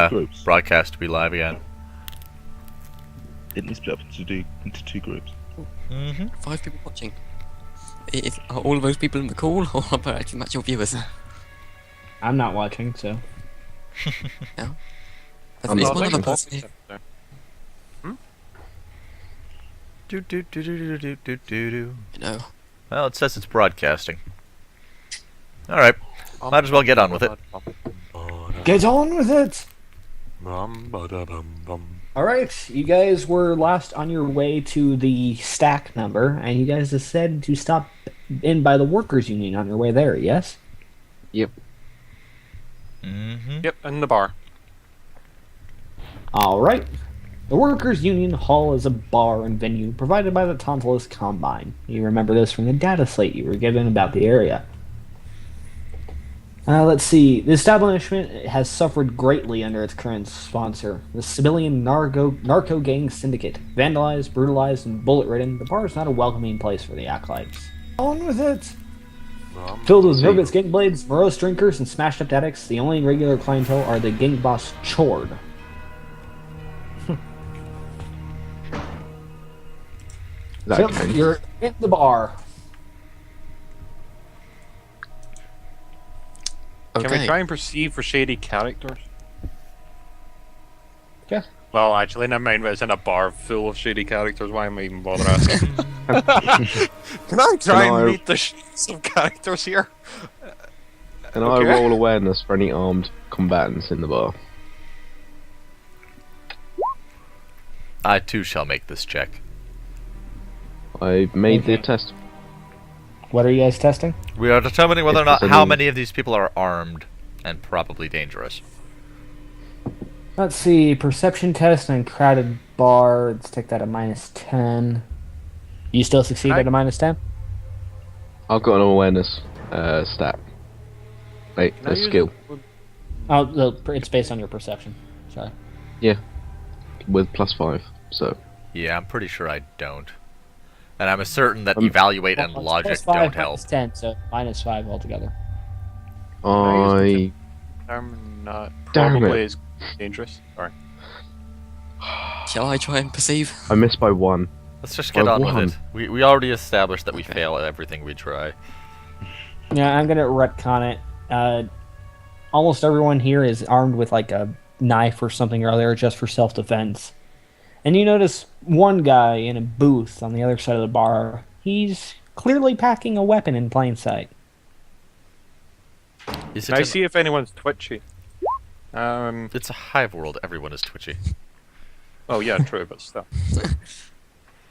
groups. broadcast to be live again. It needs to be up into two groups. 5 people watching. Are all of those people in the call, or are they actually actual viewers? I'm not watching, so. Yeah. I'm It's not one other watching. person. Do. You know. Well, it says it's broadcasting. Alright. Might as well get on with it. Get on with it! Alright, you guys were last on your way to the stack number, and you guys decided to stop in by the workers' union on your way there, yes? Yep. Mm-hmm. Yep, in the bar. Alright. The Workers' Union Hall is a bar and venue provided by the Tantalus Combine. You remember this from the data slate you were given about the area. Let's see. The establishment has suffered greatly under its current sponsor, the civilian narco gang syndicate. Vandalized, brutalized, and bullet-ridden, the bar is not a welcoming place for the acolytes. On with it! Filled with nervous gang blades, morose drinkers, and smashed-up addicts, the only regular clientele are the gang boss Chord. So, you're in the bar. Okay. Can we try and perceive for shady characters? Okay. Well, actually, never mind. It's in a bar full of shady characters. Why am I even bother asking? Can I try and meet the some characters here? And I roll awareness for any armed combatants in the bar. I too shall make this check. I made the test. What are you guys testing? We are determining whether or not It's how a- many of these people are armed and probably dangerous. Let's see. Perception test and crowded bar. Let's take that at -10. You still succeed at a -10? I've got an awareness stat. Wait, Can I a use skill. Oh, it's based on your perception. Sorry. Yeah. With +5, so. Yeah, I'm pretty sure I don't. And I'm certain that evaluate and Well, it's logic +5 don't help. -10, so -5 altogether. I. I'm not. Damn Probably it. is dangerous. Sorry. Shall I try and perceive? I missed by 1. Let's just get By on one. with it. We already established that we Okay. fail at everything we try. Yeah, I'm gonna retcon it. Almost everyone here is armed with like a knife or something or other, just for self-defense. And you notice one guy in a booth on the other side of the bar. He's clearly packing a weapon in plain sight. Is Can it I an- see if anyone's twitchy? It's a hive world. Everyone is twitchy. Oh yeah, true, but still.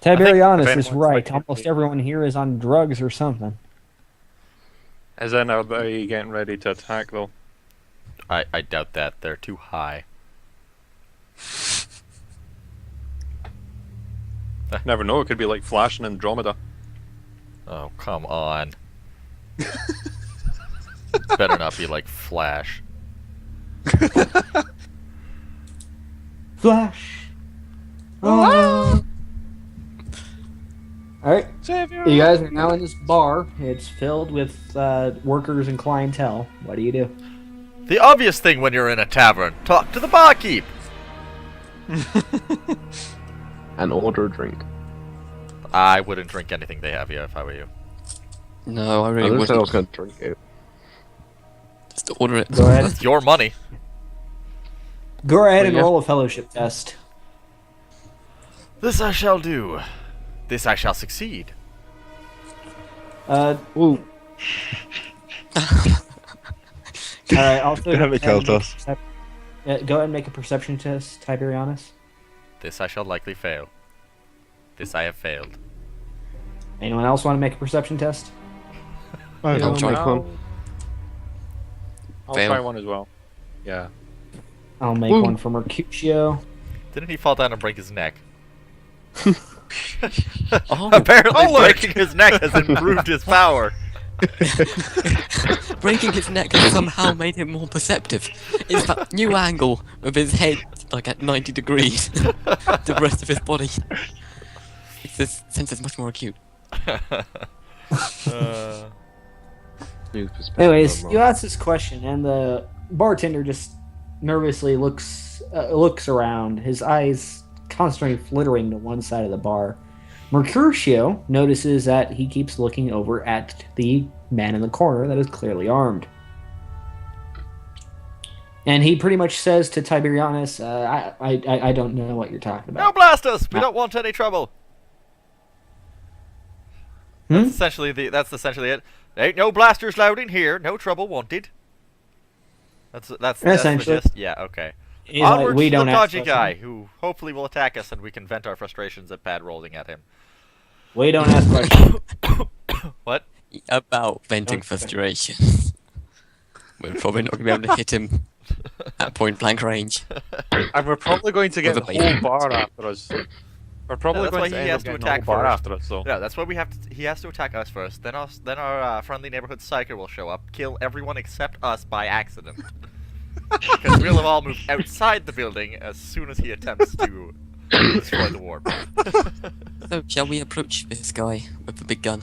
Tiberiosity if is anyone's right. like- Almost everyone here is on drugs or something. As in, are they getting ready to attack though? I doubt that. They're too high. Never know. It could be like Flash and Andromeda. Oh, come on. Better not be like Flash. Flash. Oh. All right. You guys are now in this bar. It's filled with workers and clientele. What do you do? The obvious thing when you're in a tavern, talk to the barkeep. And order a drink. I wouldn't drink anything they have here if I were you. No, I I really didn't say I was wouldn't. going to drink it. Just order it. Go ahead. That's your money. Go ahead and Yeah. roll a fellowship test. This I shall do. This I shall succeed. Ooh. All right. Also, Don't have a go ahead and make a Keltos. go ahead and make a perception test, Tiberianus. This I shall likely fail. This I have failed. Anyone else want to make a perception test? I'll I'll try. make one. I'll Fail. try one as well. Yeah. I'll make Ooh. one for Mercutio. Didn't he fall down and break his neck? Oh, Apparently Oh, look! breaking his neck has improved his power. breaking his neck has somehow made him more perceptive. It's that new angle of his head, like at 90 degrees. The rest of his body. His sense is much more acute. New perspective Anyways, on you life. asked this question, and the bartender just nervously looks around, his eyes constantly flittering to one side of the bar. Mercutio notices that he keeps looking over at the man in the corner that is clearly armed. And he pretty much says to Tiberianus, I don't know what you're talking No, about. blast us! We don't want any trouble. Hmm? That's essentially it. Ain't no blasters allowed in here. No trouble wanted. That's the Essentially. gist. Yeah. Okay. He's like, Onward we to don't the ask dodgy questions. guy who hopefully will attack us and we can vent our frustrations at bad rolling at him. We don't ask questions. What? About venting Okay. frustration. We're probably not going to be able to hit him at point blank range. And we're probably going to get the With a whole blade. bar after us. We're probably that's why going to he end has up to getting attack the whole bar first. after us, though. No, that's why we have to. He has to attack us first. Then our friendly neighborhood psyker will show up, kill everyone except us by accident. Because we'll have all moved outside the building as soon as he attempts to destroy the warp. So, shall we approach this guy with the big gun?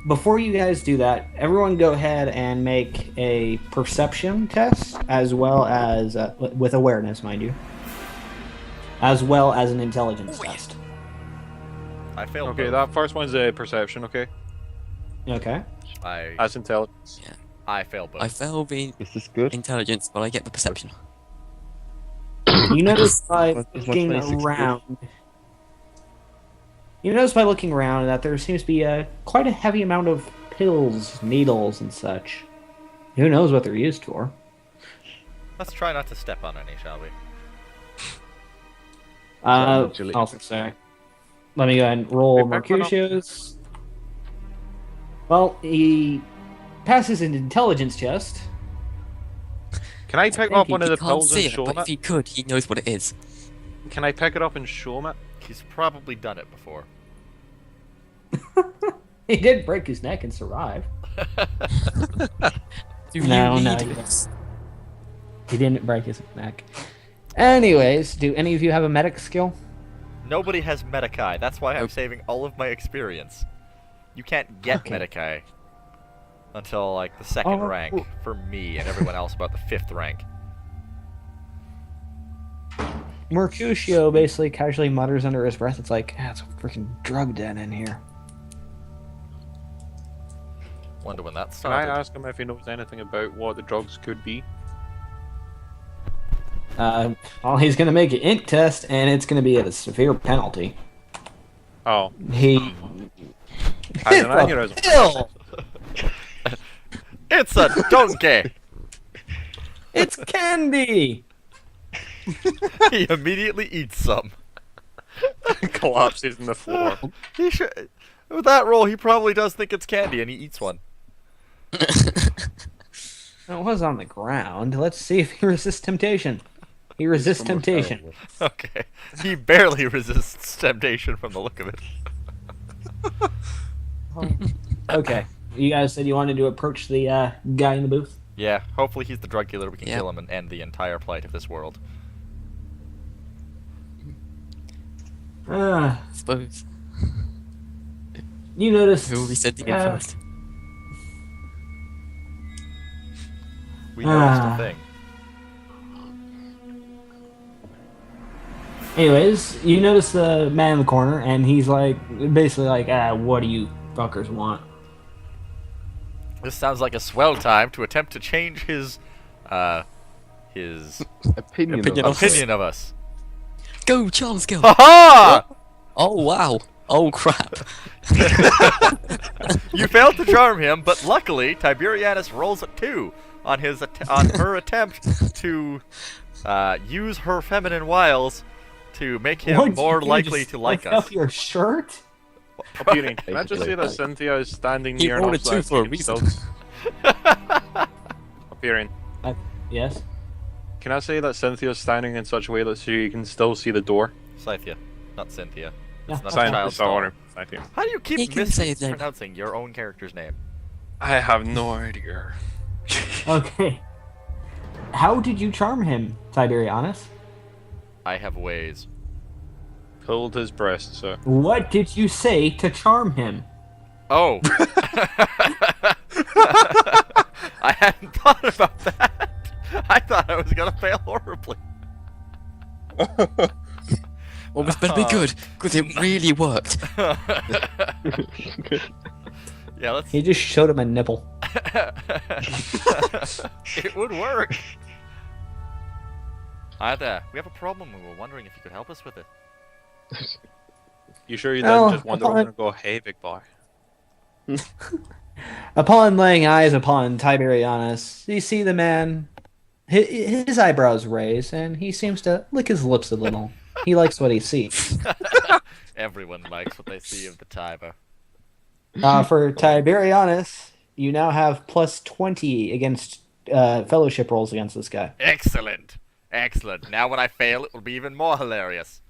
Before you guys do that, everyone go ahead and make a perception test, as well as with awareness, mind you, as well as an intelligence test. I failed. Okay, both. that first one's a perception, okay? Okay. That's intelligence. I failed both. I fail the Is this good? intelligence, but I get the perception. You notice by Is my looking 26 good? around. You notice by looking around that there seems to be quite a heavy amount of pills, needles, and such. Who knows what they're used for? Let's try not to step on any, shall we? Agility. Also say. Let me go ahead and roll Hey, back one up. Mercutio's. Well, he passes an intelligence test. Can I pick Thank up you. one of He the can't pills see and it, show but him if it? he could, he knows what it is. Can I pick it up and show him it? He's probably done it before. He did break his neck and survive. Do No, you no, need he this? He didn't break his neck. Anyways, do any of you have a medic skill? Nobody has Medicae. That's why I'm Nope. saving all of my experience. You can't get Okay. Medicae until like the second Oh, rank cool. for me and everyone else about the 5th rank. Mercutio basically casually mutters under his breath, it's like, it's a freaking drug den in here. Wonder when that Can I started. ask him if he knows anything about what the drugs could be? Well, he's gonna make an int test, and it's gonna be at a severe penalty. Oh, He... has an aneurysm. Pill! It's a donkey! It's candy! He immediately eats some. Collapses in the floor. He should. With that roll, he probably does think it's candy, and he eats one. It was on the ground. Let's see if he resists temptation. He resists temptation. Okay. He barely resists temptation from the look of it. Okay. You guys said you wanted to approach the guy in the booth? Yeah, hopefully he's the drug dealer. We can Yeah. kill him and end the entire plight of this world. Suppose. You notice... Who we said to get uh, first? We noticed Ah. a thing. Anyways, you notice the man in the corner, and he's like, basically like, what do you fuckers want? This sounds like a swell time to attempt to change his Opinion Opinion of of- us. opinion of us. Go, charm skill! Ha Oh, wow. Oh, crap. You failed to charm him, but luckily Tiberianus rolls a 2 on his on her attempt to use her feminine wiles to make him What'd more you do, likely just to like lift us. up your shirt? Appearing. Can I just say that Cynthia is standing He near rolled enough a 2 that for a he can reason. still- Appearing. Yes. Can I say that Cynthia is standing in such a way that she can still see the door? Scythia, not Cynthia. Yeah, It's not that's a fine. child Sorry. star. Thank you. How do you keep He can say that. mispronouncing your own character's name? I have no idea. Okay. How did you charm him, Tiberianus? I have ways. Pulled his breast, sir. What did you say to charm him? Oh! I hadn't thought about that! I thought I was gonna fail horribly. Well, this better be good, because it really worked. Yeah, let's. He just showed him a nipple. It would work. Hi there. We have a problem. We were wondering if you could help us with it. You sure you Oh, didn't just wander over and go, hey, big boy? Upon laying eyes upon Tiberianus, you see the man. His eyebrows raise, and he seems to lick his lips a little. He likes what he sees. Everyone likes what they see of the Tiber. For Tiberianus, you now have plus 20 against fellowship rolls against this guy. Excellent. Excellent. Now when I fail, it will be even more hilarious.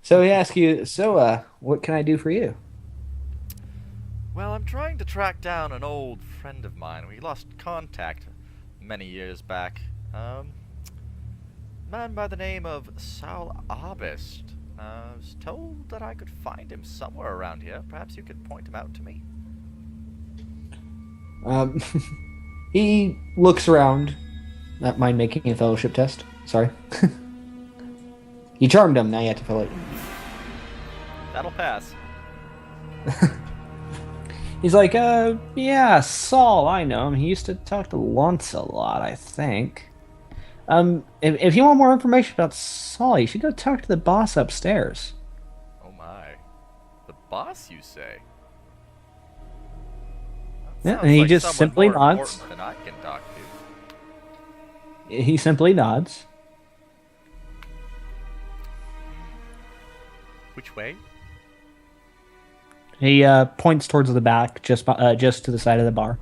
So he asks you, what can I do for you? Well, I'm trying to track down an old friend of mine. We lost contact many years back. Man by the name of Saul Arbist. I was told that I could find him somewhere around here. Perhaps you could point him out to me. He looks around. Not mind making a fellowship test. Sorry. You charmed him, now you have to fill it. That'll pass. He's like, yeah, Saul, I know him. He used to talk to Lance a lot, I think. If you want more information about Saul, you should go talk to the boss upstairs. Oh my. The boss, you say? Yeah, Sounds and he like just someone simply more nods. important than I can talk to. He simply nods. Which way? He points towards the back, just to the side of the bar.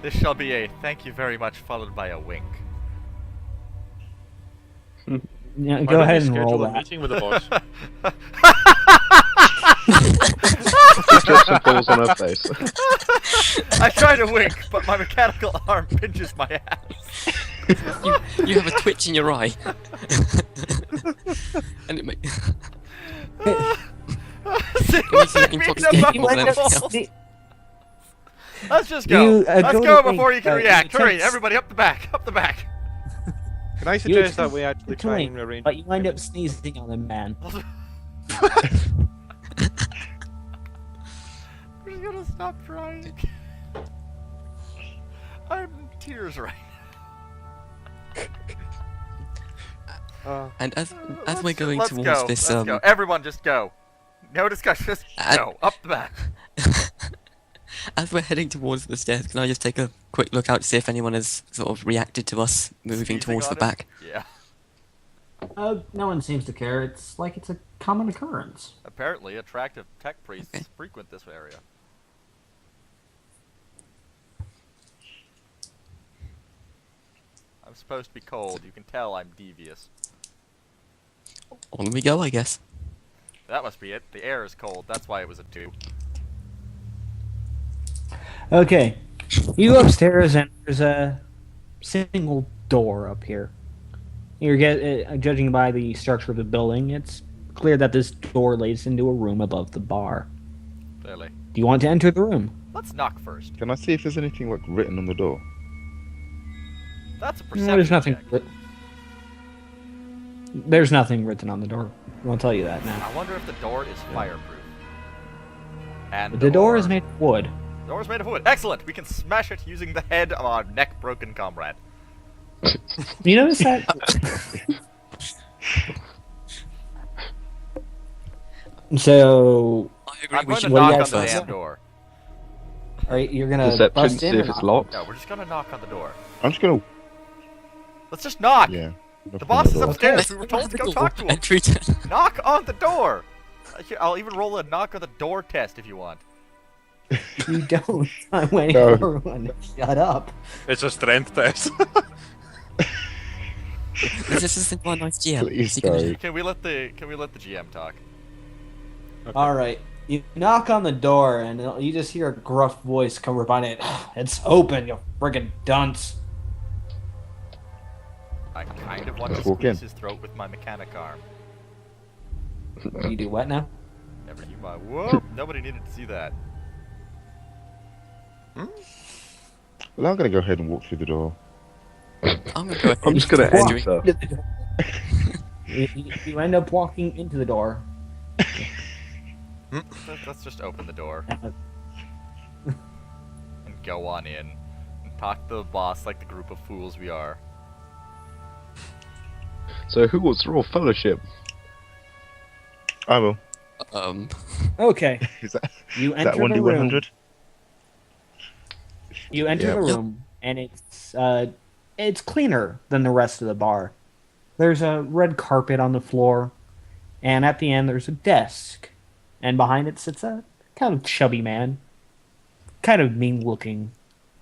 This shall be a thank you very much followed by a wink. Yeah, go ahead and roll a that. meeting with the boss. Just drop some balls on her face. I try to wink, but my mechanical arm pinches my ass. You have a twitch in your eye. And it makes... Let's just go. Let's go go to before you think, can react. it Hurry, takes- everybody, up the back, up the back. Can I suggest that we actually try and arrange... But you wind up sneezing on the man. We're just gonna stop trying. I'm in tears right And as now. we're going Let's towards go. this, Let's go. Everyone just go. No discussion, just go. Up the back. as we're heading towards the stairs, can I just take a quick look out to see if anyone has sort of reacted to us moving Sneezing towards on the it? back? Yeah. No one seems to care. It's like it's a common occurrence. Apparently, attractive tech priests Okay. frequent this area. I'm supposed to be cold. You can tell I'm devious. On we go, I guess. That must be it. The air is cold. That's why it was a 2. Okay, you go upstairs and there's a single door up here. Judging by the structure of the building, it's clear that this door leads into a room above the bar. Clearly. Do you want to enter the room? Let's knock first. Can I see if there's anything like written on the door? That's a No, perception there's nothing. check. There's nothing written on the door. I'll tell you that now. I wonder if the door is fireproof. And The door is made of wood. The door is made of wood. Excellent. We can smash it using the head of our neck-broken comrade. You notice that? So, I agree. I'm We going to should what do knock you on guys the say? damn door. alright, you're gonna Deception, bust see in or if it's not? locked. No, we're just gonna knock on the door. I'm just gonna. Let's just knock. Yeah. The boss is upstairs. Let's We were told to go door. talk to him. Entry Knock on the door. I'll even roll a knock on the door test if you want. You don't. I'm waiting No. for everyone to shut up. It's a strength test. This is a nice GM. Please Is he gonna- don't. Can we let the GM talk? Alright, you knock on the door and you just hear a gruff voice come up on it. It's open, you friggin' dunce. I kind of want to Let's walk squeeze in. his throat with my mechanic arm. You do what now? Never you mind. Whoa! Nobody needed to see that. Well, I'm gonna go ahead and walk through the door. I'm gonna go ahead I'm just gonna and enter. You end up walking into the door. Let's just open the door Uh, and go on in and talk to the boss like the group of fools we are. So who wants Royal Fellowship? I will. Okay. Is that You is that enter the 1d100? room. You enter Yeah. the room, and it's cleaner than the rest of the bar. There's a red carpet on the floor, and at the end there's a desk, and behind it sits a kind of chubby man, kind of mean looking,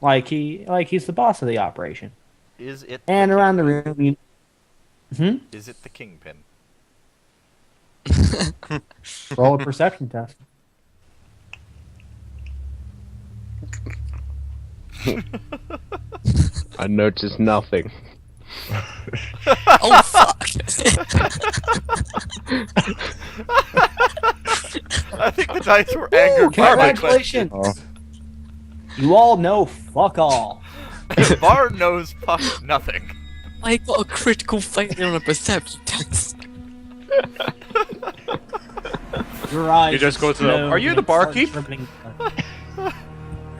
like he's the boss of the operation. Is it? And around the room, Is it the kingpin? roll a perception test. I noticed nothing. Oh fuck! I think the dice were angered by my question. Congratulations! Oh. You all know fuck all. Bar knows fuck nothing. I got a critical failure on a perception test. Your eyes You just go to the- explode "Are you and the it starts barkeep?" dripping.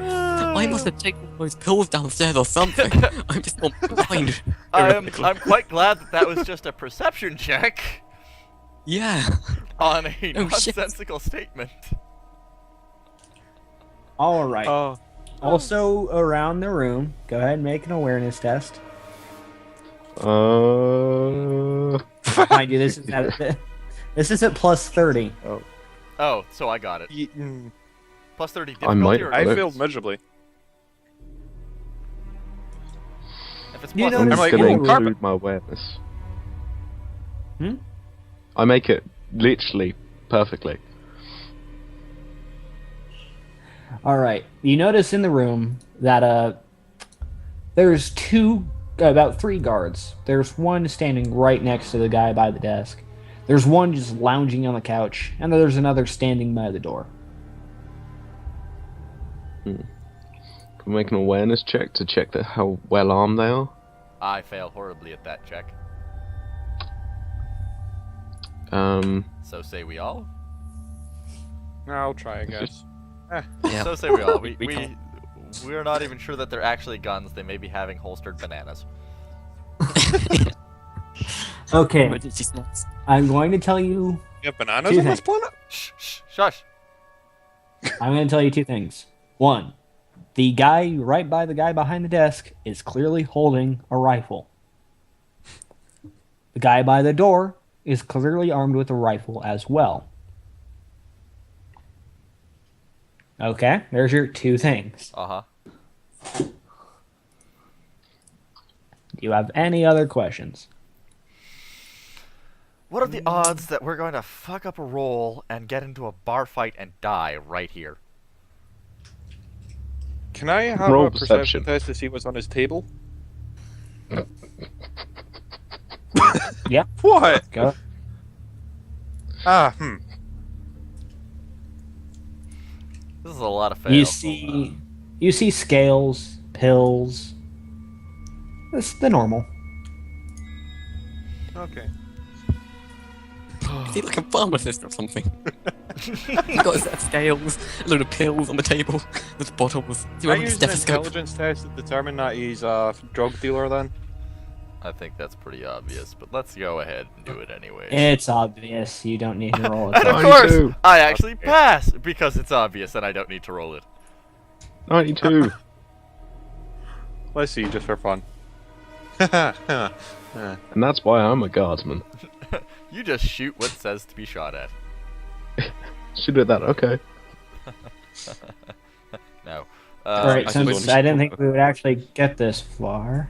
I must have taken those pills downstairs or something. I'm just not blind. I'm quite glad that was just a perception check Yeah. on a Oh, shit. nonsensical statement. All right. Oh. Also around the room, go ahead and make an awareness test. Mind you, this is at plus 30. Oh, so I got it. Plus 30 I might- difficulty, or I Hello? failed miserably. if it's You plus know, I'm I'm just like, gonna "Ooh, include carpet." my awareness. Hmm? I make it literally perfectly. All right. You notice in the room that there's about three guards. There's one standing right next to the guy by the desk. There's one just lounging on the couch, and then there's another standing by the door. Can we make an awareness check to check that how well armed they are? I fail horribly at that check. So say we all. I'll try, I guess. Yeah. So say we all. We We can't. we're not even sure that they're actually guns. They may be having holstered bananas. Okay. Emergency snacks. I'm going to tell you. You have bananas Two on this things. planet? Shh, shh, shush. I'm going to tell you two things. One, the guy right by the guy behind the desk is clearly holding a rifle. The guy by the door is clearly armed with a rifle as well. Okay, there's your two things. Uh-huh. Do you have any other questions? What are the odds that we're going to fuck up a roll and get into a bar fight and die right here? Can I have Roll a perception perception. test to see what's on his table? Yeah. What? Go. This is a lot of fails. You see scales, pills. It's the normal. Okay. Is he like a pharmacist or something? He's got a set of scales, a load of pills on the table, with bottles. Do you I have a used an stethoscope? intelligence test to determine that he's a drug dealer then. I think that's pretty obvious, but let's go ahead and do it anyway. It's obvious. You don't need to roll it. And of 92. course, I actually Okay. pass because it's obvious and I don't need to roll it. 92. Let's see, just for fun. And that's why I'm a guardsman. You just shoot what says to be shot at. Should do that, okay. No. Alright, I since suppose- I didn't think we would actually get this far.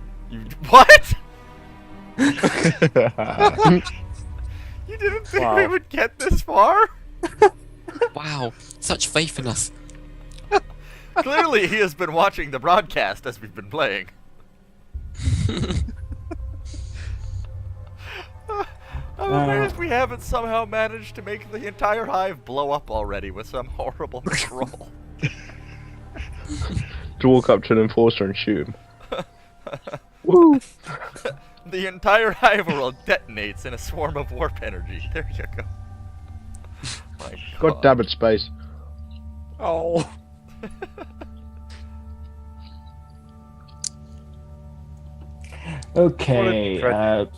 What? You didn't think we Wow. would get this far? Wow, such faith in us. Clearly, he has been watching the broadcast as we've been playing. I'm amazed we haven't somehow managed to make the entire hive blow up already with some horrible troll. To walk up to an enforcer and shoot him. Woo! The entire hive world detonates in a swarm of warp energy. There you go. My God damn it, space. Oh. Okay. What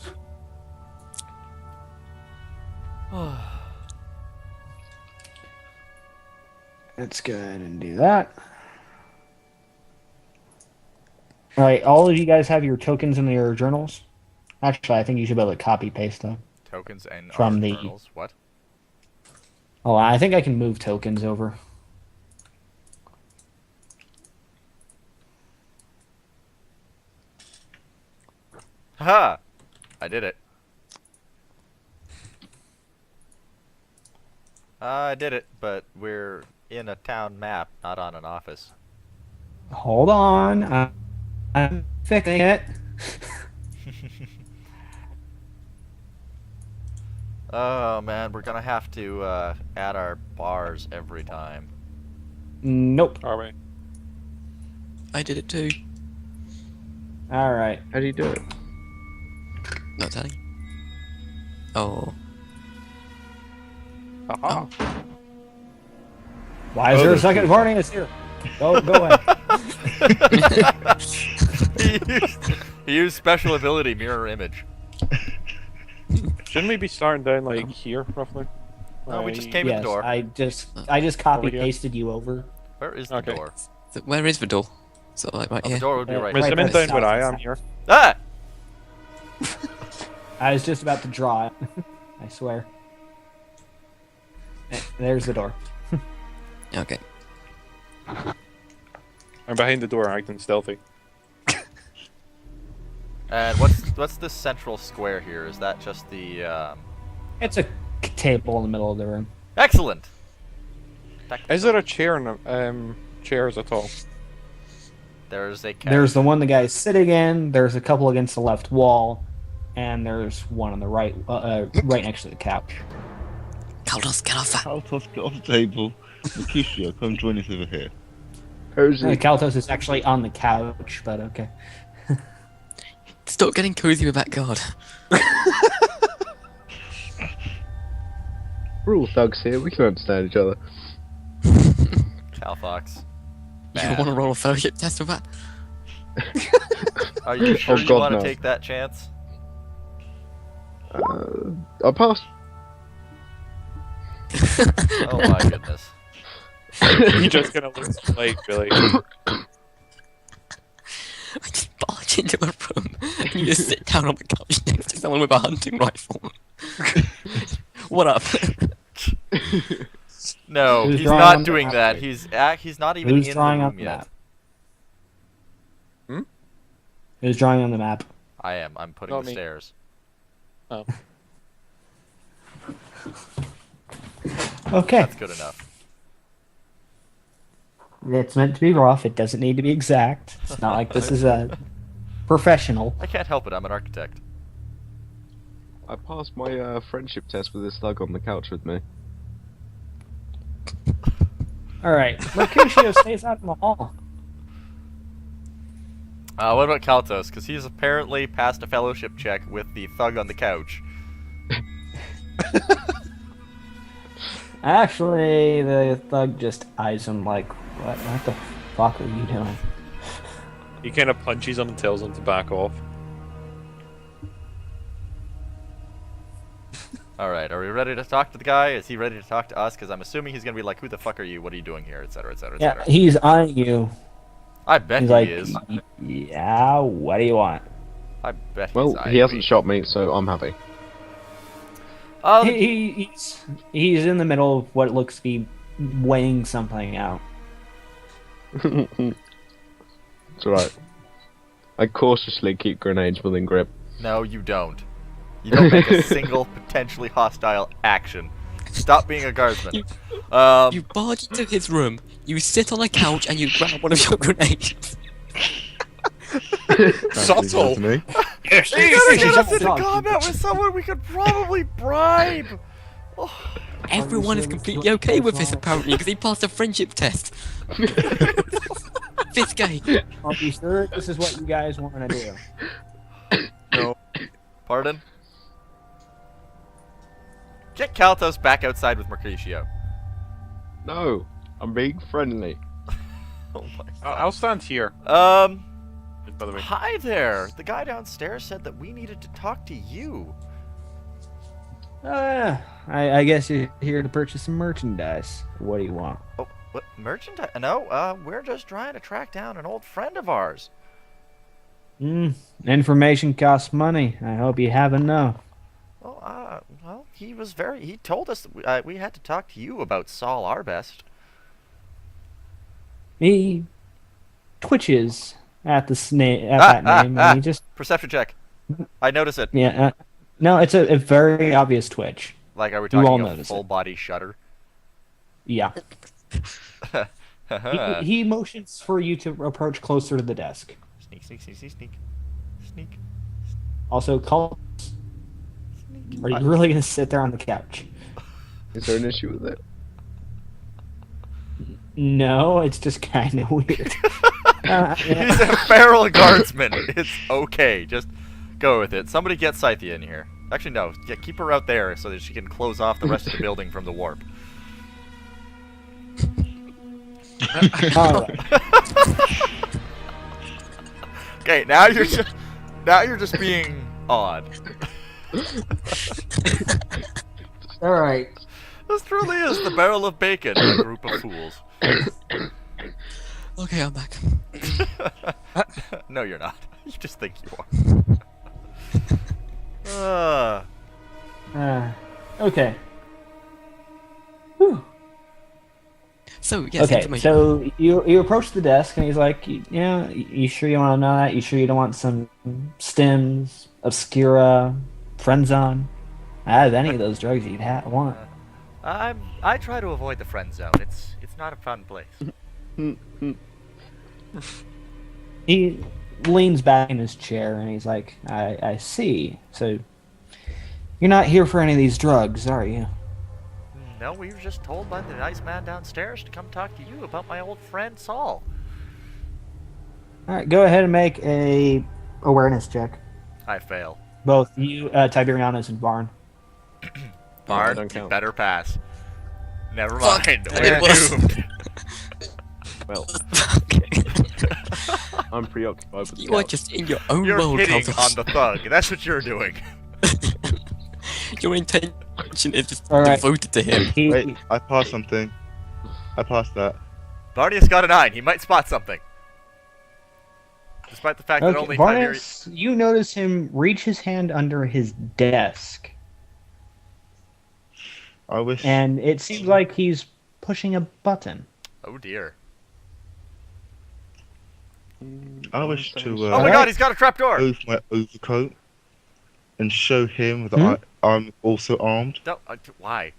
Let's go ahead and do that. All right, all of you guys have your tokens in your journals. Actually, I think you should be able to copy paste them. Tokens and From our the- journals. What? Oh, I think I can move tokens over. Haha! I did it. I did it, but we're in a town map, not on an office. Hold on, I'm fixing it. Oh man, we're gonna have to add our bars every time. Nope. Are we? I did it too. All right. How do you do it? Not telling. Oh. Aha. Why is there a second warning? It's here. Go ahead. he used special ability mirror image. Shouldn't we be starting down like here, roughly? No, we just came in Yes, the door. I just copy pasted you over. Where is the Okay. door? So where is the door? So like right Oh, here. the door would be right Right Mr. here. by Mint the down where I south. am here. Ah! I was just about to draw it. I swear. There's the door. Okay. I'm behind the door acting stealthy. And what's this central square here? Is that just the It's a table in the middle of the room. Excellent! Is there a chair in the chairs at all? There's a cat. There's the one the guy's sitting in. There's a couple against the left wall, and there's one on the right, right next to the couch. Kaldos, get off that. Kaltos, get off the table. Mercutio, come join us over here. Cozy. Kaltos is actually on the couch, but okay. Stop getting cozy with that guard. We're all thugs here, we can understand each other. Cal Fox. You Bad. want to roll a fellowship test with that? Are you sure Oh, you God, want to no. take that chance? I passed. Oh my goodness. You're just gonna look like Billy. I just barge into a room and you just sit down on the couch next to someone with a hunting rifle. What up? No, Who's he's drawing not on the doing map? that. He's not even Who's in drawing the on room the yet. map? Hmm? Who's drawing on the map? I am. I'm putting Not the me. stairs. Oh. Okay. That's good enough. It's meant to be rough. It doesn't need to be exact. It's not like this is a professional. I can't help it. I'm an architect. I passed my friendship test with this thug on the couch with me. All right. Mercutio stays out in the hall. What about Kaltos? Because he's apparently passed a fellowship check with the thug on the couch. Actually, the thug just eyes him like, what the fuck are you doing? He kind of punches him and tells him to back off. Alright, are we ready to talk to the guy? Is he ready to talk to us? Because I'm assuming he's going to be like, who the fuck are you? What are you doing here? Etc, etc, Yeah, etc. he's eyeing you. I bet He's he like, is. yeah, what do you want? I bet Well, he's he hasn't angry. shot me, so I'm happy. Oh, He's in the middle of what looks to be weighing something out. It's alright. I cautiously keep grenades within grip. no, you don't. You don't make a single potentially hostile action. Stop being a guardsman. You barge into his room, you sit on a couch, and you grab one of your grenades. Subtle. To me. Yes, You gotta He's get us just into talking. combat with someone we could probably bribe! Everyone is completely okay with this apparently, because he passed a friendship test. Biscay. Are you sure this is what you guys want to do? No. Pardon? Get Kaltos back outside with Mercutio. No, I'm being friendly. Oh my I'll stand here. god. By the way. Hi there. The guy downstairs said that we needed to talk to you. I guess you're here to purchase some merchandise. What do you want? Oh, what merchandise? No, we're just trying to track down an old friend of ours. Information costs money. I hope you have enough. Well, he told us that we had to talk to you about Saul Arbest. He twitches at that name, and he just Perception check. I notice it. yeah. No, it's a very obvious twitch. Like, are we You all talking a notice full it. body shudder? Yeah. He motions for you to approach closer to the desk. Sneak, sneak, sneak, sneak, sneak, sneak. Also, call. Are you really gonna sit there on the couch? Is there an issue with it? No, it's just kind of weird. He's a feral guardsman. It's okay. Just go with it. Somebody get Scythia in here. Actually, no. Yeah, keep her out there so that she can close off the rest of the building from the warp. All right. Okay, now you're just being odd. All right. This truly is the barrel of bacon, a group of fools. Okay, I'm back. No, you're not. You just think you are. Okay. Whew. So, yes, Okay, information. so you approach the desk and he's like, yeah, you sure you want to know that? You sure you don't want some stims, obscura, friendzone? I have any of those drugs you'd want. I try to avoid the friend zone. It's not a fun place. He leans back in his chair and he's like, I see. So you're not here for any of these drugs, are you? No, we were just told by the nice man downstairs to come talk to you about my old friend Saul. All right, go ahead and make a awareness check. I fail. Both you, Tiberianus, and Varn. Bard, don't you count. better pass. Never Fuck, mind. it We're was- doomed. Well, I'm preoccupied with the You are couch. just in your own You're world, hitting Kaltos. on the thug. That's what you're doing. Your intention is just All right. devoted to him. Wait, I passed something. I passed that. Bardius got a 9. He might spot something. Despite the fact that Okay, only Tiberius... Varnus, you notice him reach his hand under his desk, I wish. and it seems like he's pushing a button. Oh dear. I wish to Oh my Alright. god, he's got a trapdoor! move my overcoat and show him that Hmm? I'm also armed. No, why?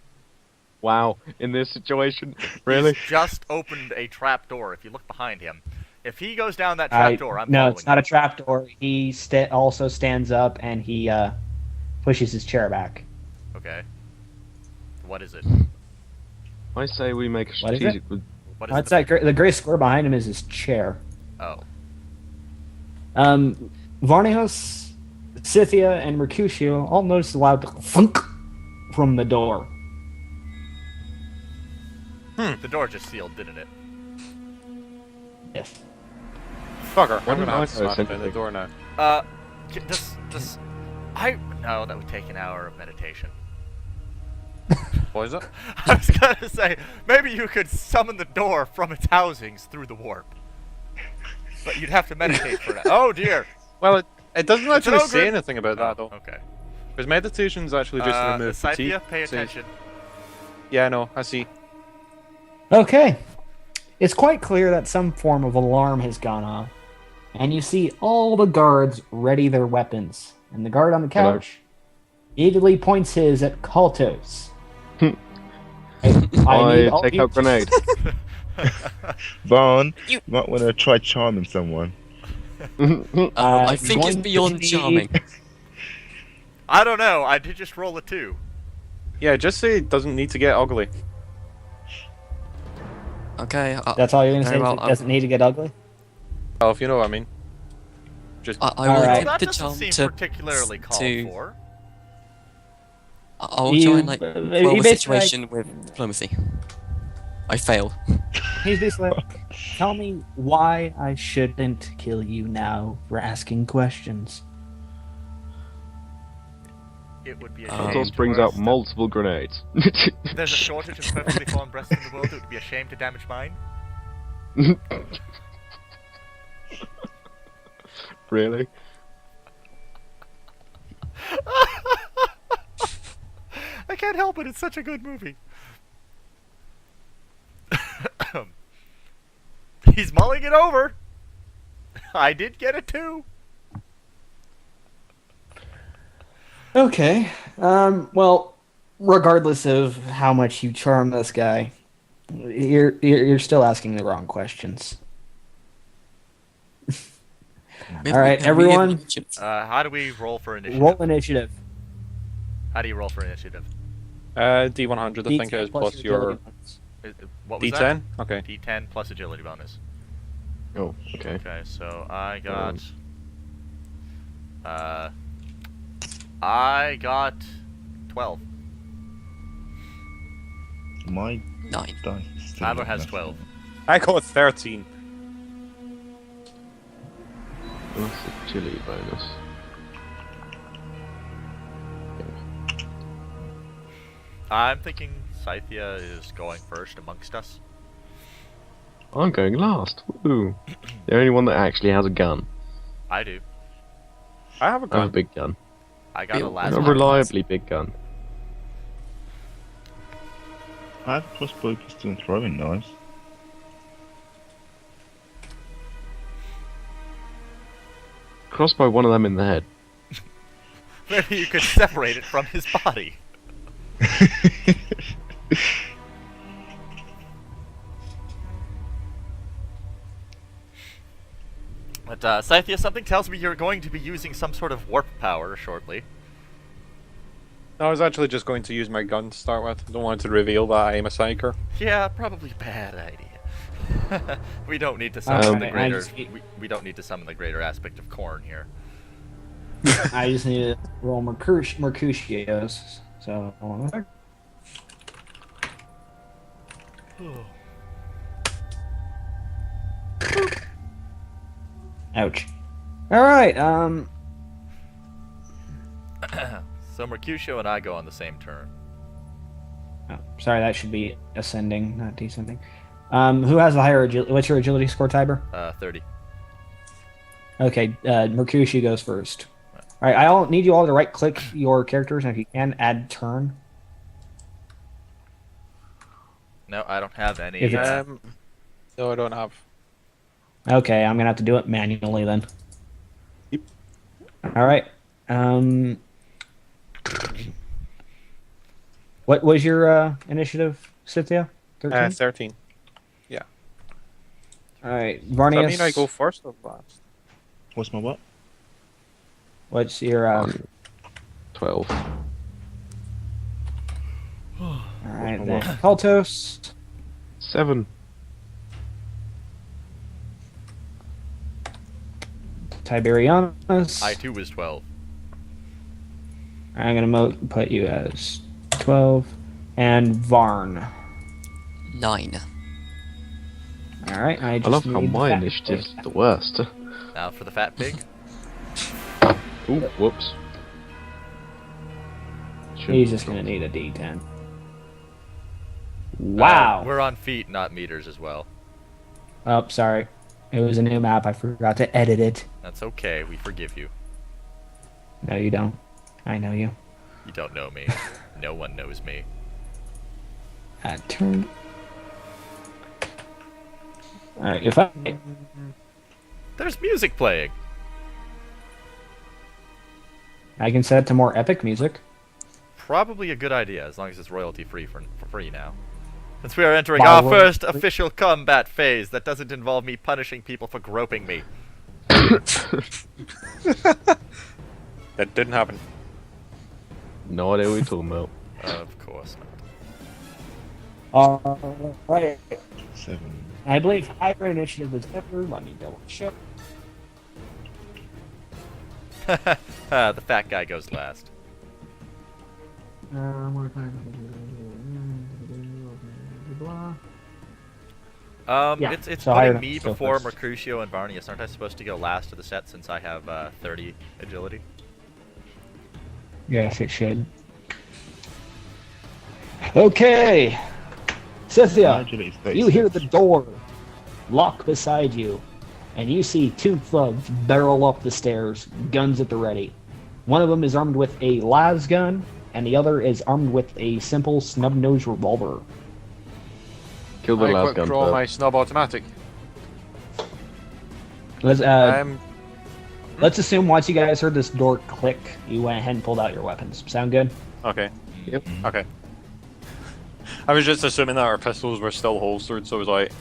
Wow, in this situation, really? He's just opened a trapdoor. If you look behind him. If he goes down that I- trapdoor, I'm no, following it's not him. a trapdoor. He also stands up and he pushes his chair back. Okay. What is it? I say we make a What is it? strategic. What is What's it? that? The gray square behind him is his chair. Oh. Varnios, Scythia, and Mercutio all notice a loud thunk from the door. The door just sealed, didn't it? Yes. Fucker, Why I'm didn't gonna I have to smash notice in the anything? door now. No, that would take an hour of meditation. What is it? I was gonna say, maybe you could summon the door from its housings through the warp. But you'd have to meditate for that. Oh dear! Well, it doesn't It's an actually say ogre. anything about that, though. Okay. Because meditation's actually just to remove fatigue. Scythia, pay Says- attention. Yeah, no, I see. Okay. It's quite clear that some form of alarm has gone off, and you see all the guards ready their weapons. And the guard on the Hello. couch eagerly points his at Kaltos. I need all take you out grenade. Vaughn, You- you might want to try charming someone. I think it's going beyond to be- charming. I don't know. I did just roll a 2. Yeah, just say it doesn't need to get ugly. Okay, That's all you're gonna say? Very well, It doesn't need to get ugly. Well, if you know what I mean. Just I will Alright. That attempt to doesn't jump seem to. particularly called to- for. I'll You- try and like he quell the basically, situation with diplomacy. I fail. He's basically like, tell me why I shouldn't kill you now for asking questions. It would be a Um, shame. Santos to brings worst out multiple grenades. There's a shortage of perfectly formed breasts in the world. It would be a shame to damage mine. Really? I can't help it. It's such a good movie. He's mulling it over. I did get it too. Okay. Well, regardless of how much you charm this guy, you're still asking the wrong questions. Maybe All right, we can really everyone. mention- How do we roll for initiative? Roll initiative. How do you roll for initiative? D100, I think it is, D10 plus your agility bonus. What was D10? Okay. that? D10 plus agility bonus. Oh, okay. Okay, so I got 12. My 9. dice is still Adler has left. 12. I got 13. Plus agility bonus. I'm thinking Scythia is going first amongst us. I'm going last. Woo! The only one that actually has a gun. I do. I have a I have a gun. big gun. I got a Yeah, last Not a one. reliably big gun. I have a crossbow pistol and throwing knives. Crossbow one of them in the head. Maybe you could separate it from his body. But, Scythia, something tells me you're going to be using some sort of warp power shortly. No, I was actually just going to use my gun to start with. I don't want to reveal that I am a psyker. Yeah, probably bad idea. We don't need to summon the I greater. just- We don't need to summon the greater aspect of corn here. I just need to roll Mercutio's. So, hold on a sec. Ouch. All right. So Mercutio and I go on the same turn. Oh, sorry, that should be ascending, not descending. Who has the higher agility? What's your agility score, Tiber? 30. Okay, Mercutio goes first. All right, I'll need you all to right-click your characters, and if you can, add turn. No, I don't have any. If it's- No, I don't have. Okay, I'm gonna have to do it manually then. Yep. All right. What was your initiative, Cynthia? 13. 13. All right, Does Varnius. that mean I go first or last? What's my what? What's your 12. all right my then? what? Kaltos. 7. Tiberianus. I too was 12. I'm gonna put you as 12, and Varn. 9. All right, I I just love how need my that. initiative's the worst. Now for the fat pig. Ooh, whoops. He's just gonna need a D10. Wow. We're on feet, not meters as well. Oh, sorry. It was a new map. I forgot to edit it. That's okay. We forgive you. No, you don't. I know you. You don't know me. No one knows me. Turn. All right. If I There's music playing. can set it to more epic music. Probably a good idea, as long as it's royalty free for free now. Since we are entering Wow, our well- first official combat phase that doesn't involve me punishing people for groping me. That didn't happen. No idea what you're talking about. Of course not. All right. 7. I believe higher initiative is ever. Let me double check. The fat guy goes last. Yeah, It's so putting higher me still before first. Mercutio and Varnius. Aren't I supposed to go last of the set since I have 30 agility? Yes, it should. Okay. Cynthia, Agility is you 36. hear the door lock beside you, and you see two thugs barrel up the stairs, guns at the ready. One of them is armed with a las gun, and the other is armed with a simple snub-nosed revolver. Kill the I last quick gun draw first. my snub automatic. Let's assume once you guys heard this door click, you went ahead and pulled out your weapons. Sound good? Okay. Yep. Okay. I was just assuming that our pistols were still holstered, so I was like,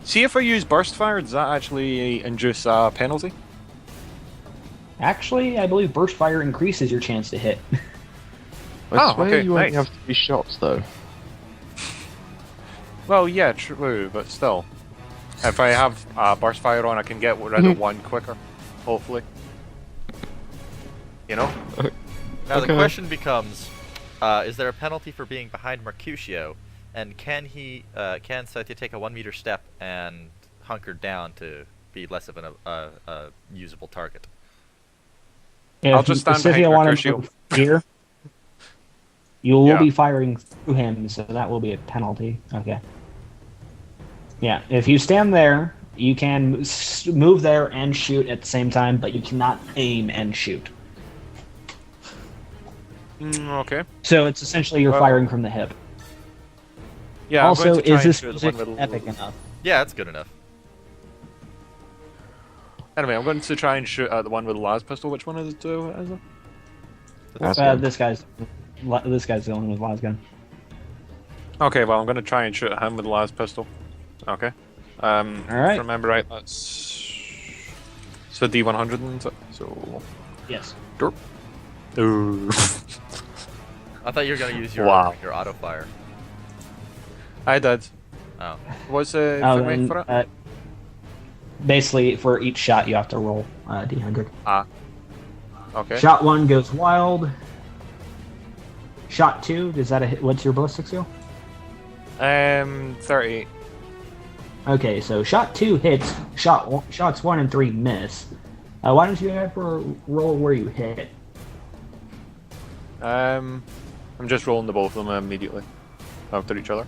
see if I use burst fire, does that actually induce a penalty? Actually, I believe burst fire increases your chance to hit. I Oh, swear okay, you only nice. have 3 shots though. Well, yeah, true, but still. If I have burst fire on, I can get rid of one quicker, hopefully. You know? Now the Okay. question becomes, is there a penalty for being behind Mercutio? And can Scythia take a 1 meter step and hunker down to be less of a usable target? I'll just stand If you behind want Mercutio. to move here, you will Yeah. be firing through him, so that will be a penalty. Okay. Yeah, if you stand there, you can move there and shoot at the same time, but you cannot aim and shoot. Okay. So it's essentially you're Well- firing from the hip. Yeah, I'm Also, going to try is and this shoot the music one with epic enough? Yeah, that's good enough. Anyway, I'm going to try and shoot at the one with the las pistol. Which one is it? Last gun. This guy's the one with las gun. Okay, well, I'm going to try and shoot at him with the las pistol. Okay. Alright. Remember right, that's... It's the D100, isn't it? So... Yes. Ooh. I thought you were gonna use your your auto fire. I did. Oh. What's Oh, the for it? basically, for each shot, you have to roll D100. Okay. Shot 1 goes wild. Shot 2, does that a hit? What's your ballistic skill? 38. Okay, so shot 2 hits. Shots 1 and 3 miss. Why don't you have for roll where you hit? I'm just rolling the both of them immediately after each other.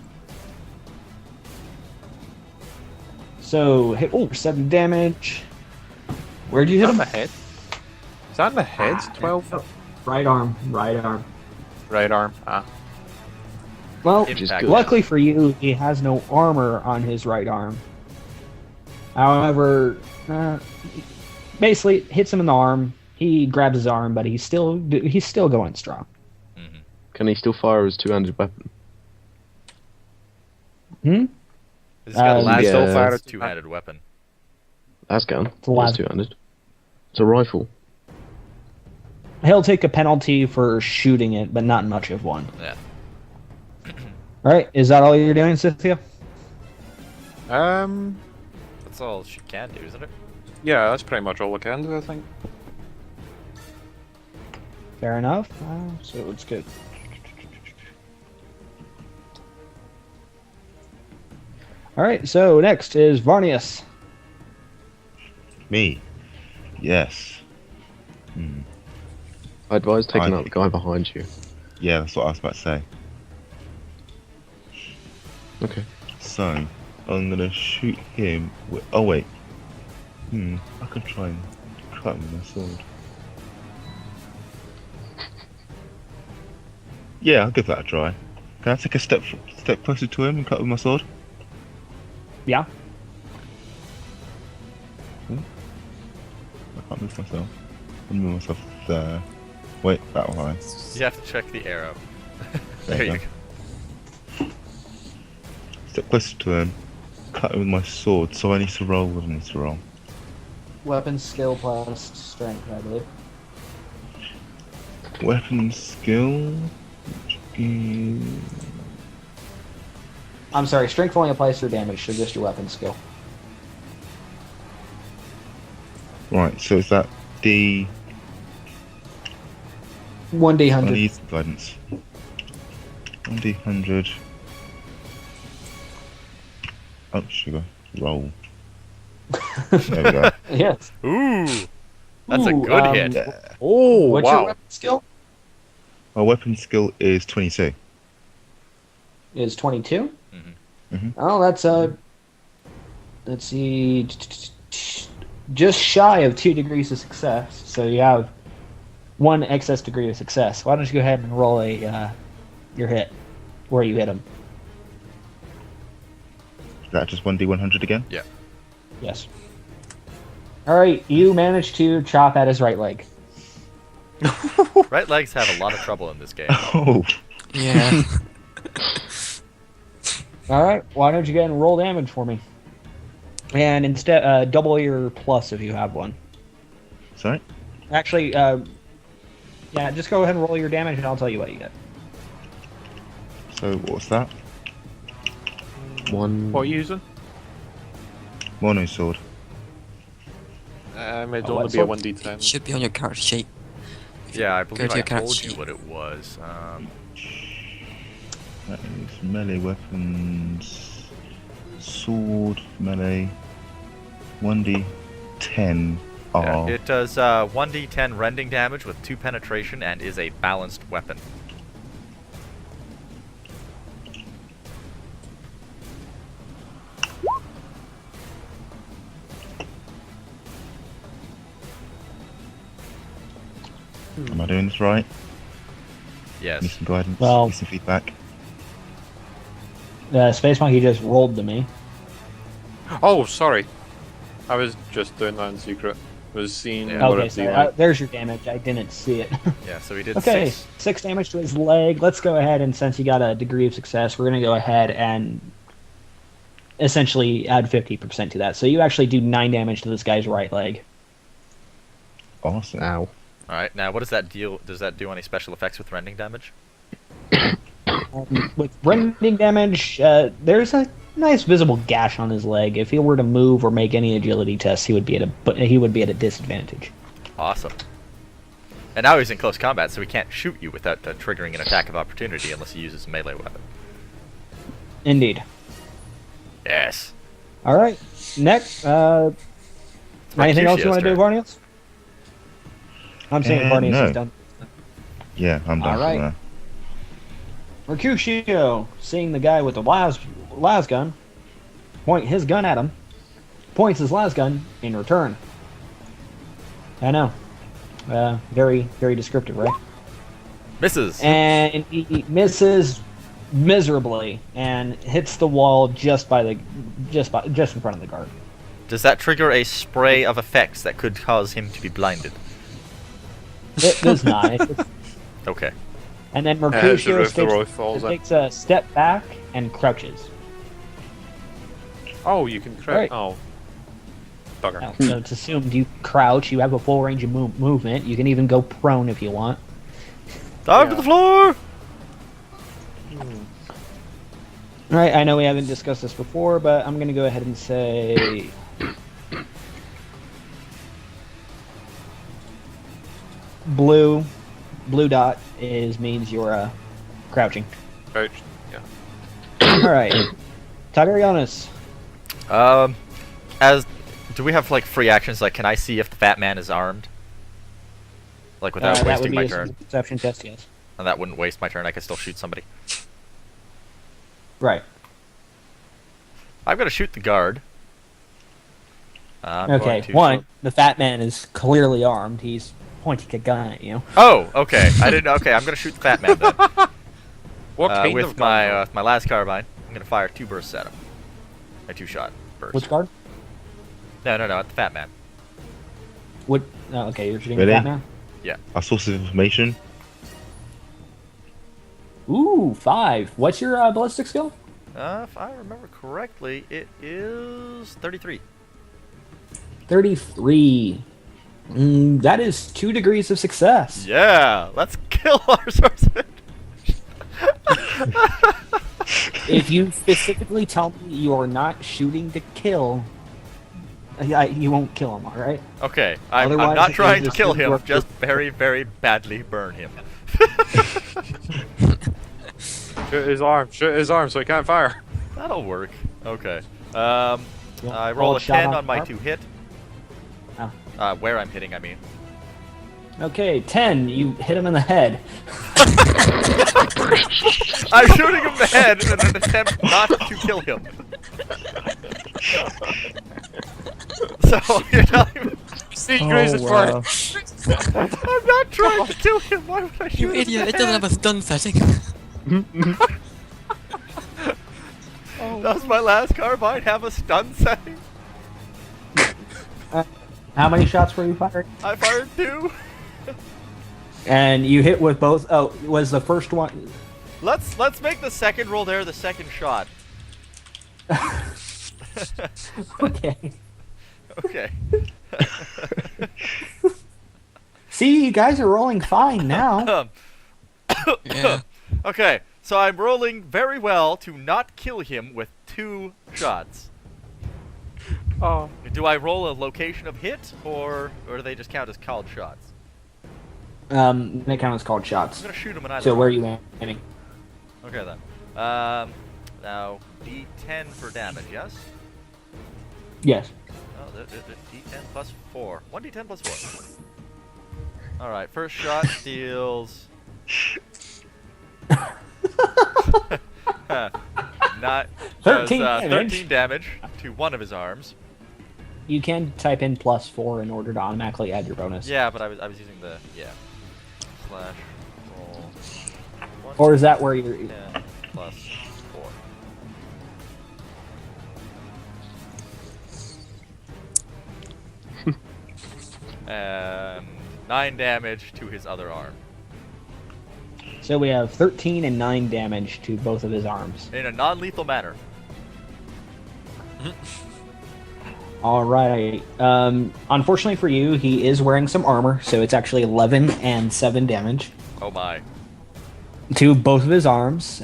So hit 7 damage. Where'd you hit Is that in him? the head? Is that in the head? 12? Right arm. Right arm. Right arm. Well, Impact. luckily for you, he has no armor on his right arm. However, basically hits him in the arm. He grabs his arm, but he's still going strong. Can he still fire his two-handed weapon? Hmm. He's got a last yeah. fire a two-handed weapon. That's gun. a It's las- two-handed. It's a rifle. He'll take a penalty for shooting it, but not much of one. Yeah. All right, is that all you're doing, Cynthia? That's all she can do, isn't it? Yeah, that's pretty much all I can do, I think. Fair enough. So it's good. All right, so next is Varnius. Me. Yes. I advise taking I- out the guy behind you. Yeah, that's what I was about to say. Okay. So, I'm gonna shoot him with... Oh, wait. I could try and cut him with my sword. Yeah, I'll give that a try. Can I take a step closer to him and cut with my sword? Yeah. I can't move myself. I'll move myself there. Wait, that way. You have to check the arrow. There There you you go. go. Step closer to him, cut him with my sword, so I need to roll what I need to roll. Weapon skill plus strength, I believe. Weapon skill, which is... I'm sorry, strength only applies to damage, so just your weapon skill. Right, so is that 1D. 1D I 100. need some guidance. 1D 100. Oh, sugar. Roll. There we go. Yes. Ooh, that's a Ooh, good hit. Oh, What's your weapon skill? My weapon skill is 22. Is 22? Mhm. Oh, that's let's see, just shy of 2 degrees of success. So you have 1 excess degree of success. Why don't you go ahead and roll your hit where you hit him? Is that just 1D 100 again? Yeah. Yes. All right, you managed to chop at his right leg. Right legs have a lot of trouble in this game. Oh, Yeah. All right, why don't you go ahead and roll damage for me? And instead, double your plus if you have one. sorry. Actually, yeah, just go ahead and roll your damage, and I'll tell you what you get. So what's that? One. What are you using? Mono sword. It'd Oh, only be a what 1d10. Should be on your character sheet. Yeah, I Go believe to I your character told you sheet. what it was. That is melee weapons. Sword, melee. 1D 10 Yeah, are. it does 1d10 rending damage with 2 penetration and is a balanced weapon. Am I doing this right? Need Yes. some guidance. Well- Need some feedback. Space Monkey just rolled to me. Oh, sorry. I was just doing that in secret. Was seeing Yeah. what Okay, it'd so be like. there's your damage. I didn't see it. Yeah, so he did Okay, 6. 6 damage to his leg. Let's go ahead, and since you got a degree of success, we're going to go ahead and essentially add 50% to that. So you actually do 9 damage to this guy's right leg. Awesome. Ow. Alright, now what does that deal? Does that do any special effects with rending damage? With rending damage, there's a nice visible gash on his leg. If he were to move or make any agility tests, he would be at a disadvantage. Awesome. And now he's in close combat, so he can't shoot you without triggering an attack of opportunity unless he uses a melee weapon. Indeed. Yes. All right. Next, anything else you want to do, turn. Barnius? I'm saying Barnius no. is done. Yeah, I'm done Alright. from there. Mercutio, seeing the guy with the las gun, point his gun at him, points his las gun in return. I know. Very, very descriptive, right? Misses. And he misses miserably and hits the wall just in front of the guard. Does that trigger a spray of effects that could cause him to be blinded? It does not. It's- Okay. and then As the Mercutio roof of the road falls in. takes a step back and crouches. Oh, you can Right. crouch. Oh. Bugger. Now, so it's assumed you crouch, you have a full range of movement. You can even go prone if you want. Dive to the floor! Alright, I know we haven't discussed this before, but I'm going to go ahead and say... Blue dot means you're crouching. Crouch. Yeah. Alright. Tiberianus. Do we have like free actions? Like, can I see if the fat man is armed? Like without That would wasting be my a turn? perception test, yes. And that wouldn't waste my turn. I could still shoot somebody. Right. I'm gonna shoot the guard. I'm going Okay, to one, shoot- the fat man is clearly armed. He's pointing a gun at you. Oh, okay. I didn't. Okay, I'm gonna shoot the fat man then. What kind With of gun? my last carbine, I'm gonna fire 2 bursts at him. A 2-shot burst. Which guard? No, at the fat man. What? Oh, okay, you're shooting Really? the fat man? A source of information. Ooh, 5. What's your ballistic skill? If I remember correctly, it is 33. 33. That is 2 degrees of success. Yeah, let's kill our swordsman. If you specifically tell me you are not shooting to kill, You won't kill him, all right? Okay, I'm Otherwise, not it trying to just kill doesn't him, work. just very, very badly burn him. Shoot his arm so he can't fire. That'll work. Okay. You I want roll a a shot 10 on on my arm? 2 hit. Oh. Where I'm hitting, I mean. Okay, 10. You hit him in the head. I'm shooting him in the head in an attempt not to kill him. So, you're telling me Secret is wow. I'm not trying to kill him. Why would I shoot You him in idiot! the It doesn't head? have a stun setting. Does my last carbine have a stun setting? How many shots were you firing? I fired 2. And you hit with both. Oh, was the first one? Let's make the second roll there the second shot. Okay. Okay. See, you guys are rolling fine now. Yeah. Okay, so I'm rolling very well to not kill him with 2 shots. Oh. Do I roll a location of hit, or do they just count as called shots? They count as called I'm shots. gonna shoot him in either. So where are you aiming? Okay then. Now D10 for damage, yes? Yes. Oh, D10 plus 4. 1d10 plus 4. All right, first shot deals. Not 13 does, damage. 13 damage to one of his arms. You can type in +4 in order to automatically add your bonus. Yeah, but I was using the slash roll. Or is that where you're? 10 plus 4. And 9 damage to his other arm. So we have 13 and 9 damage to both of his arms. In a non-lethal manner. All right. Unfortunately for you, he is wearing some armor, so it's actually 11 and 7 damage Oh my. to both of his arms.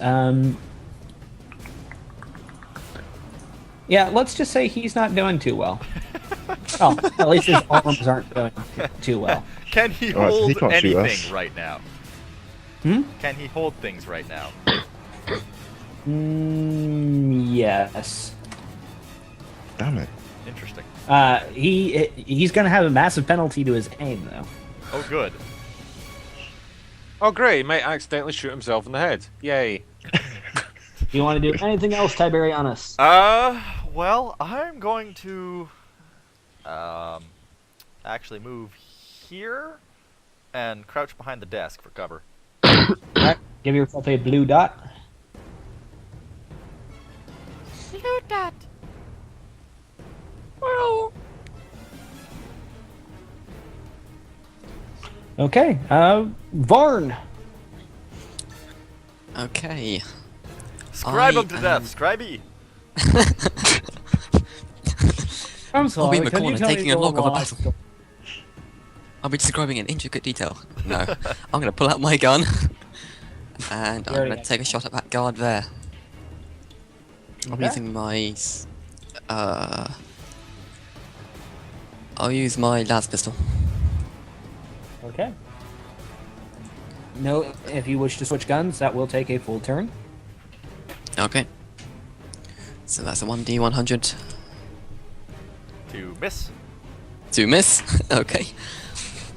Yeah, let's just say he's not doing too well. Oh, at least his arms aren't doing too well. Can he Alright, so he hold can't shoot us. anything right now? Hmm? Can he hold things right now? Yes. Damn it. Interesting. He's gonna have a massive penalty to his aim, though. Oh, good. Oh great, he might accidentally shoot himself in the head. Yay. Do you want to do anything else, Tiberianus? Well, I'm going to actually move here and crouch behind the desk for cover. Alright, give yourself a blue dot. Blue dot. Okay, Varn. Okay. Scribe him to I death, Scribey. I'm I'll be in sorry. the can you corner tell me taking a the log of a last- battle. I'll be describing in intricate detail. No, I'm going to pull out my gun, and I'm already going to got take a shot at that guard there. I'm Okay. using my, I'll use my las pistol. Okay. No, if you wish to switch guns, that will take a full turn. Okay. So that's a 1d100 To miss. to miss. Okay.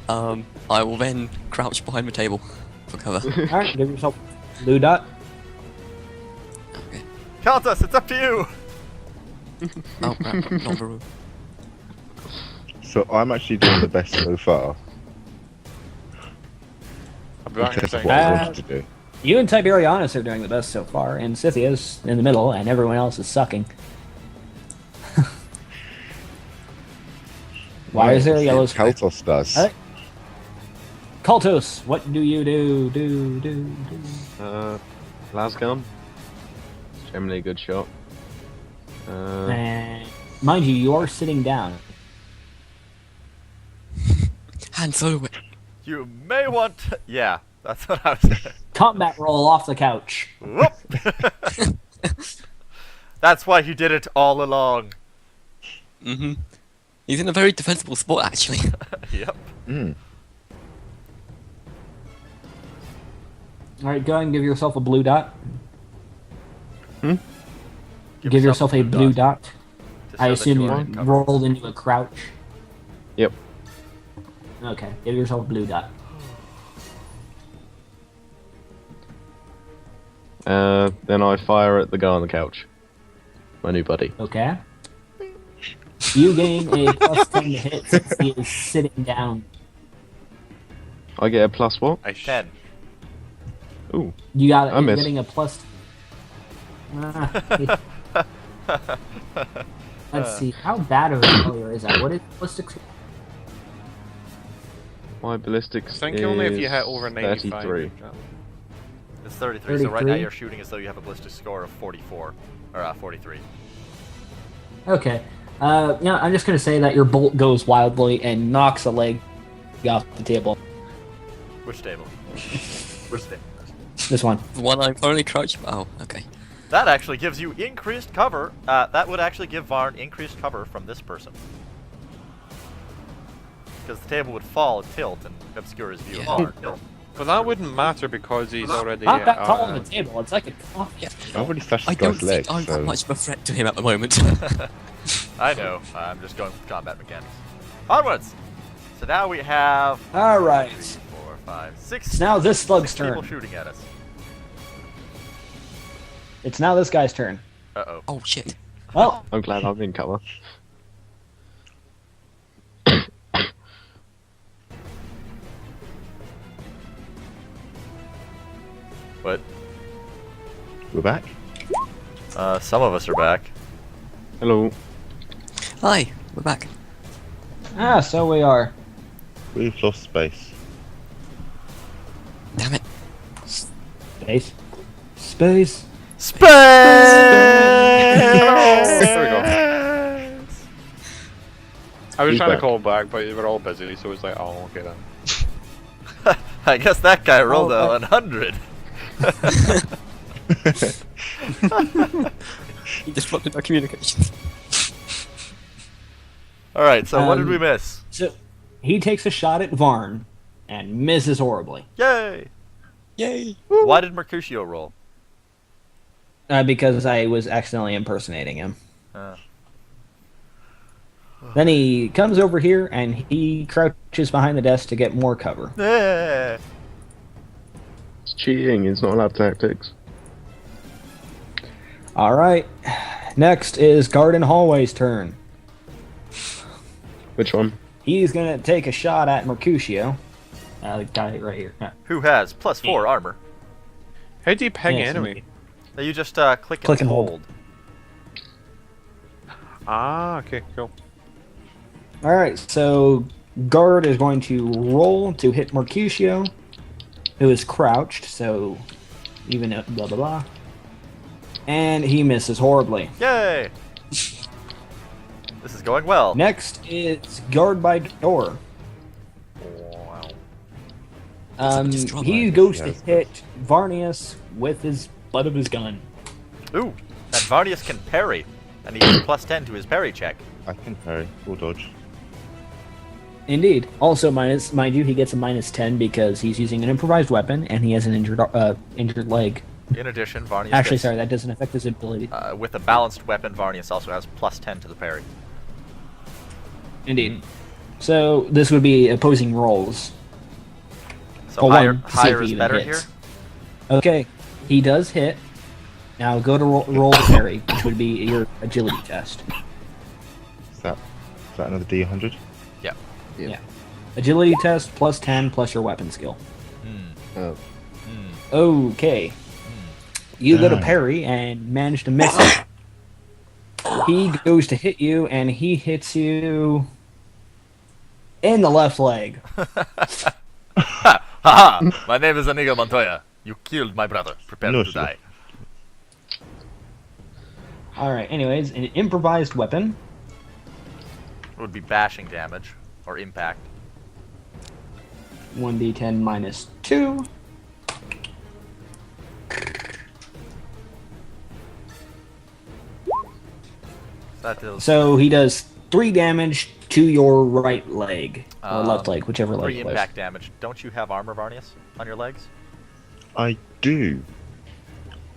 I will then crouch behind the table for cover. Alright, give yourself blue dot. Okay. Countess, it's up to you. Oh, crap, not Baru. So I'm actually doing the best so far. I'll be back in a Because of second. what I Ah. wanted to do. You and Tiberianus are doing the best so far, and Scythia's in the middle, and everyone else is sucking. Why is there a yellow screen? Kaltos does. Alright. Kultos, what do you do? Lasgun. Generally a good shot. And mind you, you are sitting down. Han Solo it. You may want to... Yeah, that's what I was saying. Combat roll off the couch. Whoop. That's why he did it all along. Mm-hmm. He's in a very defensible spot, actually. Yep. Hmm. All right, go ahead and give yourself a blue dot. Give yourself a blue dot. to I show that assume you are you in cover. rolled into a crouch. Yep. Okay, give yourself a blue dot. Then I fire at the guy on the couch. My new buddy. Okay. You gain a plus 10 to hit since he is sitting down. I get a plus what? 10. Ooh. You got I you're miss. getting a plus. Let's see. How bad of a failure is that? What is ballistic? My ballistics I think only if you is hit over 95. 33. It's 33, so right now 33? you're shooting as though you have a ballistic score of 44. Or 43. Okay. Yeah, I'm just gonna say that your bolt goes wildly and knocks a leg off the table. Which table? Which table? This one. The one I'm currently crouched. Oh, okay. That actually gives you increased cover. That would actually give Varn increased cover from this person. Because the table would fall and tilt and obscure his view Yeah. of Varn. But that wouldn't matter because he's already. Not that tall on the table. It's like a coffee. Yeah. I already slashed I this don't guy's think leg, I'm so... that much of a threat to him at the moment. I know. I'm just going with combat mechanics. Onwards! So now we have All right. 3, 4, 5, 6. It's now this slug's six people turn. shooting at us. It's now this guy's turn. Uh-oh. Oh shit. Well, I'm glad I'm in cover. What? We're back? Some of us are back. Hello. Hi, we're back. so we are. We've lost space. Damn it. Space. Space. Space! There we go. I was Who's trying back? to call back, but they were all busy, so it's like, oh, okay then. I guess that guy rolled Oh, a 100. He disrupted our communications. Alright, so what did we Um, miss? So he takes a shot at Varn and misses horribly. Yay! Yay. Why did Mercutio roll? Because I was accidentally impersonating him. Uh, Then he comes over here and he crouches behind the desk to get more cover. eh. It's cheating. It's not allowed tactics. All right. Next is Garden Hallway's turn. Which one? He's gonna take a shot at Mercutio. The guy right here. Who has +4 armor? How do you ping Yes, enemy? Now you just click Click and and hold. hold. Ah, okay, cool. All right. So Guard is going to roll to hit Mercutio, who is crouched. So even blah blah blah. And he misses horribly. Yay! This is going well. Next is Guard by Door. Wow. Just drop He it. goes to Yes. hit Varnius with his butt of his gun. Ooh, and Varnius can parry, and he gets +10 to his parry check. I can parry or dodge. Indeed. Also, mind you, he gets a -10 because he's using an improvised weapon and he has an injured leg. In addition, Varnius Actually, gets, sorry, that doesn't affect his ability. with a balanced weapon, Varnius also has +10 to the parry. Indeed. So this would be opposing rolls. So Well, higher, one, to see if higher he is even better hits. here. Okay, he does hit. Now go to roll the parry, which would be your agility test. Is that another D100? Yeah. Yeah. Agility test +10 plus your weapon skill. Oh. Okay. You go to Damn. parry and manage to miss it. He goes to hit you, and he hits you in the left leg. Haha! My name is Inigo Montoya. You killed my brother. Prepare No, to sir. die. All right. Anyways, an improvised weapon. It would be bashing damage or impact. 1d10 minus 2. That deals. So he does 3 damage to your right leg or left leg, whichever leg. 3 it was. impact damage. Don't you have armor, Varnius, on your legs? I do.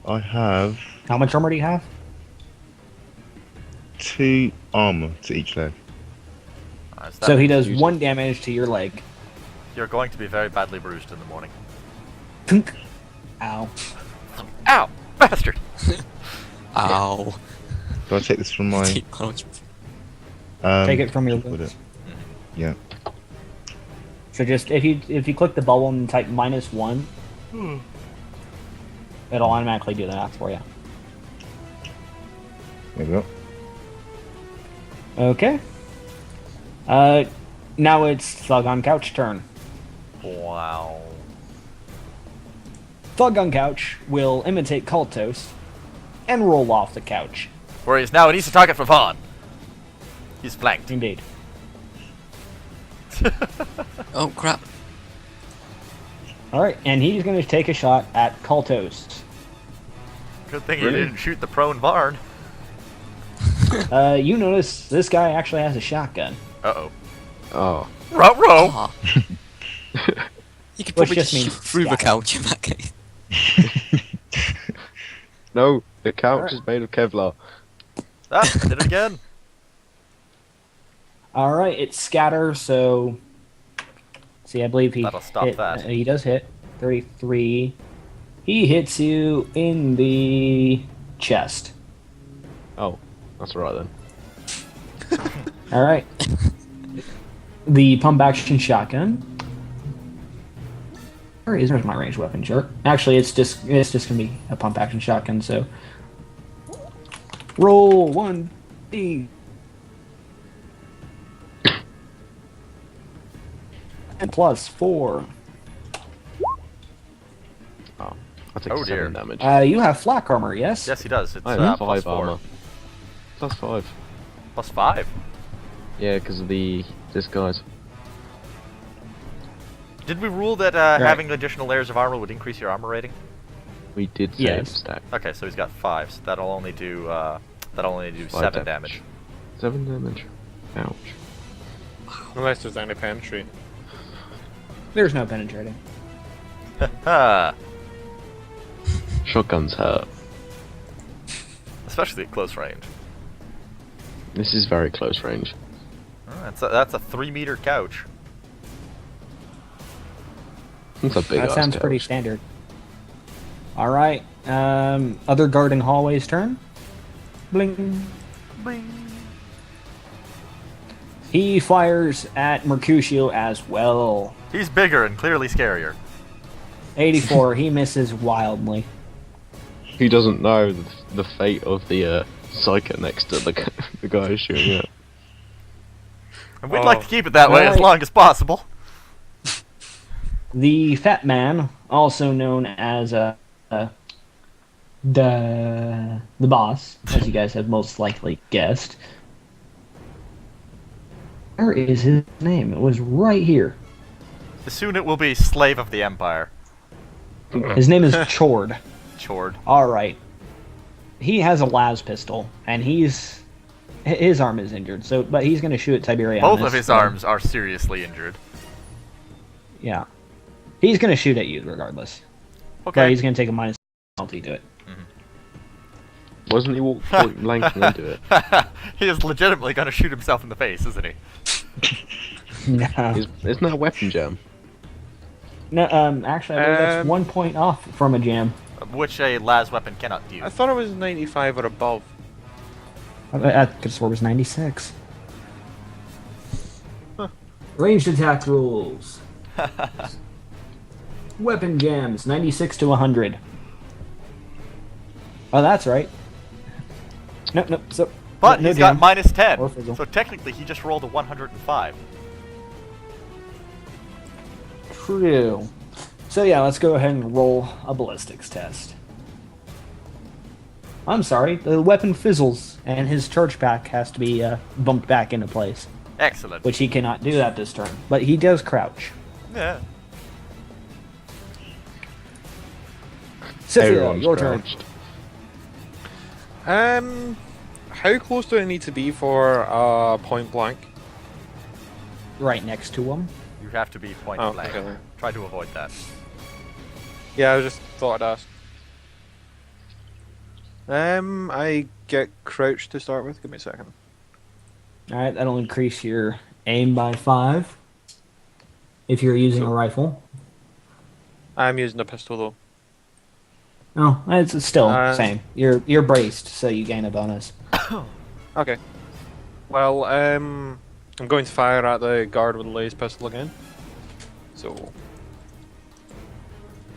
I have How much armor do you have? 2 armor to each leg. So he does 1 damage to your leg. You're going to be very badly bruised in the morning. Tunk. Ow. Ow! Bastard! Ow. Do I take this from my? Take it from your would boots. it? Yeah. So just if you click the bubble and type -1, it'll automatically do that for you. There we go. Okay. Now it's Thug on Couch turn. Wow. Thug on Couch will imitate Kultos and roll off the couch. Where he is now an easy target for Vaughn. He's flanked. Indeed. Oh crap. Alright, and he's going to take a shot at Kultos. Good thing Really? he didn't shoot the prone Varn. You notice this guy actually has a shotgun. Uh-oh. Oh. Row! Ah. You could Which probably just just means shoot through the scatter. couch in that case. No, the couch Alright. is made of Kevlar. Ah, did it again. Alright, it's scatter, so... See, I believe he That'll stop hit, that. he does hit. 33. He hits you in the chest. Oh, that's right then. Alright. The pump action shotgun. There's my ranged weapon, sure. Actually, it's just gonna be a pump action shotgun, so... Roll 1D. And plus 4. Oh, I take Oh, 7 dear. damage. You have flak armor, yes? Yes, he does. It's I have plus 5 4. armor. Plus 5. Plus 5. Yeah, because of the disguise. Did we rule that having additional layers of armor would increase your armor rating? We did save Yes. stack. Okay, so he's got 5. So that'll only do 5 7 damage. 7 damage. Ouch. Unless there's any penetrate. There's no penetrating. Ha! Shotguns hurt. Especially at close range. This is very close range. Oh, that's a 3-meter couch. It's a big That ass sounds couch. pretty standard. Alright, other guarding hallway's turn. Bling. Bing. He fires at Mercutio as well. He's bigger and clearly scarier. 84, he misses wildly. He doesn't know the fate of the psyker next to the the guy who's shooting it. And we'd like to keep it that way as Alright. long as possible. The Fat Man, also known as the boss, as you guys have most likely guessed. Where is his name? It was right here. Soon it will be Slave of the Empire. His name is Chord. Chord. Alright. He has a las pistol, and his arm is injured, but he's going to shoot at Tiberiosity. Both of his arms are seriously injured. Yeah. He's going to shoot at you regardless. But Okay. he's going to take a minus penalty to it. Wasn't he walk point blank into it? He is legitimately going to shoot himself in the face, isn't he? No. Isn't that a weapon jam? No, actually, I believe that's 1 point off from a jam. Which a las weapon cannot do. I thought it was 95 or above. I could have swore it was 96. Ranged attack rules. Weapon jams, 96 to 100. Oh, that's right. Nope. So, But no he's got jam. minus 10. Or fizzle. So technically he just rolled a 105. True. So yeah, let's go ahead and roll a ballistics test. I'm sorry, the weapon fizzles, and his charge pack has to be bumped back into place, Excellent. which he cannot do that this turn. But he does crouch. Yeah. Sophia, Everyone's your turn. crouched. How close do I need to be for point blank? right next to him. You have to be point Oh, blank. okay. Try to avoid that. Yeah, I just thought I'd ask. I get crouched to start with. Give me a second. All right, that'll increase your aim by 5 if you're using a rifle. I'm using a pistol though. Oh, it's still Uh, same. You're braced, so you gain a bonus. Okay. Well, I'm going to fire at the guard with the laser pistol again. So,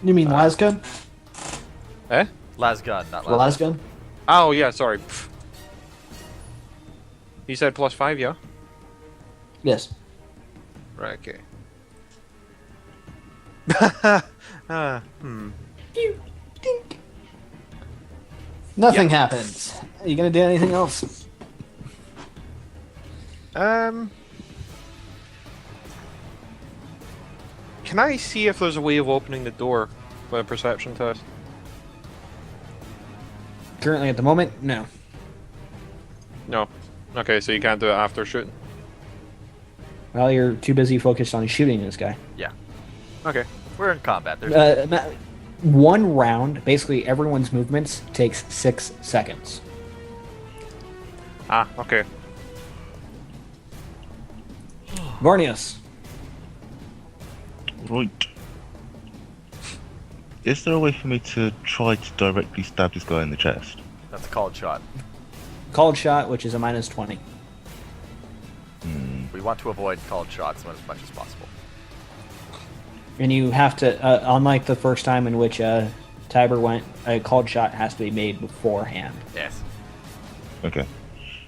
You mean lasgun? eh? Lasgun, not lasgun. Lasgun? Oh yeah, sorry. Pff. You said +5, yeah? Yes. Right. Okay. Hmm. Nothing happens. Are you gonna do anything else? Can I see if there's a way of opening the door by a perception test? Currently, at the moment, no. No. Okay, so you can't do it after shooting. Well, you're too busy focused on shooting this guy. Yeah. Okay. We're in combat. There's One round, basically everyone's movements takes 6 seconds. Ah, okay. Varnius. Right. Is there a way for me to try to directly stab this guy in the chest? That's a called shot. Called shot, which is a -20. We want to avoid called shots as much as possible. And you have to, unlike the first time in which Tiber went, a called shot has to be made beforehand. Yes. Okay.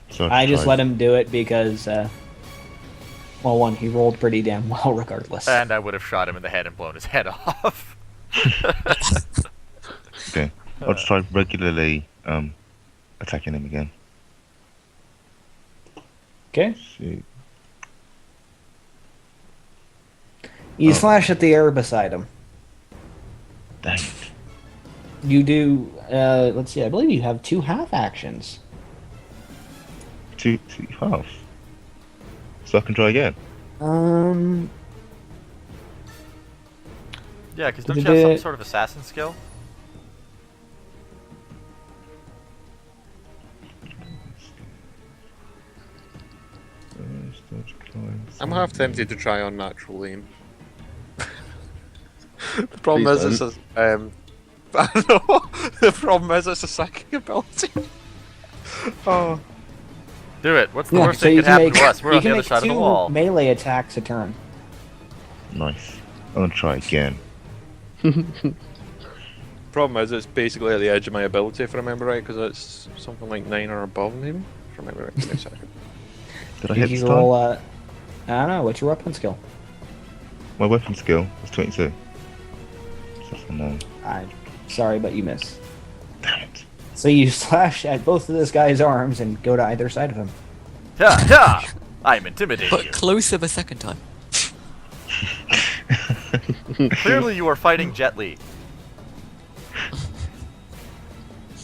So I just let him do it because, well, one, he rolled pretty damn well regardless. And I would have shot him in the head and blown his head off. Okay. I'll just try regularly attacking him again. Okay. See. You Oh. slash at the air beside him. Dang it. You do, let's see, I believe you have 2 half actions. Two half. So I can try again. Yeah, because don't you have some sort of assassin skill? I'm half tempted to try unnatural aim. The problem Please is it's a, I don't know. The problem is it's a psychic ability. Oh. Do it. What's the worst thing that could happen to us? We're on the other side of the wall. Melee attacks a turn. Nice. I'm gonna try again. Problem is it's basically at the edge of my ability if I remember right, because it's something like 9 or above maybe. If I remember right. Give me a second. Did I You hit this can time? roll, I don't know, what's your weapon skill? My weapon skill is 22. So that's a no. I'm sorry, but you miss. Damn it. So you slash at both of this guy's arms and go to either side of him. Ha ha! I'm intimidating But you. closer the second time. Clearly you are fighting Jet Li.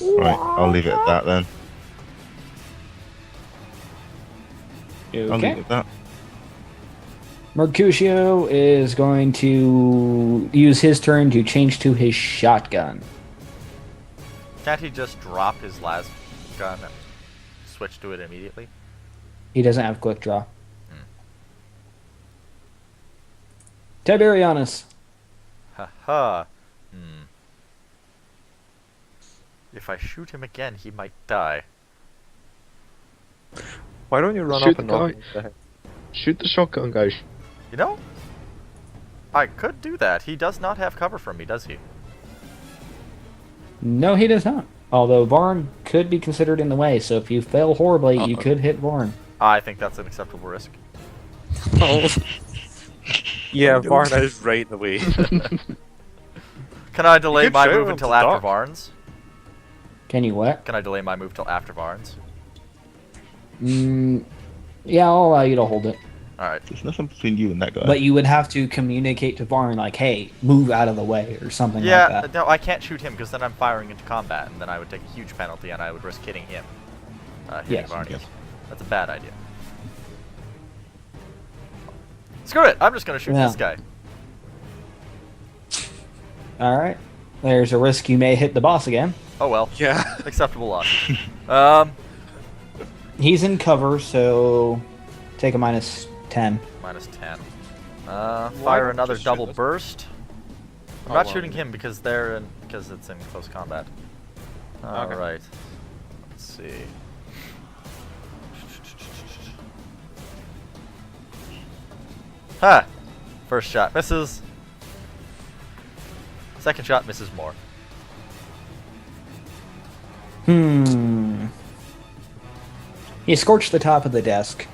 Right, I'll leave it at that then. I'll leave it Okay. at that. Mercutio is going to use his turn to change to his shotgun. Can't he just drop his last gun and switch to it immediately? He doesn't have quick draw. Tiberianus. Haha. If I shoot him again, he might die. Why don't you run Shoot up and the knock guy. him in the head? Shoot the shotgun, guys. You know? I could do that. He does not have cover from me, does he? No, he does not. Although Varn could be considered in the way, so if you fail horribly, you Uh-oh. could hit Varn. I think that's an acceptable risk. Oh. Yeah, Varna is right in the way. Can I delay could my shoot move him until to after duck. Varn's? Can you what? Can I delay my move till after Varn's? Yeah, I'll allow you to hold it. Alright. There's nothing between you and that guy. But you would have to communicate to Varn, like, hey, move out of the way, or something Yeah, like that. no, I can't shoot him because then I'm firing into combat, and then I would take a huge penalty, and I would risk hitting him. Hitting Yes. Varney. Yes. That's a bad idea. Screw it! I'm just gonna shoot Yeah. this guy. All right. There's a risk you may hit the boss again. Oh well. Yeah. Acceptable loss. He's in cover, so take a -10. Minus 10. Why Fire don't another just shoot double this? burst. I'm Oh, not well. shooting him because it's in close combat. All Okay. right. Let's see. Ha! First shot misses. Second shot misses more. He scorched the top of the desk.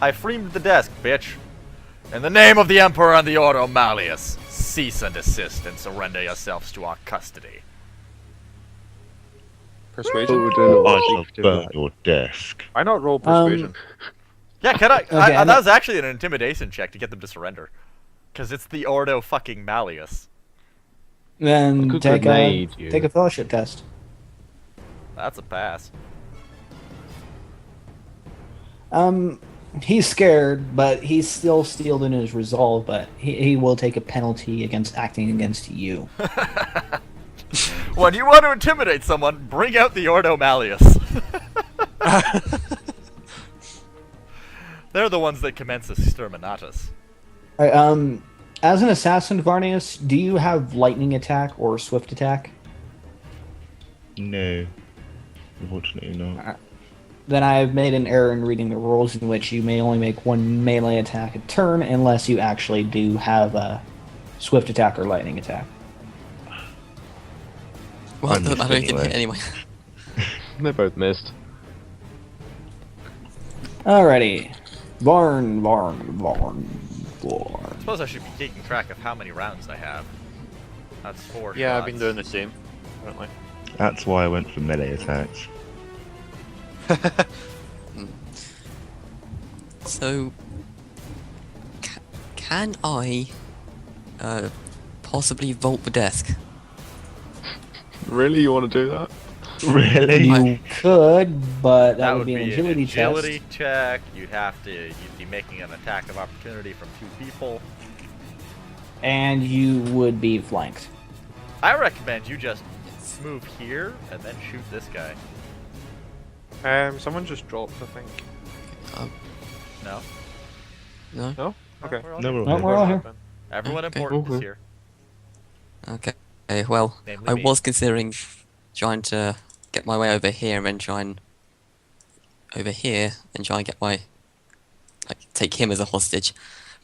I framed the desk, bitch. In the name of the Emperor and the Ordo Malleus, cease and desist and surrender yourselves to our custody. Persuasion? But we're doing it I all shall secretive, burn like. your desk. Why not roll persuasion? Yeah, can I? Okay, That I'm was actually an intimidation check to get them to surrender. Because it's the Ordo fucking Malleus. Then Good take grenade, you. a fellowship test. That's a pass. He's scared, but he's still steeled in his resolve. But he will take a penalty against acting against you. When you want to intimidate someone, bring out the Ordo Malleus. They're the ones that commence exterminatus. All right, as an assassin, Varnius, do you have lightning attack or swift attack? No. Unfortunately not. Then I have made an error in reading the rules, in which you may only make one melee attack a turn unless you actually do have a swift attack or lightning attack. Well, I I don't missed think hit anyway. anyway. They both missed. Alrighty. Varn. I suppose I should be keeping track of how many rounds I have. That's 4 Yeah, I've shots. been doing the same, apparently. That's why I went for melee attacks. So, can I possibly vault the desk? Really, you want to do that? Really? You could, but that, would be an an agility agility test. check. You'd be making an attack of opportunity from 2 people. And you would be flanked. I recommend you just move here and then shoot this guy. Someone just dropped, I think. No? No? No? Okay. We're all No, here. we're all we're all here. Everyone Okay. important is Okay. here. Okay. Well, Namely I me. was considering trying to get my way over here and then try and get my take him as a hostage.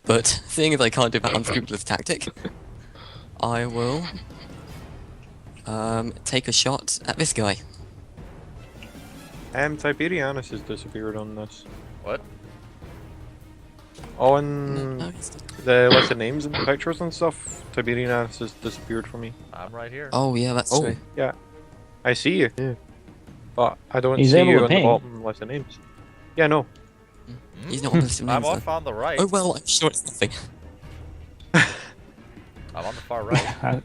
But seeing as I can't do that unscrupulous tactic, I will take a shot at this guy. Tiberianus has disappeared on this. What? On No, he's not. the list of names and pictures and stuff, Tiberianus has disappeared from me. I'm right here. Oh yeah, that's true. Yeah. I see you. Yeah. But I don't He's see able you to on the ping. bottom list of names. Yeah, no. He's not on the list of I'm names. off on the right. Oh well, I'm sure it's nothing. I'm on the far right.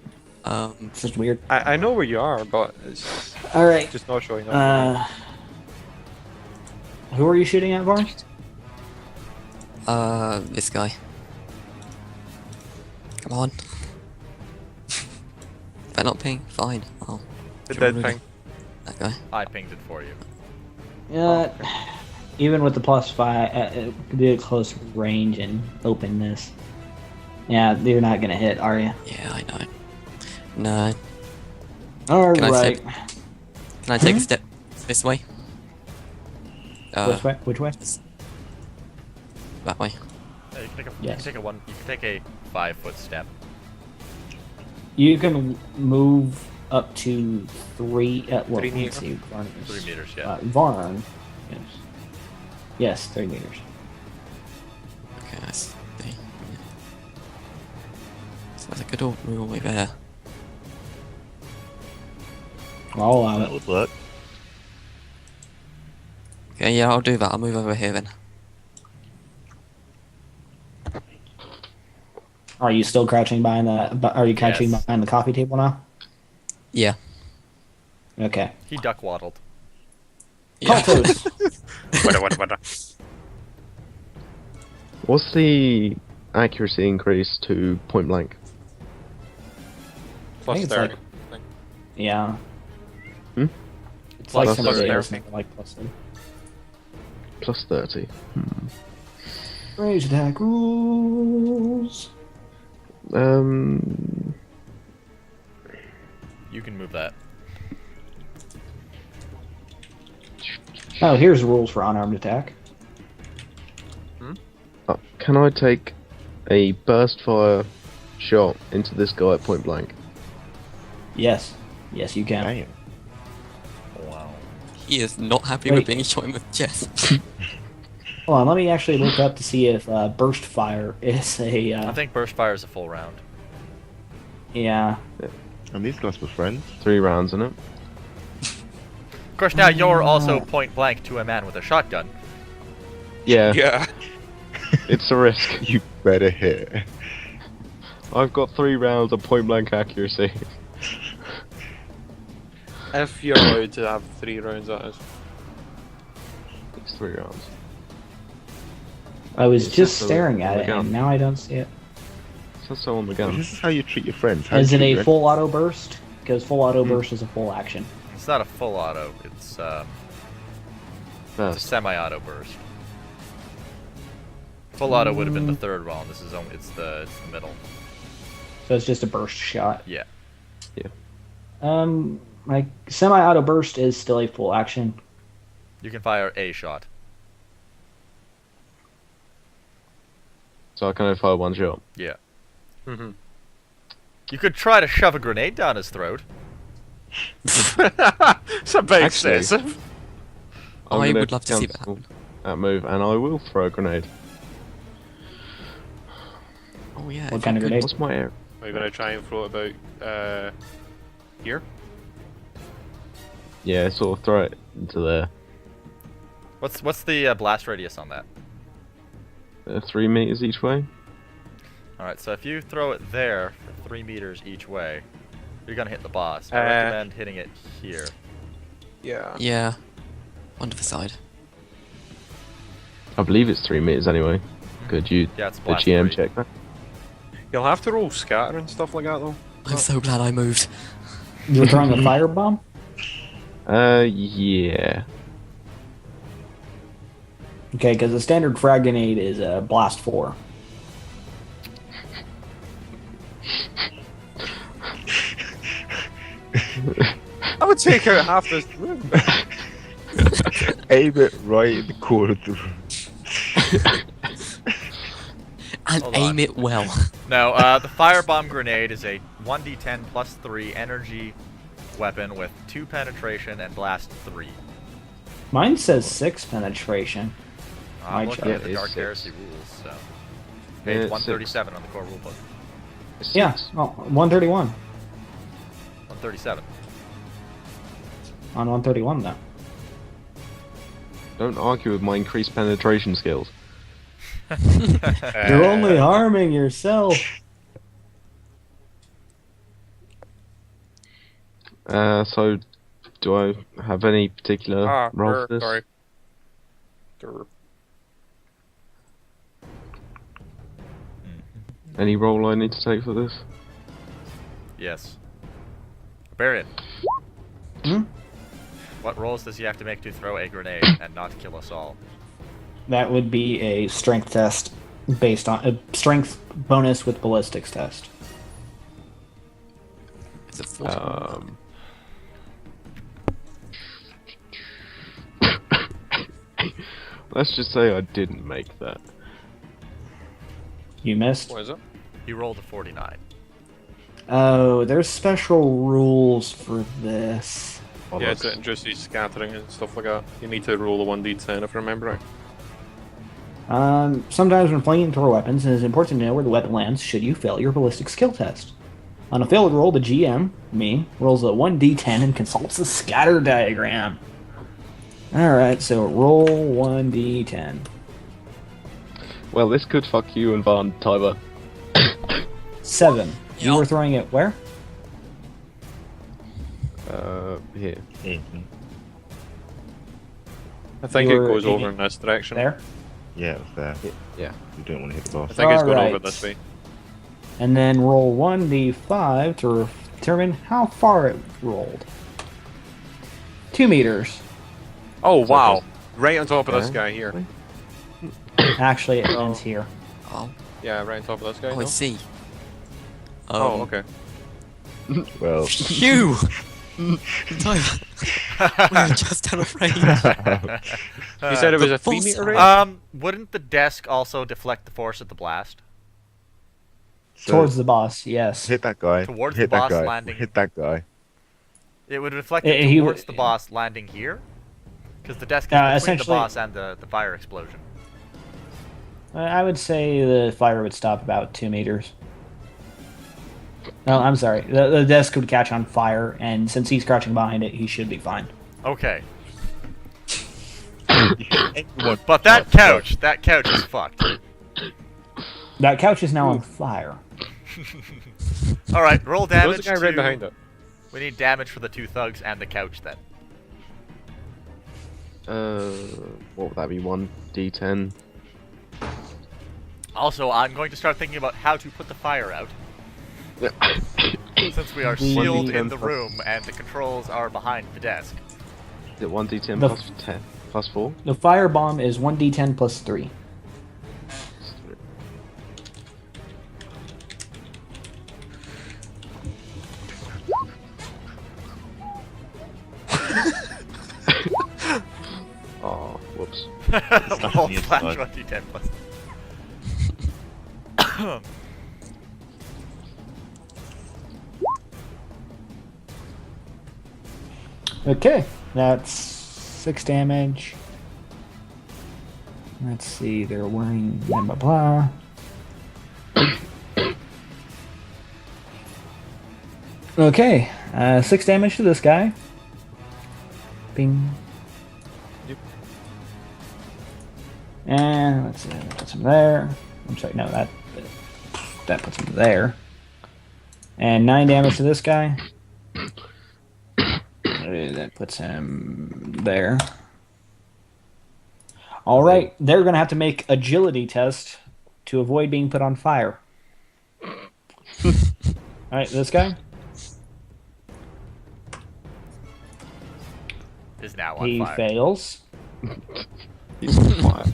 It's just weird. I know where you are, but it's Alright. just not showing up. Who are you shooting at, Varn? This guy. Come on. If I not ping, fine. Oh, the sure, dead really. thing. that guy. I pinged it for you. Yeah. Even with the +5, it could be a close range and openness. Yeah, you're not gonna hit, are you? Yeah, I know. No. Alright. Can I take a step this way? Which way? Which way? That way. Yeah, you can take a, Yes. you can take a 5-foot step. You can move up to 3. Well, 3 let's meters. see. Varn 3 meters, yeah. Varn. Yes. Yes, 3 meters. Okay, I see. Yeah. So that's a good old rule way there. I'll allow That it. would work. Okay, yeah, I'll do that. I'll move over here then. Are you still crouching behind the? Are you crouching Yes. behind the coffee table now? Yeah. Okay. He duck waddled. Yeah. Close. What? What's the accuracy increase to point blank? Plus it's 30. Yeah. Hmm? It's Plus like some of the 30. other things like plus 30. Plus 30. Range attack rules. You can move that. Oh, here's rules for unarmed attack. Can I take a burst fire shot into this guy at point blank? Yes. Yes, you can. Damn. Wow. He is not happy Wait. with being shot in the chest. Hold on, let me actually look up to see if burst fire is a. I think burst fire is a full round. Yeah. And these guys were friends. 3 rounds in it. Of course, now you're also point blank to a man with a shotgun. Yeah, Yeah. it's a risk. You better hit. I've got 3 rounds of point blank accuracy. If you're allowed to have 3 rounds, that is. It's 3 rounds. I was It's just just a- staring at a it, gun. and now I don't see it. That's so on the gun. This is how you treat your friends. How Is you it treat a your- full auto burst? Because full auto burst is a full action. It's not a full auto. It's a Burst. semi-auto burst. Full auto would have been the third round. This is only it's the middle. So it's just a burst shot. Yeah. Like semi-auto burst is still a full action. You can fire a shot. So I can only fire 1 shot. Yeah. Mm-hmm. You could try to shove a grenade down his throat. It's a bit Actually- excessive. I'm I gonna would love to see that cancel happen. that move, and I will throw a grenade. Oh yeah. What if kind you of could- grenade? What's my air? Are you gonna try and throw it about here? Yeah, sort of throw it into there. What's the blast radius on that? 3 meters each way. All right. So if you throw it there for 3 meters each way, you're gonna hit the boss. I Uh, recommend hitting it here. Yeah. Yeah. One to the side. I believe it's 3 meters anyway. Could you, Yeah, it's the blast GM, rate. check that? You'll have to roll scatter and stuff like that though. I'm so glad I moved. You're throwing a firebomb? Yeah. Okay, because the standard frag grenade is a blast 4. I would take out half this room. Aim it right in the corner of the room. And Hold aim on. it well. No, the firebomb grenade is a 1d10 plus 3 energy weapon with 2 penetration and blast 3. Mine says 6 penetration. I'm My looking chart at the is Dark 6. Heresy rules, so. Yeah, Page it's 137 on the core rulebook. Yeah, oh, 131. 137. On 131 though. Don't argue with my increased penetration skills. You're only harming yourself. So, do I have any particular role for this? Sorry. Grr. Any role I need to take for this? Yes. Barbarian. Hmm? What rolls does he have to make to throw a grenade and not kill us all? That would be a strength test based on a strength bonus with ballistics test. It's a 41. Let's just say I didn't make that. You missed? What is it? He rolled a 49. Oh, there's special rules for this. Yeah, it's just these scattering and stuff like that. You need to roll a 1d10 if I remember right. Sometimes when playing throw weapons, it is important to know where the weapon lands should you fail your ballistic skill test. On a failed roll, the GM, me, rolls a 1d10 and consults the scatter diagram. Alright, so roll 1d10. Well, this could fuck you and Van Tiber. 7. You Yup. were throwing it where? Here. Mhm. I think it You're goes over aiming in this direction. There? Yeah, it was there. Yeah. You don't want to hit the boss. I think it's going Alright. over this way. And then roll 1d5 to determine how far it rolled. 2 meters. Oh, So wow. this- Right on top of this Yeah. guy here. Actually, it ends here. Oh, Yeah, right on top of this guy. oh, I no? see. Oh, okay. Well, Phew! Tyler, we're just out of range. You said it was the a 3 boss- meter range? Wouldn't the desk also deflect the force of the blast? so Towards the boss, yes. hit that guy. Towards hit the that boss guy. landing. Hit that guy. It would reflect Eh, it he towards would- the boss landing here? Because the desk is between the essentially- boss and the fire explosion. I would say the fire would stop about 2 meters. No, I'm sorry. The desk would catch on fire, and since he's crouching behind it, he should be fine. Okay. Anyone- But that couch is fucked. That couch is now on fire. Alright, roll There's damage a guy right to- behind it. We need damage for the 2 thugs and the couch then. What would that be? 1d10. Also, I'm going to start thinking about how to put the fire out. Since we are The- sealed in 1d10 the plus- room and the controls are behind the desk. Is it 1d10 The- plus 10 plus 4? The fire bomb is 1d10 plus 3. Oh, whoops. Roll on the slash inside. 1d10 plus. Okay, that's 6 damage. Let's see, they're wearing blah blah blah. Okay, 6 damage to this guy. Bing. And let's see, that puts him there. I'm sorry, no, that puts him there. And 9 damage to this guy. That puts him there. All right, they're gonna have to make agility test to avoid being put on fire. All right, this guy. Is now on He fire. fails. He's on fire.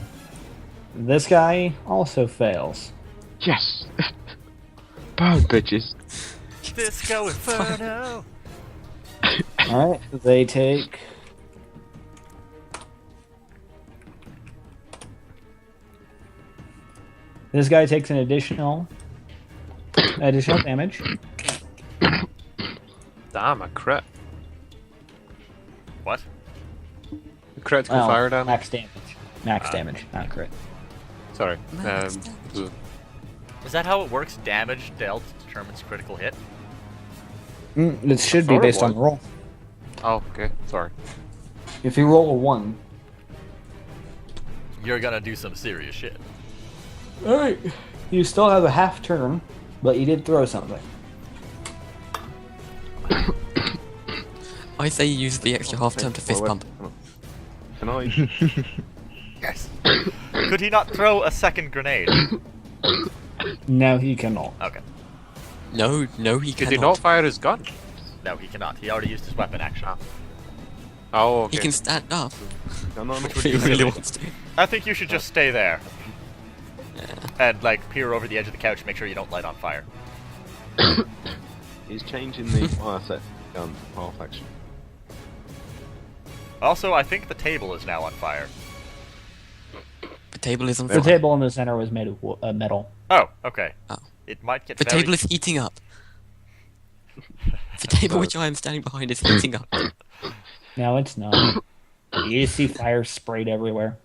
This guy also fails. Yes! Burn, bitches! Disco Inferno! All right, they take. This guy takes an additional damage. Damn, a crit. What? Critical Well, fire damage. max damage. Max damage, not crit. Sorry. Max Is that how it works? Damage dealt determines critical hit? It should be Thought it based on was. the roll. Oh, okay. Sorry. If you roll a 1. You're gonna do some serious shit. Alright. You still have a half turn, but you did throw something. I say you use the extra half turn to fist Wait, bump. Can I? Yes. Could he not throw a second grenade? No, he cannot. Okay. No, he Did cannot. he not fire his gun? No, he cannot. He already used his weapon action. Oh, okay. He can stand up Can I? if he really wants to. I think you should just stay there. And, like, peer over the edge of the couch, make sure you don't light on fire. He's changing the fire set gun half action. Also, I think the table is now on fire. The table is on The fire. table in the center was made of metal. Oh, okay. Oh. It might get The very... table is heating up. The table which I am standing behind is heating up. No, it's not. You see fire sprayed everywhere.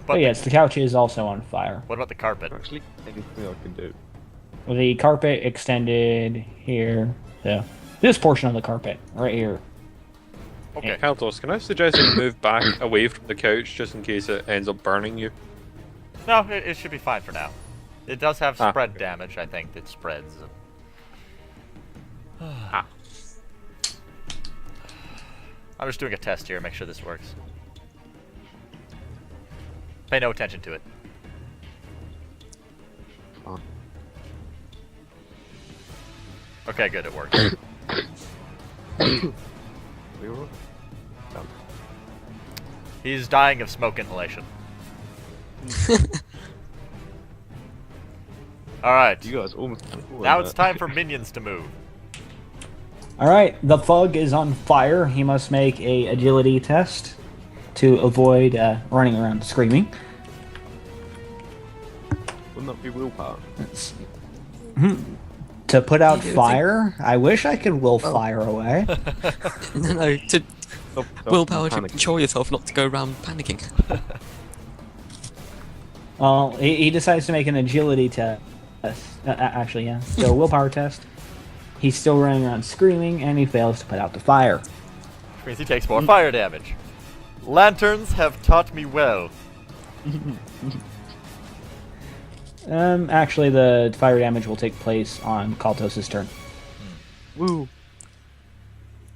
But yes, the couch is also on fire. What about the carpet? Actually, anything I can do. The carpet extended here. So this portion of the carpet right here. Okay. Keltos, can I suggest you move back away from the couch just in case it ends up burning you? No, it should be fine for now. It does have Ah, spread okay. damage, I think, that spreads. Ah. I'm just doing a test here, make sure this works. Pay no attention to it. Oh. Okay, good, it worked. We were- He's dying of smoke inhalation. Alright, You guys almost. now it's time for minions to move. All right, the thug is on fire. He must make a agility test to avoid running around screaming. Wouldn't that be willpower? Let's see. To put out You do fire, I wish I could will fire away. No, to Stop willpower to panicking. control yourself not to go around panicking. Well, he decides to make an agility test. Actually, yeah. So willpower test. He's still running around screaming, and he fails to put out the fire. Which means he takes more fire damage. Lanterns have taught me well. Actually, the fire damage will take place on Kaltos' turn. Woo!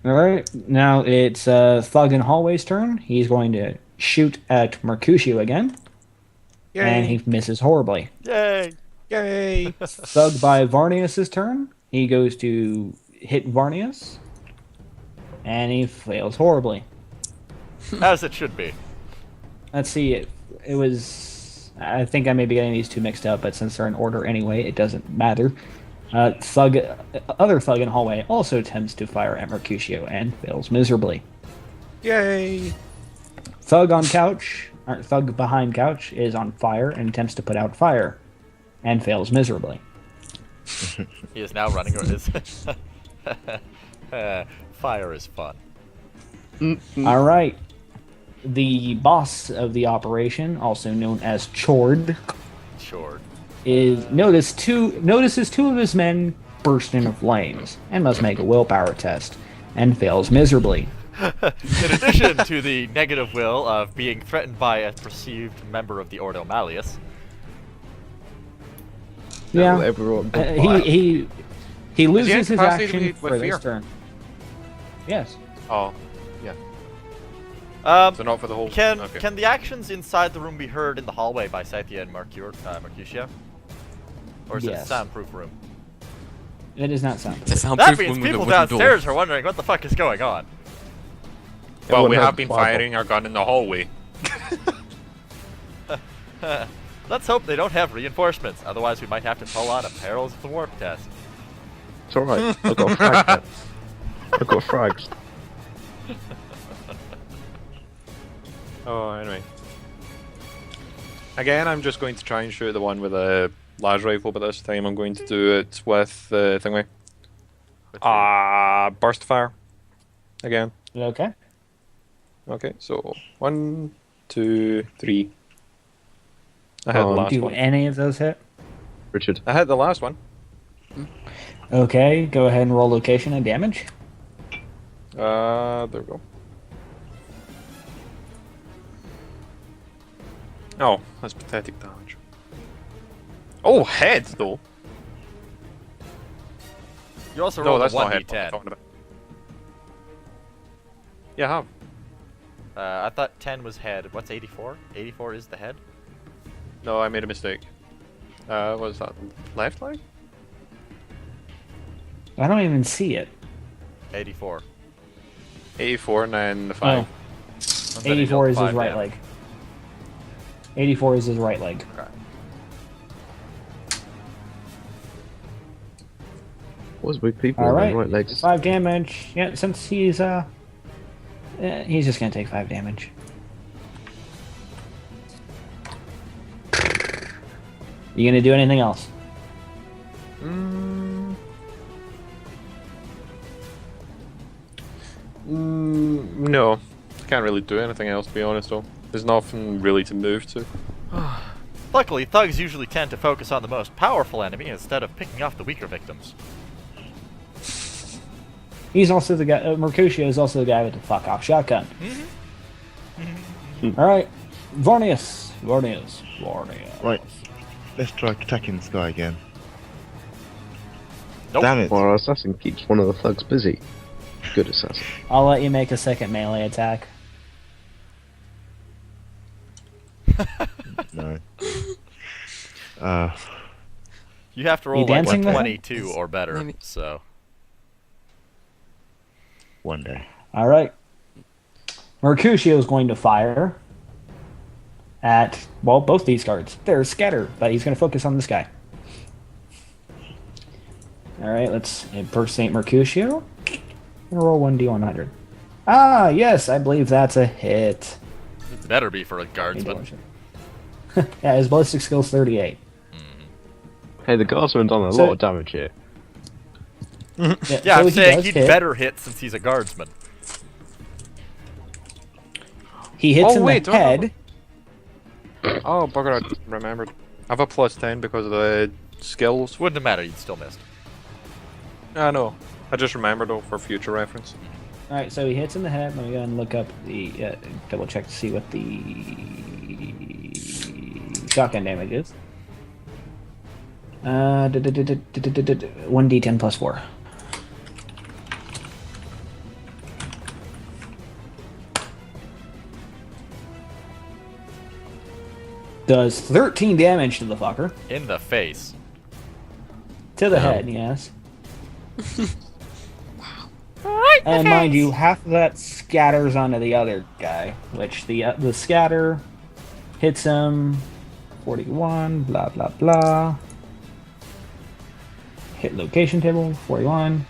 All right, now it's Thug in Hallway's turn. He's going to shoot at Mercutio again, and he misses horribly. Yay! Yay! Thug by Varnius' turn. He goes to hit Varnius, and he fails horribly. As it should be. Let's see, it was... I think I may be getting these two mixed up, but since they're in order anyway, it doesn't matter. Other Thug in Hallway also attempts to fire at Mercutio and fails miserably. Yay! Thug on couch, or Thug behind couch, is on fire and attempts to put out fire, and fails miserably. He is now running around his... Fire is fun. All right. The boss of the operation, also known as Chord, Sure. notices two of his men burst into flames and must make a willpower test and fails miserably. In addition to the negative will of being threatened by a perceived member of the Ordo Malleus, Now Yeah, everyone got fire. he loses his incapacitated action with for this fear? turn. Yes. Oh, yeah. So not for the whole. can Okay. can the actions inside the room be heard in the hallway by Scythia and Mercutio? Or is it a Yes. soundproof room? It is not sound. It's a That soundproof means room with a people wooden door. downstairs are wondering what the fuck is going on. Well, we Everyone have has been fire. firing our gun in the hallway. Let's hope they don't have reinforcements, otherwise we might have to pull out a Perils of the Warp test. It's alright. I've got a frag. There. I've got frags. Oh, anyway. Again, I'm just going to try and shoot the one with a large rifle, but this time I'm going to do it with the thingy. With the- Burst fire. Again. Okay. Okay, so 1, 2, 3. I had the Oh, last Do one. any of those hit? Richard. I had the last one. Okay, go ahead and roll location and damage. There we go. Oh, that's pathetic damage. Oh, head though. You also No, rolled that's a not head. what I'm 1d10. talking about. Yeah, I have. I thought 10 was head. What's 84? 84 is the head? No, I made a mistake. What was that? Left leg? I don't even see it. 84. 84 and then the Oh, 5. And then he 84 dealt is his 5 right damage. leg. 84 is his right leg. Okay. What's with people All on right. their right legs? 5 damage. Yeah, since he's just gonna take 5 damage. You gonna do anything else? No. Can't really do anything else, to be honest, though. There's nothing really to move to. Luckily, thugs usually tend to focus on the most powerful enemy instead of picking off the weaker victims. He's also the guy. Mercutio is also the guy with the fuck off shotgun. All right, Varnius. Right. Let's try attacking this guy again. Nope. Damn it. Well, our assassin keeps one of the thugs busy. Good assassin. I'll let you make a second melee attack. No. You have to roll like dancing with him? 22 or better. Maybe- So One day. All right. Mercutio is going to fire at, well, both these cards. They're scatter, but he's going to focus on this guy. All right, let's impersonate Mercutio. And roll 1d100. Ah, yes, I believe that's a hit. it better be for a guardsman. Yeah, his ballistic skill's 38. Hey, the guardsman's done a So- lot of damage here. Yeah, so I'm he saying does he'd hit. better hit since he's a guardsman. He hits Oh, in wait, the don't- head. Oh, bugger, I remembered. I have a plus 10 because of the skills. Wouldn't have mattered, you'd still missed. I know. I just remembered though for future reference. All right, so he hits in the head. Let me go ahead and look up the double check to see what the shotgun damage is. 1d10 plus 4. Does 13 damage to the fucker. In the face. To the head, yes. And mind you, half of that scatters onto the other guy, which the scatter hits him 41, blah blah blah. Hit location table 41.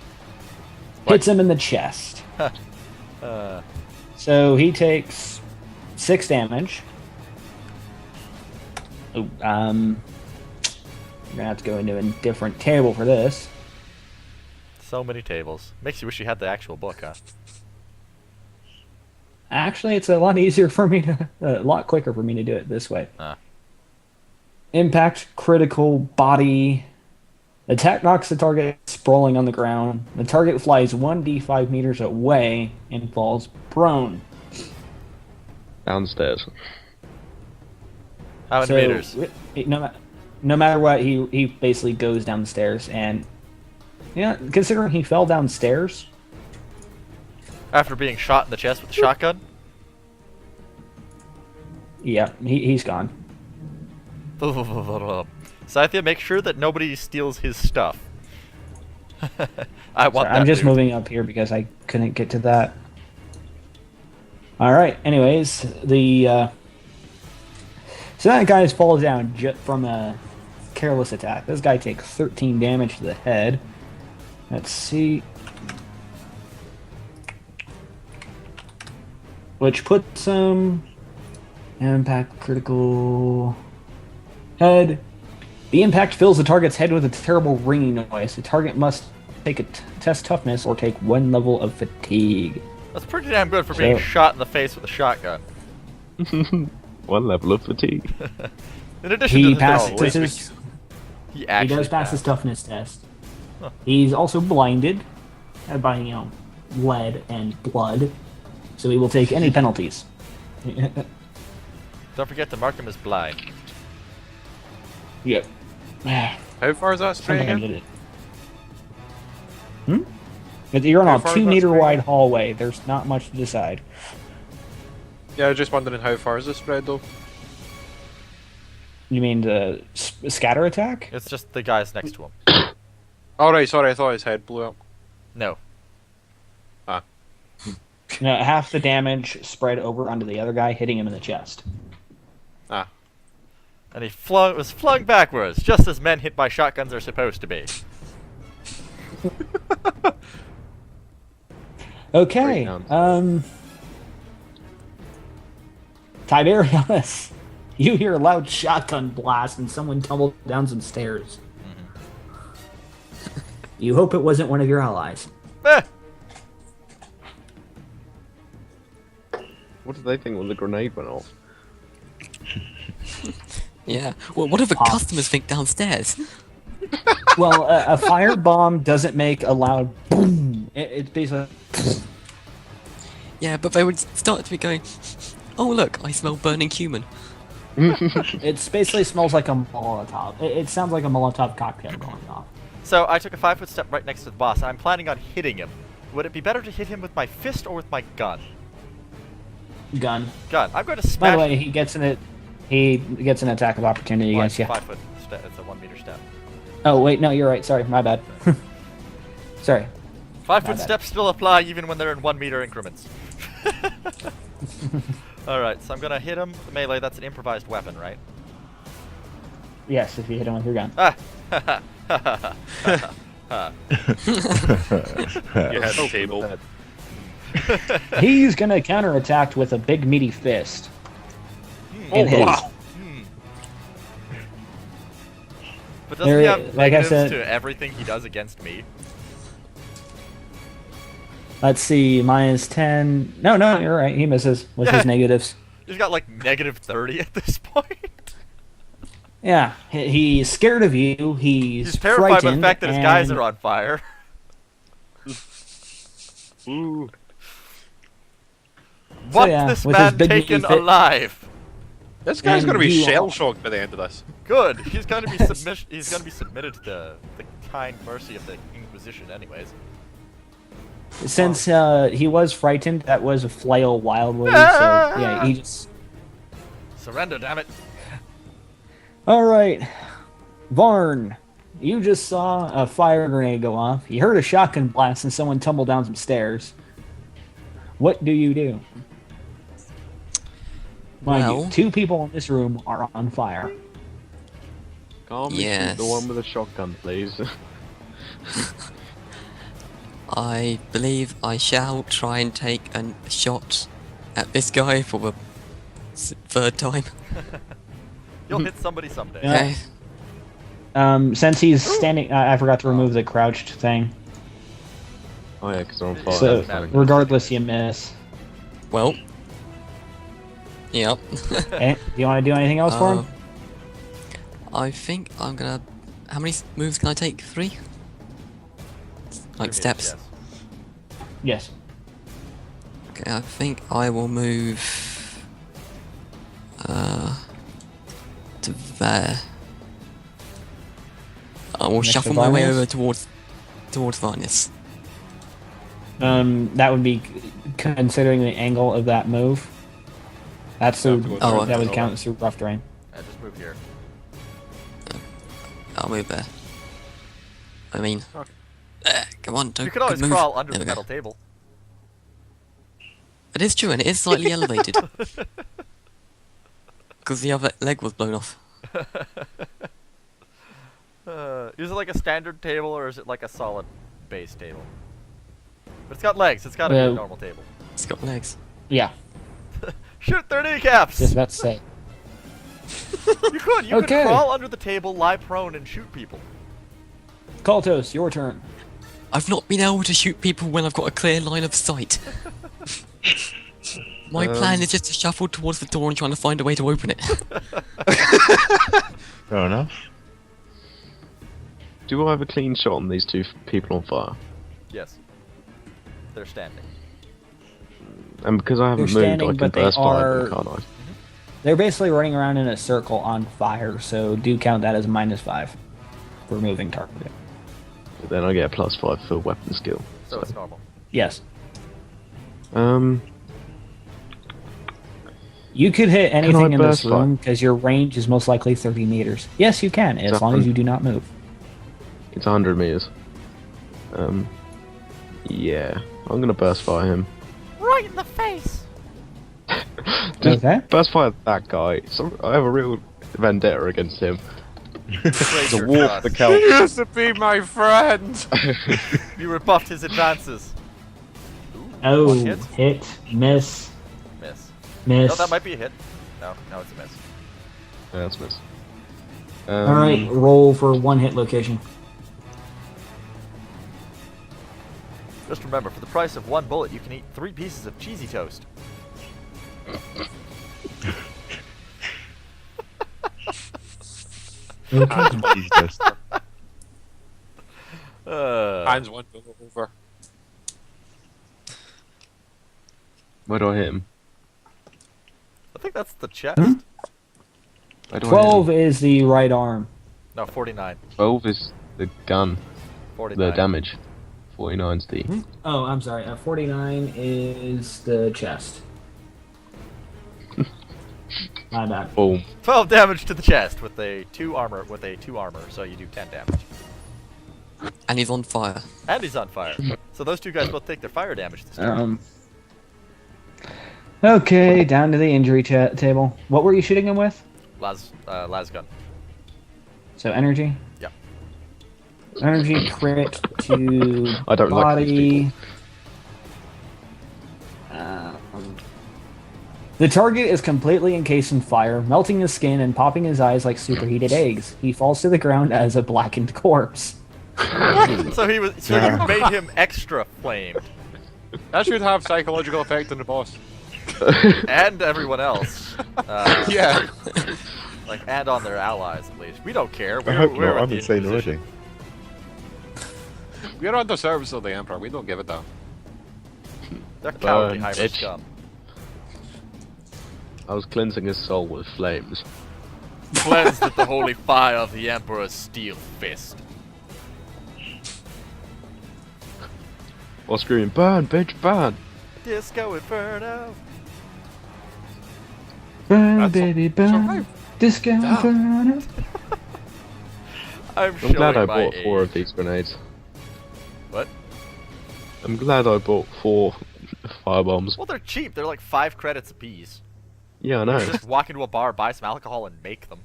Hits him in the chest. So he takes 6 damage. Oh, you're gonna have to go into a different table for this. So many tables. Makes you wish you had the actual book, huh? Actually, it's a lot easier for me to, a lot quicker for me to do it this way. Ah. Impact, critical, body. Attack knocks the target sprawling on the ground. The target flies 1d5 meters away and falls prone. Downstairs. How many meters? No matter what, he basically goes downstairs, and yeah, considering he fell downstairs, After being shot in the chest with a shotgun? yeah, he's gone. Scythia, make sure that nobody steals his stuff. I want that I'm just dude. moving up here because I couldn't get to that. All right. Anyways, so that guy falls down from a careless attack. This guy takes 13 damage to the head. Let's see. Which puts him impact critical head. The impact fills the target's head with a terrible ringing noise. The target must take a test toughness or take 1 level of fatigue. That's pretty damn good for being So- shot in the face with a shotgun. 1 level of fatigue. In addition He to the passes wait, his. he He actually does pass his passed. toughness test. Huh. He's also blinded by lead and blood, so he will take any penalties. Don't forget to mark him as blind. Yep. How far is that straight Something I again? did it. But you're How on a far is that 2-meter straight? wide hallway. There's not much to decide. Yeah, I was just wondering how far is this spread though? You mean the scatter attack? It's just the guys next to him. Alright, sorry, I thought his head blew up. No. No, half the damage spread over onto the other guy, hitting him in the chest. Ah. And he was flung backwards, just as men hit by shotguns are supposed to be. Okay. Breakdown. Tiberius, you hear a loud shotgun blast and someone tumbled down some stairs. You hope it wasn't one of your allies. Eh! What did they think when the grenade went off? Yeah. Well, what if the Pop. customers think downstairs? Well, a firebomb doesn't make a loud boom. It's basically. Yeah, but they would start to be going, oh look, I smell burning human. It basically smells like a Molotov. It sounds like a Molotov cocktail going off. So I took a 5-foot step right next to the boss, and I'm planning on hitting him. Would it be better to hit him with my fist or with my gun? Gun. Gun. I'm going to By smash. the way, he gets in it. He gets an attack of opportunity Well, against you. 5 foot step. It's a 1 meter step. Oh wait, no, you're right. Sorry, my bad. Sorry. 5 My foot bad. steps still apply even when they're in 1 meter increments. Alright, so I'm gonna hit him. Melee, that's an improvised weapon, right? Yes, if you hit him with your gun. Ah! You had the table. He's gonna counterattack with a big meaty fist. Oh, And his. wow. But doesn't he There- have like I negatives said- to everything he does against me? Let's see, -10. No, you're right. He misses with his negatives. He's got like -30 at this point. Yeah, he's scared of you. He's terrified by the frightened, fact that his guys and- are on fire. Ooh. What's yeah, this with his man big taken meaty fit- alive? This guy's And gonna be you- shell shocked by the end of this. Good. He's gonna be He's gonna be submitted to the kind mercy of the Inquisition, anyways. Since he was frightened, that was a flail wildly. So yeah, he just. Surrender, damn it! All right, Varn, you just saw a fire grenade go off. You heard a shotgun blast and someone tumble down some stairs. What do you do? Mind Well- you, 2 people in this room are on fire. Can't we shoot Yes. the one with a shotgun, please? I believe I shall try and take a shot at this guy for the 3rd time. You'll hit somebody someday. Yeah. Okay. Since he's standing, I forgot to remove the crouched thing. Oh yeah, because they're on fire. So, that's fine. regardless, you miss. Well. Yep. Okay, do you want to do anything else for him? I think I'm gonna. How many moves can I take? 3? Like Give me a steps. yes. Yes. Okay, I think I will move. To there. I will Next to shuffle my way Varnius? over towards Varnius. That would be considering the angle of that move. That's the Oh, that would okay. count as a rough terrain. Just move here. I'll move there. I mean, Okay. come on, don't. You could always good move. crawl under There the we go. metal table. It is true, and it is slightly elevated because the other leg was blown off. Is it like a standard table or is it like a solid base table? But it's got legs. It's got to be a normal table. It's got legs. Yeah, Shoot their kneecaps! just about to say. You could. You Okay. could crawl under the table, lie prone, and shoot people. Koltos, your turn. I've not been able to shoot people when I've got a clear line of sight. My plan is just to shuffle towards the door and trying to find a way to open it. Fair enough. Do I have a clean shot on these 2 people on fire? Yes. They're standing. And because I haven't They're moved, standing, I can but they burst fire are- them, can't I? They're basically running around in a circle on fire, so do count that as -5 for moving target. But then I get a +5 for weapon skill. So it's normal. Yes. Um, You could hit I anything in this burst fire? room because your range is most likely 30 meters. Yes, you can, as long as you do not move. it's 100 meters. Yeah, I'm gonna burst fire him. Right in the face! Just Okay. burst fire that guy. I have a real vendetta against him. Betrayed The your wolf, trust. the He kelp. used to be my friend! You rebuffed his advances. Oh, One hit. hit, miss, Miss. miss. No, that might be a hit. No, it's a miss. Yeah, that's miss. Alright, roll for 1 hit location. Just remember, for the price of 1 bullet, you can eat 3 pieces of cheesy toast. Okay. Jesus. Hands one over. Where do I hit him? I think that's the chest. Where do I hit 12 him? is the right arm. No, 49. 12 is the gun, 49. the damage. 49's the. Oh, I'm sorry. 49 is the chest. My bad. Boom. 12 damage to the chest with a 2 armor. So you do 10 damage. And he's on fire. And he's on fire. So those two guys both take their fire damage this turn. Okay, down to the injury table. What were you shooting him with? Las gun. So energy. Yep. Energy crit to I don't like these body. The target is completely encased in fire, melting his skin and popping his eyes like superheated eggs. He falls to the ground as a blackened corpse. So you made him extra flamed. That should have psychological effect on the boss. And everyone else. Yeah. Like, and on their allies, at least. We don't care. I hope we're not. at I'm the insane Inquisition. already. We're on the service of the Emperor. We don't give it down. They're cowardly Burn, hybrid bitch. scum. I was cleansing his soul with flames. Cleansed with the holy fire of the Emperor's steel fist. While screaming, burn, bitch, burn! Disco Inferno. Burn, That's baby, all- burn. survive. Disco inferno. I'm I'm showing glad I my bought 4 of age. these grenades. What? I'm glad I bought 4 firebombs. Well, they're cheap. They're like 5 credits apiece. Yeah, I know. Just walk into a bar, buy some alcohol, and make them.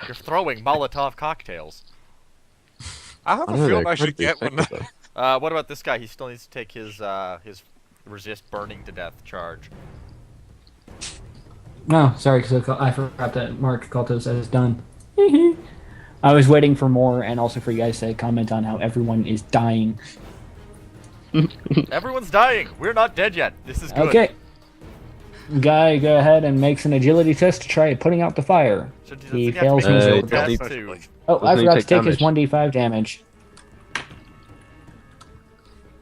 You're throwing Molotov cocktails. I have I a know feeling they're I should get incredibly one. effective, though. What about this guy? He still needs to take his resist burning to death charge. No, sorry, because I forgot that Mark Calto said it's done. I was waiting for more, and also for you guys to comment on how everyone is dying. Everyone's dying. We're not dead yet. This is good. Okay. Guy, go ahead and makes an agility test to try putting out the fire. Does He have to fails make a miserably. skill test Does too? Oh, I Doesn't he forgot to take take his damage? 1d5 damage,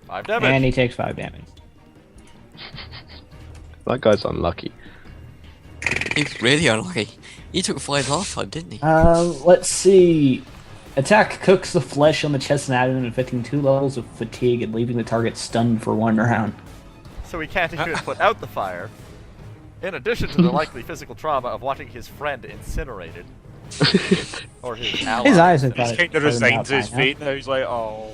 5 damage. and he takes 5 damage. That guy's unlucky. He's really unlucky. He took 5 last time, didn't he? Let's see. Attack cooks the flesh on the chest and abdomen, inflicting 2 levels of fatigue and leaving the target stunned for 1 round. So he can't even put out the fire. In addition to the likely physical trauma of watching his friend incinerated. Or his ally. His eyes have He's got kind of resigned to his fate now. He's like, oh.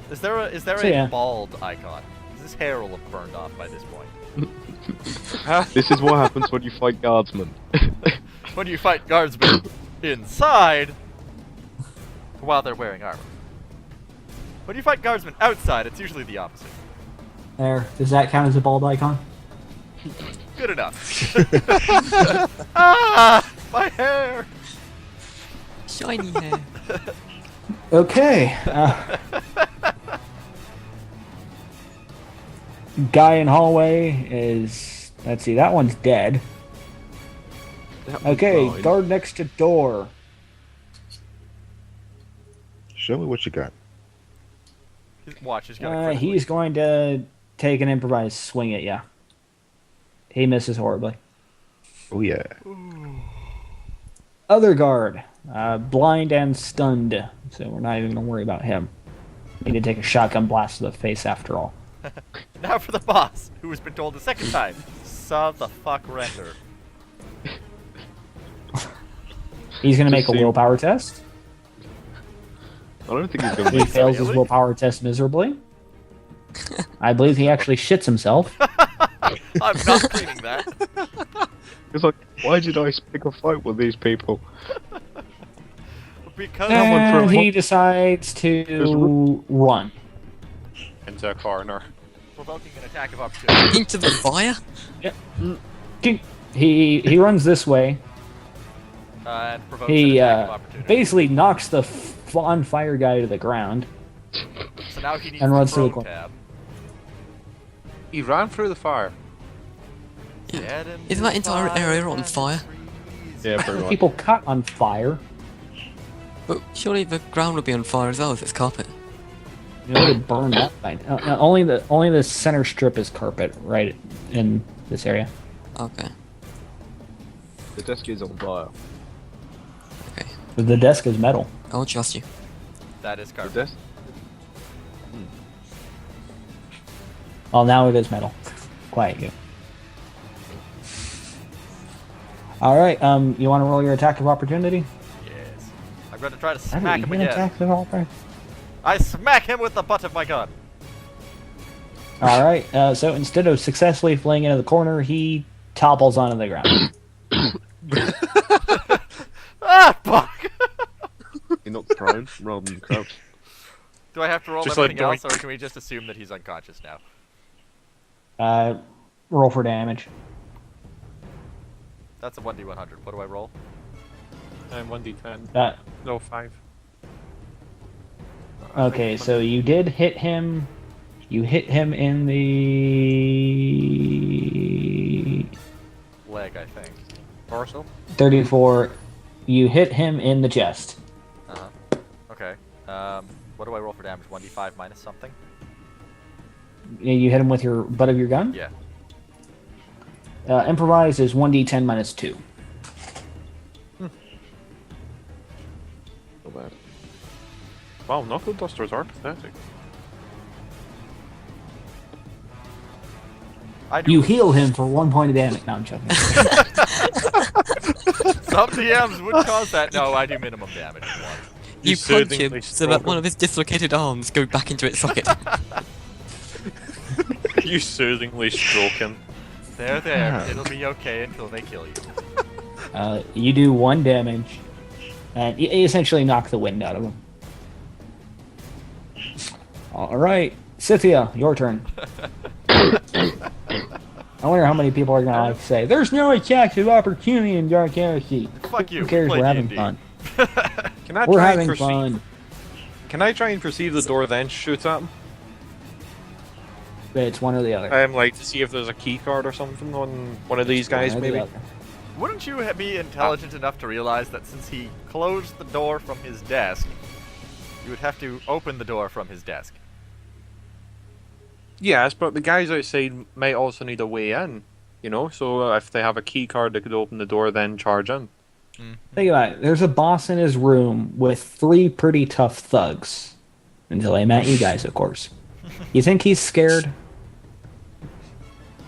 Is there So, a yeah. bald icon? His hair will have burned off by this point. This is what happens when you fight guardsmen. When you fight guardsmen inside while they're wearing armor. When you fight guardsmen outside, it's usually the opposite. There. Does that count as a bald icon? Good enough. Ah! My hair! Shiny hair. Okay. Guy in hallway is... Let's see, that one's dead. That was Okay, fine. guard next to door. Show me what you got. Watch, he's gonna He's going to take an improvised swing at ya. He misses horribly. Oh yeah. Other guard, blind and stunned, so we're not even going to worry about him. He did take a shotgun blast to the face after all. Now for the boss, who has been told the second time. Saw the fuck render. He's going to make a see- willpower test. I don't think he's gonna He make fails his Really? willpower test miserably. I believe he actually shits himself. I'm not cleaning that. It's like, why did I pick a fight with these people? Because went for a And he hop. decides to run. Into a corner. provoking an attack of opportunity. Into the fire? He runs this way. And provokes an He attack of opportunity. basically knocks the on fire guy to the ground. So now he needs and the runs to the throw corner. tab. He ran through the fire. Get him Isn't to that entire fire area on and fire? freeze. Yeah, pretty much. People caught on fire. But surely the ground would be on fire as well if it's carpet. You know, they burned up. Only the center strip is carpet, right in this area. Okay. The desk is on fire. Okay. But the desk is metal. I'll trust you. That is The carpet. desk? Well, now it is metal. Quiet you. All right. You want to roll your attack of opportunity? Yes. I'm going to try to I smack don't him even again. attack of opportunity. I smack him with the butt of my gun. All right. So instead of successfully fleeing into the corner, he topples onto the ground. Ah, fuck! You're not prone rather than crouched. Do I have to roll Just like everything else, doink. or can we just assume that he's unconscious now? Roll for damage. That's a 1d100. What do I roll? And 1d10. Uh, No, 5. okay, so you did hit him. You hit him in the Leg, I think. Torso? 34. You hit him in the chest. Uh-huh. Okay. What do I roll for damage? 1d5 minus something? You hit him with your butt of your gun. Yeah. Improvise is 1d10 minus 2. Not bad. Wow, knuckle dusters are pathetic. I do. You heal him for 1 point of damage. No, I'm joking. Some DMs would cause that. No, I do minimum damage. in one. You You punch soothingly him so that stroke one him. of his dislocated arms go back into its socket. You soothingly stroke him. There, there. It'll be okay until they kill you. You do 1 damage, and you essentially knock the wind out of him. All right, Scythia, your turn. I wonder how many people are gonna like say, "There's no attacks of opportunity in Dark Heresy." Fuck you. Who cares? Play We're having D&D. fun. Can I We're try having and perceive? fun. Can I try and perceive the door then shoot at him? But it's one or the other. Like to see if there's a key card or something on one of these guys, One or the maybe. other. Wouldn't you be intelligent enough to realize that since he closed the door from his desk, you would have to open the door from his desk? Yes, but the guys outside might also need a way in. You know, so if they have a key card, they could open the door, then charge in. Think about it. There's a boss in his room with 3 pretty tough thugs. Until he met you guys, of course. You think he's scared?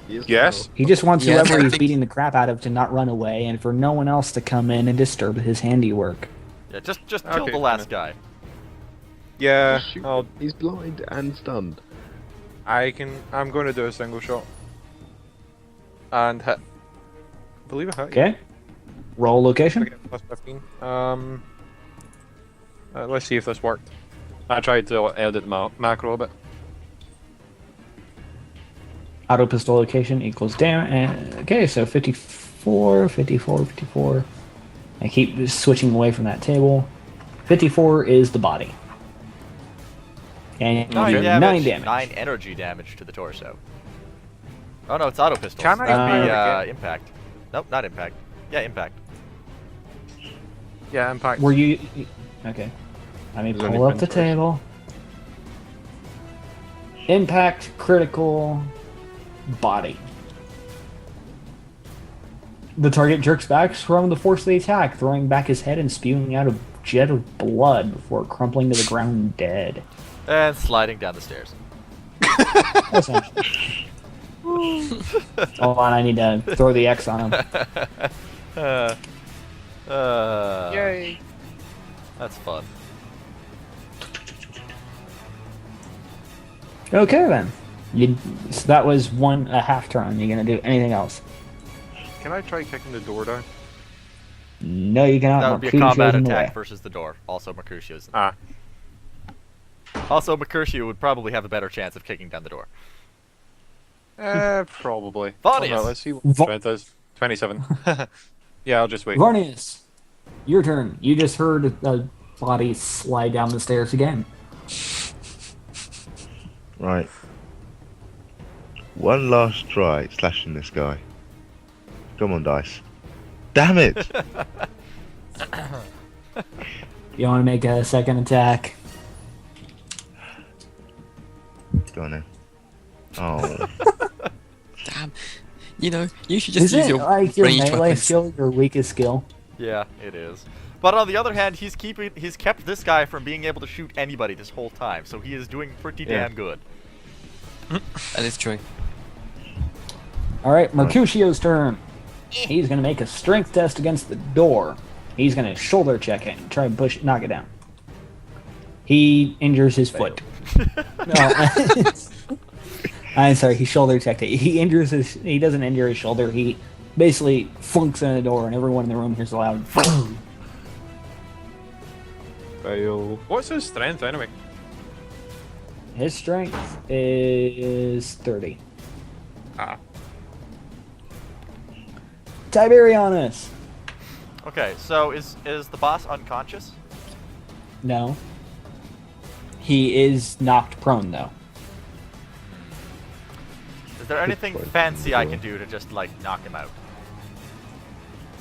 He is Yes. He just wants Yeah, whoever I he's think- beating the crap out of to not run away and for no one else to come in and disturb his handiwork. Yeah, just kill Okay, the last guy. Yeah, Shoot. I'll, He's blind and stunned. I'm going to do a single shot. And hit. I believe I hit. Okay? Roll location. Okay, plus 15. Let's see if this worked. I tried to edit my macro a bit. Auto pistol location equals damage. Okay, so 54, 54, 54. I keep switching away from that table. 54 is the body. And 9 you do damage. 9 damage. 9 energy damage to the torso. Oh no, it's auto pistols. Can I That'd be get- impact. Nope, not impact. Yeah, impact. Yeah, impact. Were you... Okay. Let me There's only pull up the printers. table. Impact, critical, body. The target jerks back from the force of the attack, throwing back his head and spewing out a jet of blood before crumpling to the ground dead. And sliding down the stairs. Essentially. Hold on, I need to throw the X on him. Yay! That's fun. Okay then. So that was a half turn. You gonna do anything else? Can I try kicking the door down? No, you cannot. That would be a Mercutio's combat in the attack way. versus the door. Also, Mercutio's. Ah. Also, Mercutio would probably have a better chance of kicking down the door. Probably. Vonius! Oh, no, let's see what Vo- it does. 27. Yeah, I'll just wait. Varnius, your turn. You just heard a body slide down the stairs again. Right. One last try at slashing this guy. Come on, dice. Damn it! You want to make a second attack? Go on then. Oh. Damn. You know, you should just Is use it your like your ranged melee weapons. skill your weakest skill? Yeah, it is. But on the other hand, he's kept this guy from being able to shoot anybody this whole time, so he is doing pretty Yeah. damn good. That is true. All right, Mercutio's turn. He's gonna make a strength test against the door. He's gonna shoulder check it and try and knock it down. He injures his foot. No, I'm sorry. He shoulder checked it. He doesn't injure his shoulder. He basically flunks in the door, and everyone in the room hears a loud. Fail. What's his strength anyway? His strength is 30. Ah. Tiberianus. Okay, so is the boss unconscious? No. He is knocked prone, though. Is there anything point. fancy I can do to just like knock him out?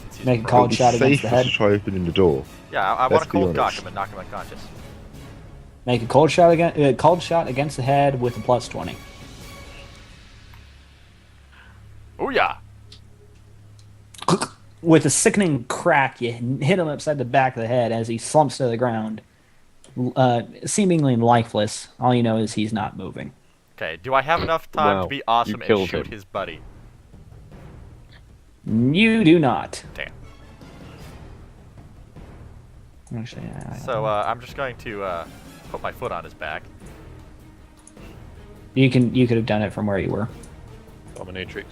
Since he's Make a prone. cold It'd be shot against the safer head. to try opening the door. Yeah, I want Let's to be cold cock honest. him and knock him unconscious. Make a cold shot against the head with a plus 20. Oh yeah. With a sickening crack, you hit him upside the back of the head as he slumps to the ground, seemingly lifeless. All you know is he's not moving. Okay, do I have enough time Wow, to be you awesome and killed shoot him. his buddy? You do not. Damn. Actually, So I'm just going to put my foot on his back. you could have done it from where you were. Dominatrix.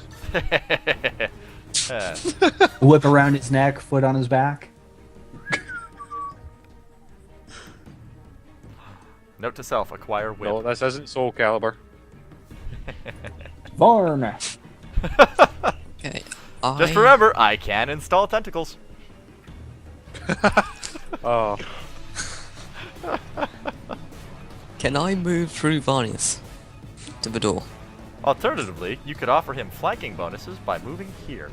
Whip around his neck, foot on his back. Note to self: acquire whip. No, this isn't Soul Calibur. Varn. Okay. Just remember, I can install tentacles. Oh. Can I move through Varnius to the door? Alternatively, you could offer him flanking bonuses by moving here.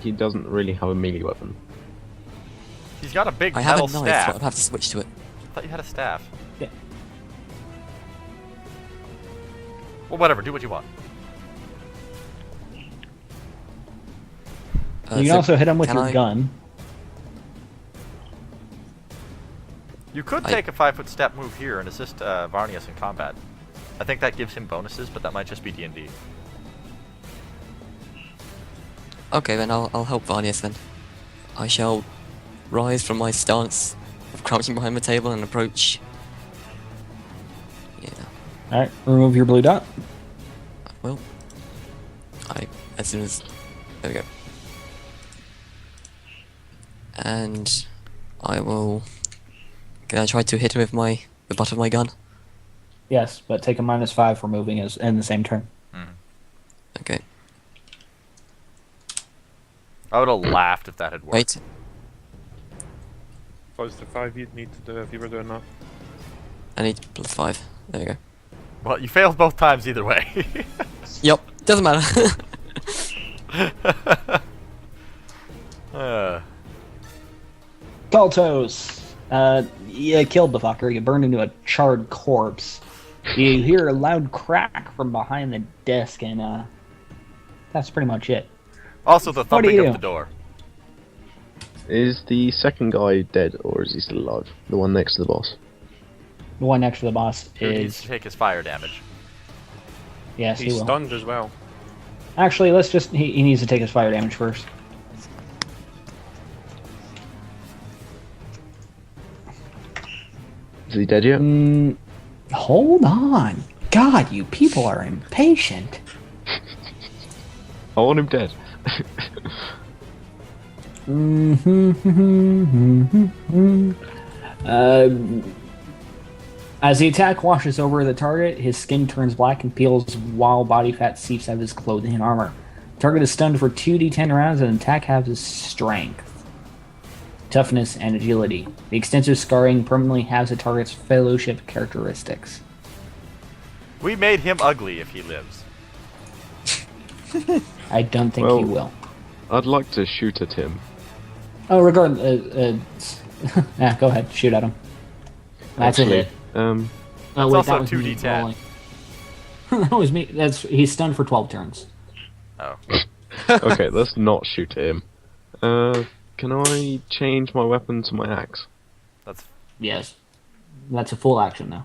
He doesn't really have a melee weapon. He's got a big I have metal a knife, staff. but I'd have to switch to it. I thought you had a staff. Yeah. Well, whatever. Do what you want. You can So also hit him with can your I- gun. You could take a 5-foot step move here and assist Varnius in combat. I think that gives him bonuses, but that might just be D&D. Okay, then I'll help Varnius then. I shall rise from my stance of crouching behind the table and approach. Yeah, Alright, remove your blue dot. I will. As soon as. There we go. And I will. Can I try to hit him with the butt of my gun? Yes, but take a -5 for moving as in the same turn. Okay. I would have laughed if that had worked. Wait. Close to 5 you'd need to do if you were doing that. I need +5. There we go. Well, you failed both times either way. Yep. Doesn't matter. Kaltos. You killed the fucker. You burned into a charred corpse. You hear a loud crack from behind the desk, and that's pretty much it. Also, the What do thumping you of do? the door. Is the second guy dead or is he still alive? The one next to the boss. The one next to the boss He needs is to take his fire damage. yes, he He's will. stunned as well. Actually, let's just he needs to take his fire damage first. Is he dead yet? Hold on. God, you people are impatient. I want him dead. As the attack washes over the target, his skin turns black and peels while body fat seeps out of his clothing and armor. The target is stunned for 2d10 rounds and the attack halves his strength, toughness, and agility. The extensive scarring permanently halves the target's fellowship characteristics. We made him ugly if he lives. I don't think he Well- will. I'd like to shoot at him. Oh, regardless, go ahead, shoot at him. That's a Actually, hit. Oh, That's wait, also that was me 2d10. rolling. That was me. He's stunned for 12 turns. Oh. Okay, let's not shoot at him. Can I change my weapon to my axe? That's Yes, that's a full action though.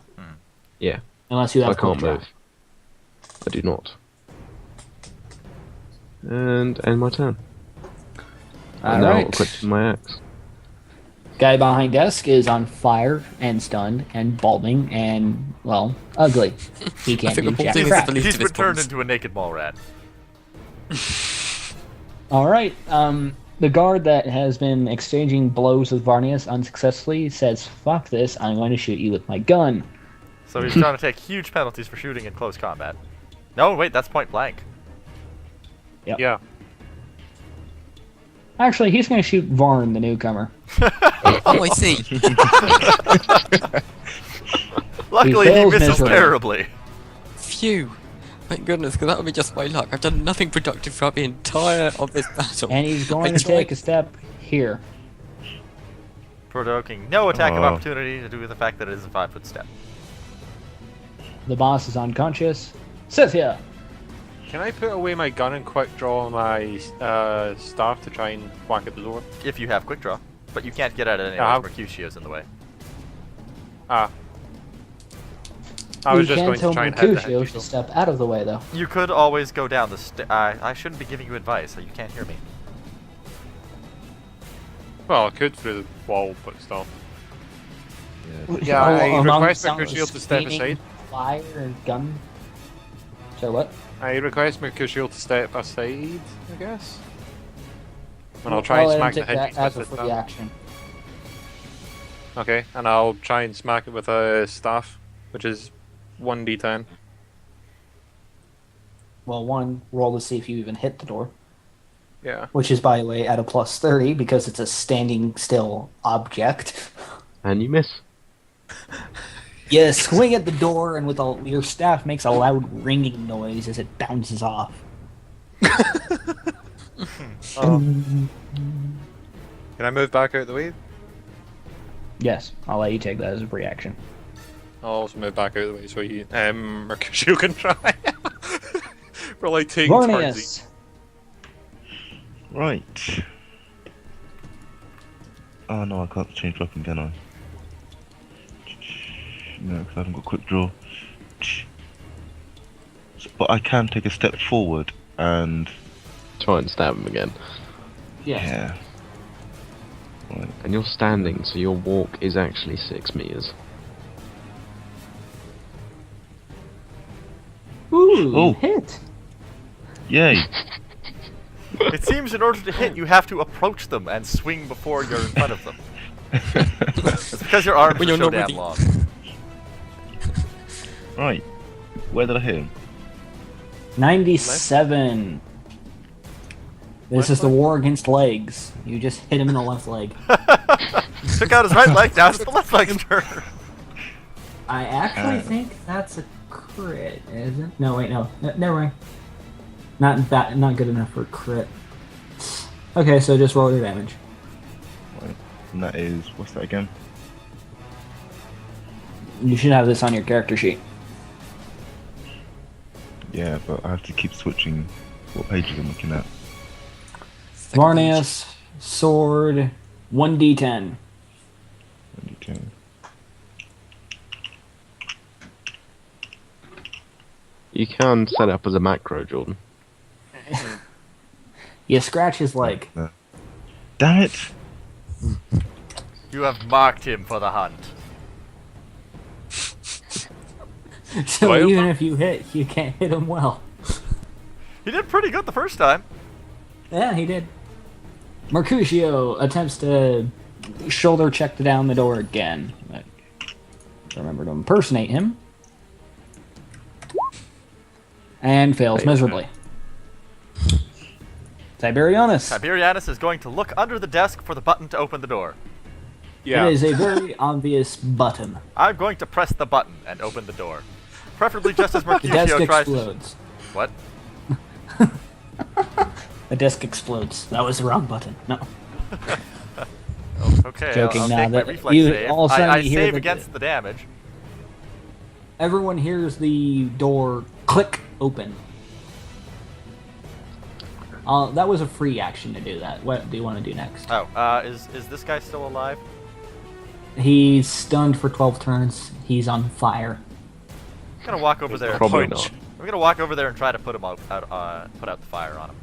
Yeah, Unless you I have can't quick draw. move. I do not. And end my turn. I'm now Alright. equipped with my axe. Guy behind desk is on fire and stunned and balding and, well, ugly. He can't think do the whole jack thing is crap. the least He's of his been turned problems. into a naked mall rat. Alright, the guard that has been exchanging blows with Varnius unsuccessfully says, fuck this, I'm going to shoot you with my gun. So he's trying to take huge penalties for shooting in close combat. No, wait, that's point blank. Yeah. Actually, he's going to shoot Varn, the newcomer. Oh, I see. Luckily, he fails misses miserably. terribly. Phew. Thank goodness, because that would be just my luck. I've done nothing productive throughout the entire of this battle. And he's going I to tried- take a step here. Provoking no attack of Oh. opportunity to do with the fact that it is a 5-foot step. The boss is unconscious. Sit here. Can I put away my gun and quick draw my staff to try and whack at the door? If you have quick draw. But you can't get at it Yeah, anyways, Mercutio's in the way. Ah. I was You just can going tell to try and hit the Mercutio head to people. step out of the way, though. You could always go down the I shouldn't be giving you advice, so you can't hear me. Well, I could through the wall, but still. Yeah. Yeah, I Among request sound Mercutio of to step screaming, aside. Fire and gun. So what? I request Mercutio to step aside, I guess. And I'll try and let him smack the take head that as a with free that. action. Okay, and I'll try and smack it with a staff, which is 1d10. Well, one, roll to see if you even hit the door. Yeah. Which is, by the way, at a plus 30 because it's a standing still object. And you miss. You swing at the door, and with your staff makes a loud ringing noise as it bounces off. Can I move back out of the way? Yes, I'll let you take that as a reaction. I'll also move back out of the way so you, Mercutio can try. We're like taking turns each. Varnius! Right. Oh no, I can't change weapon, can I? No, because I haven't got quick draw. But I can take a step forward and Try and stab him again. yeah. Right. And you're standing, so your walk is actually 6 meters. Ooh, Oh. hit! Yay! It seems in order to hit, you have to approach them and swing before you're in front of them. It's because your arms When are you're so not damn ready. long. Right. Where did I hit him? 97. This Left is the leg? war against legs. You just hit him in the left leg. Took out his right leg, now it's the left leg's turn. I actually Uh. think that's a crit, is it? No, wait, no. Never mind. Not good enough for a crit. Okay, so just roll your damage. Right. And that is, what's that again? You should have this on your character sheet. Yeah, but I have to keep switching what pages I'm looking at. Varnius, sword, 1d10. Okay. You can set up as a macro, Jordan. You scratch his leg. Damn it! You have marked him for the hunt. So Well- even if you hit, you can't hit him well. He did pretty good the first time. Yeah, he did. Mercutio attempts to shoulder check down the door again. But remember to impersonate him. And fails miserably. Tiberianus. Tiberianus is going to look under the desk for the button to open the door. Yeah. It is a very obvious button. I'm going to press the button and open the door. Preferably just as The desk Mercutio tries to... explodes. What? The desk explodes. That was the wrong button. No. Oh, okay, Joking I'll now take my that reflex you- save. all of a sudden I you hear save the- against the damage. Everyone hears the door click open. That was a free action to do that. What do you want to do next? Oh, is this guy still alive? He's stunned for 12 turns. He's on fire. I'm gonna walk over there. Probably punch. not. I'm gonna walk over there and try to put out the fire on him.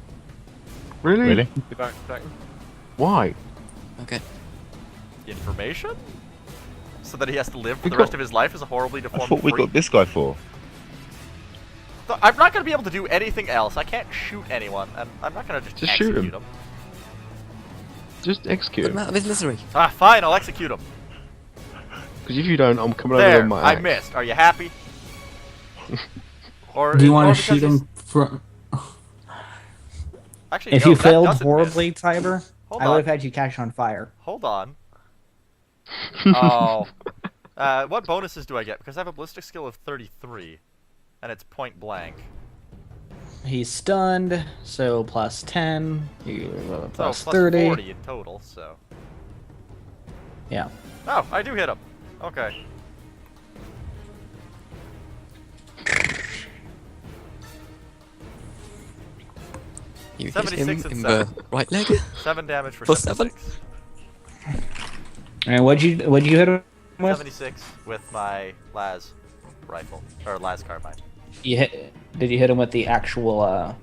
Really? Really? Be back, back. Why? Okay. Information? So that he has to live for We the got- rest of his life as a horribly I deformed thought we freak? got this guy for. I'm not gonna be able to do anything else. I can't shoot anyone, and I'm not gonna just Just shoot execute him. him. Just execute Put him him. out of his misery. Ah, fine, I'll execute him. Because if you don't, I'm coming over There, with my I axe. missed. Are you happy? Or Do you or want to because shoot he's- him from? Actually, If no, you that failed doesn't horribly, miss. Tiber, Hold I would on. have had you catch on fire. Hold on. Oh. What bonuses do I get? Because I have a ballistic skill of 33, and it's point blank. He's stunned, so plus 10, So plus plus 30. 40 in total, so. Yeah. Oh, I do hit him. Okay. You hit 76 him and in the 7. right leg. 7 damage for Plus 7? 76. And what'd you hit him with? 76 with my las rifle or las carbine. Did you hit him with the actual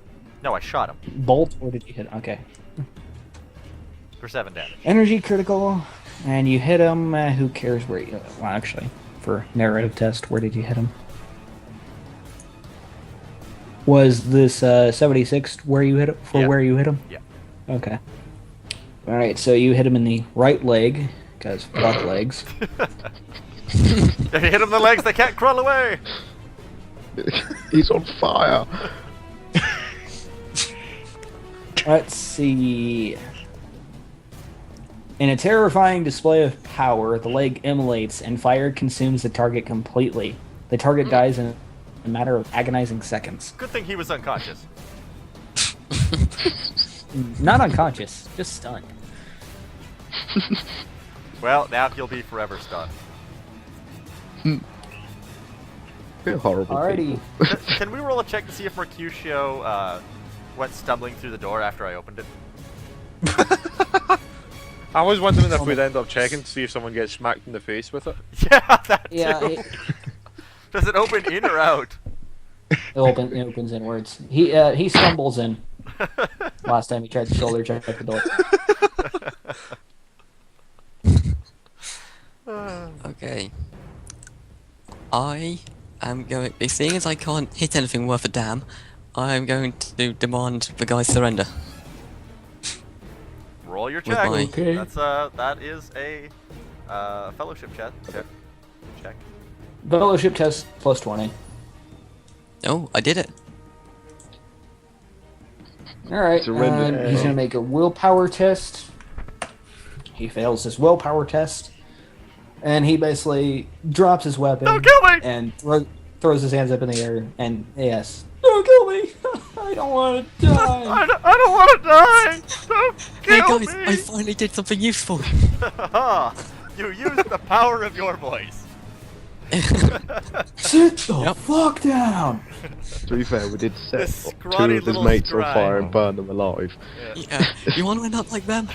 No, I shot him bolt, or did you hit? Okay. for 7 damage. Energy critical, and you hit him. Who cares where you? Well, actually, for narrative test, where did you hit him? Was this 76 where you hit it for Yeah. where you hit him? Yeah. Okay. All right, so you hit him in the right leg because fuck legs. If you hit him in the legs, they can't crawl away. He's on fire. Let's see. In a terrifying display of power, the leg immolates and fire consumes the target completely. The target dies in a matter of agonizing seconds. Good thing he was unconscious. Not unconscious, just stunned. Well, now he'll be forever stunned. They're horrible. Alrighty. Can we roll a check to see if Mercutio went stumbling through the door after I opened it? I was wondering if we'd end up checking to see if someone gets smacked in the face with it. Yeah, that Yeah, too. it Does it open in or out? opens inwards. He stumbles in. Last time he tried to shoulder check the door. Okay. I am going. Seeing as I can't hit anything worth a damn, I am going to demand the guy's surrender. Roll your With check. my- Okay. That's that is a fellowship check. Check. Fellowship test plus 20. Oh, I did it. Alright, Surrender. he's gonna make a willpower test. He fails his willpower test. And he basically drops his weapon. Don't kill me! And throws his hands up in the air. And yes. Don't kill me! I don't want to die! I don't want to die. Don't Hey kill guys, me. I finally did something useful. You used the power of your voice. Sit the Yep. fuck down! To be fair, we did set This two scrawny of his little mates on scribe. fire and burn them alive. Yeah. You want to end up like them?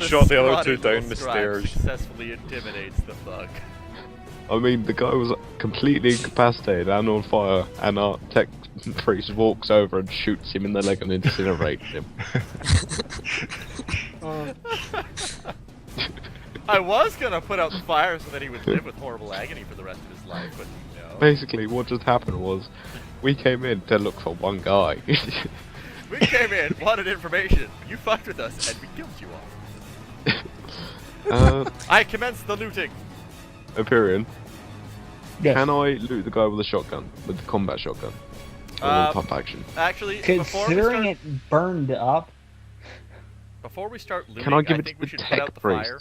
Shot the other scrawny two down little the scribe stairs. Successfully intimidates the thug. I mean, the guy was completely incapacitated and on fire, and our tech priest walks over and shoots him in the leg and incinerates him. I was gonna put out the fire so that he would live with horrible agony for the rest of his life, but no. Basically, what just happened was, we came in to look for one guy. We came in, wanted information. You fucked with us, and we killed you all. I commenced the looting. Empyrean, Yes. can I loot the guy with the shotgun, with the combat shotgun? Or pump action? Actually, Considering it burned up, before we start looting, Can I give it think to we the should put tech out the priest? fire.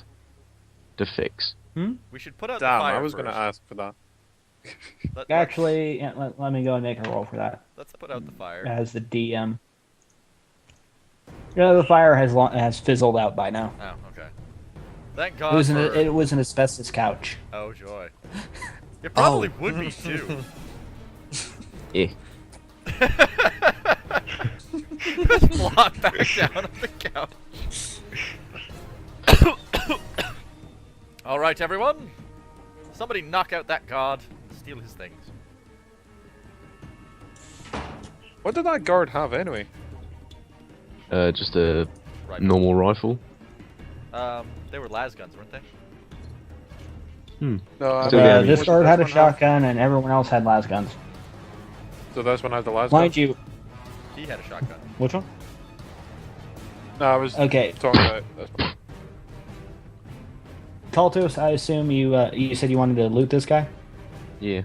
To fix. We should put out Damn, the fire I was going to first. ask for that. actually, yeah, let me go and make a roll for that Let's put out the fire. as the DM. Yeah, the fire has fizzled out by now. Oh, okay. Thank It God was for... an asbestos couch. Oh, joy. It probably Oh. would be, too. Yeah. Just flop back down on the couch. Alright, everyone. Somebody knock out that god and steal his things. What did that guard have anyway? Just a Right. normal rifle. They were las guns, weren't they? No, Still getting This me. guard had a This one have- shotgun, and everyone else had las guns. So this one had the last Mind gun? you, He had a shotgun. which one? No, I was Okay, talking about this one. Kaltos, I assume you said you wanted to loot this guy? Yeah.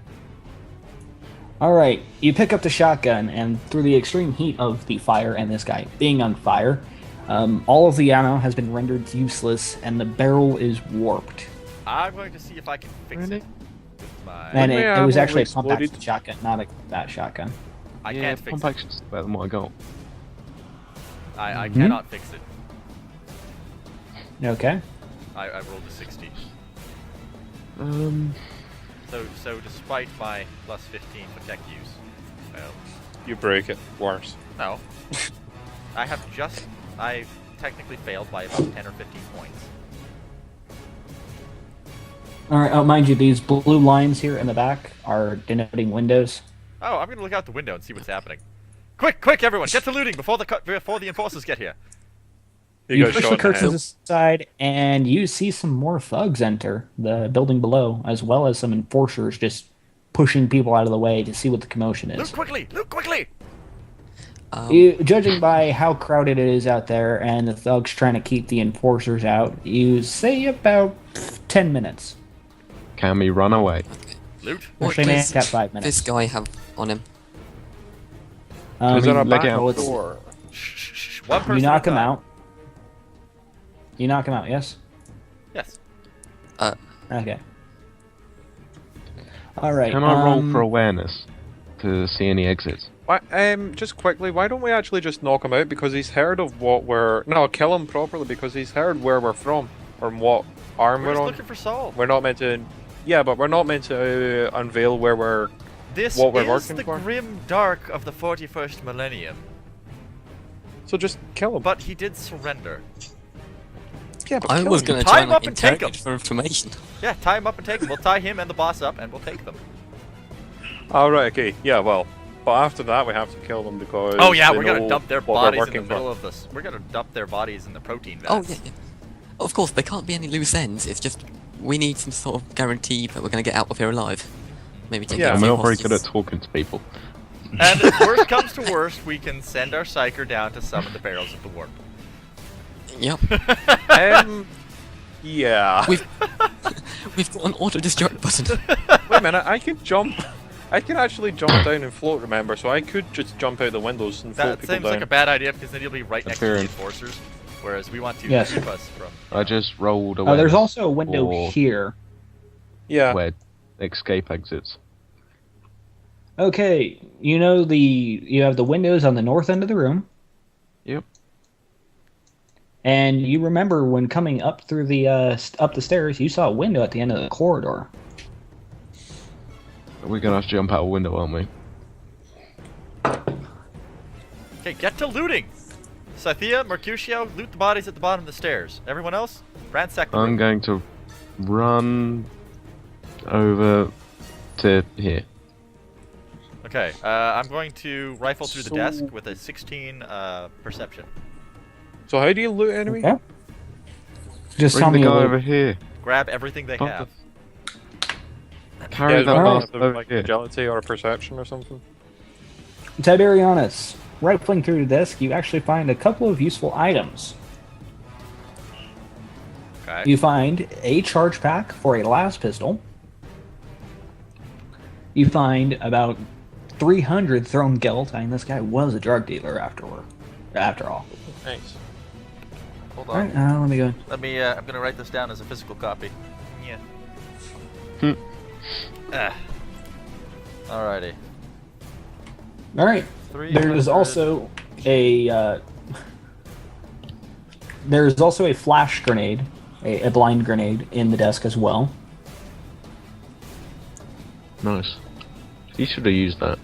Alright, you pick up the shotgun, and through the extreme heat of the fire and this guy being on fire, all of the ammo has been rendered useless, and the barrel is warped. I'm going to see if I can fix Really? it. With my... And it Yeah, was well, actually a exploded. pump-action shotgun, not that shotgun. I yeah, can't fix pump it. action's better than what I got. I Mhm. cannot fix it. Okay. I rolled a 60. Um, So despite my plus 15 for tech use, well, You break it. Worse. no. I technically failed by about 10 or 15 points. Alright, mind you, these blue lines here in the back are denoting windows. Oh, I'm gonna look out the window and see what's happening. Quick, everyone, get to looting before the enforcers get here. You You got push shot the in the head. curtains aside, and you see some more thugs enter the building below, as well as some enforcers just pushing people out of the way to see what the commotion Loot is. quickly! Judging by how crowded it is out there and the thugs trying to keep the enforcers out, you say about 10 minutes. can we run away? Loot? What Actually, man, does got 5 minutes. this guy have on him? Is there a you- back well, out it's- door? Shh. One person You knock at a him time. out. You knock him out, yes? Yes. Okay. Alright. Can I roll for awareness to see any exits? Why, just quickly, why don't we actually just knock him out because he's heard of what we're... No, kill him properly because he's heard where we're from or what arm We're we're just on. looking for Saul. We're not meant to... Yeah, but we're not meant to unveil where we're... This what we're is working the for. grim dark of the 41st millennium. So just kill him. But he did surrender. yeah, but I kill was him. going to Tie try him and up and take interrogate him. for information. Yeah, tie him up and take him. We'll tie him and the boss up, and we'll take them. Oh, right, okay. Yeah, well. But after that, we have to kill them because... Oh yeah, they we're gonna know dump their what we're bodies in the working for. middle of this. We're gonna dump their bodies in the protein vats. Oh, yeah. Of course, there can't be any loose ends. It's just we need some sort of guarantee that we're going to get out of here alive. Maybe take Yeah, a And few we're not very good at hostages. talking to people. And if worst comes to worst, we can send our psyker down to summon the barrels of the warp. Yep. Yeah. We've got an auto-destruct button. Wait a minute, I could jump... I can actually jump down and float, remember? So I could just jump out the windows and float That people seems down. like a bad idea because then you'll be right next to the Appearance. enforcers. Whereas we want to Yes. keep us from. I just rolled awareness. there's also a window or here. Yeah. Where escape exits. Okay, you have the windows on the north end of the room. Yep. And you remember when coming up through the up the stairs, you saw a window at the end of the corridor. We're gonna have to jump out a window, aren't we? Okay, get to looting! Scythia, Mercutio, loot the bodies at the bottom of the stairs. Everyone else, ransack the I'm room. going to run over to here. Okay, I'm going to rifle through the So- desk with a 16 perception. So how do you loot enemy? Okay. Just tell Bring me the a guy little- over here. Grab everything they Fuck have. Carry Yeah, that do I alright. have bastard to, over like, here. agility or perception or something? Tiberianus, rifling through the desk, you actually find a couple of useful items. Okay. You find a charge pack for a las pistol. You find about 300 thrown gelt. I mean, this guy was a drug dealer after all. Nice. Hold All on. right, let me go. Let me. I'm gonna write this down as a physical copy. Yeah. Alrighty. All right. 300. There's also a flash grenade, a blind grenade in the desk as well. Nice. You should have used that.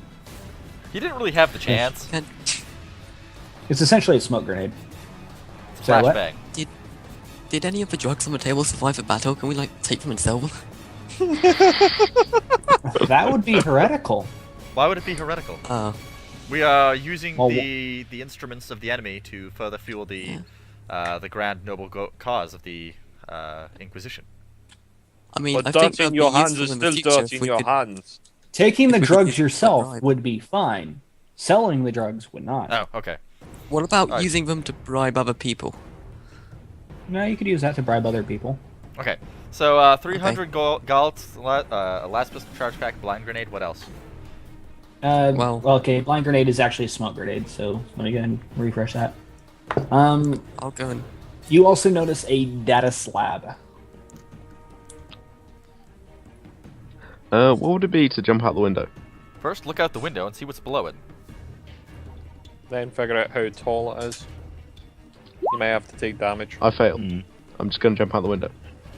He didn't really have the chance. Can- It's essentially a smoke grenade. It's a Sorry, what? flashbang. Did any of the drugs on the table survive the battle? Can we, like, take them and sell them? That would be heretical. Why would it be heretical? We are using Well, the instruments of the enemy to further fuel the grand noble cause of the Inquisition. I mean, I But think dirty in that'd your be hands useful is in the still future dirty if in we your could- hands. Taking the If we could drugs give a yourself bribe. would be fine. Selling the drugs would not. Oh, okay. What about Alright. using them to bribe other people? No, you could use that to bribe other people. Okay. So 300 galts, last pistol charge pack, blind grenade. What else? Well- Okay, blind grenade is actually a smoke grenade, so let me go ahead and refresh that. I'll go and... You also notice a data slab. What would it be to jump out the window? First, look out the window and see what's below it. Then figure out how tall it is. You may have to take damage. I failed. Hmm. I'm just gonna jump out the window.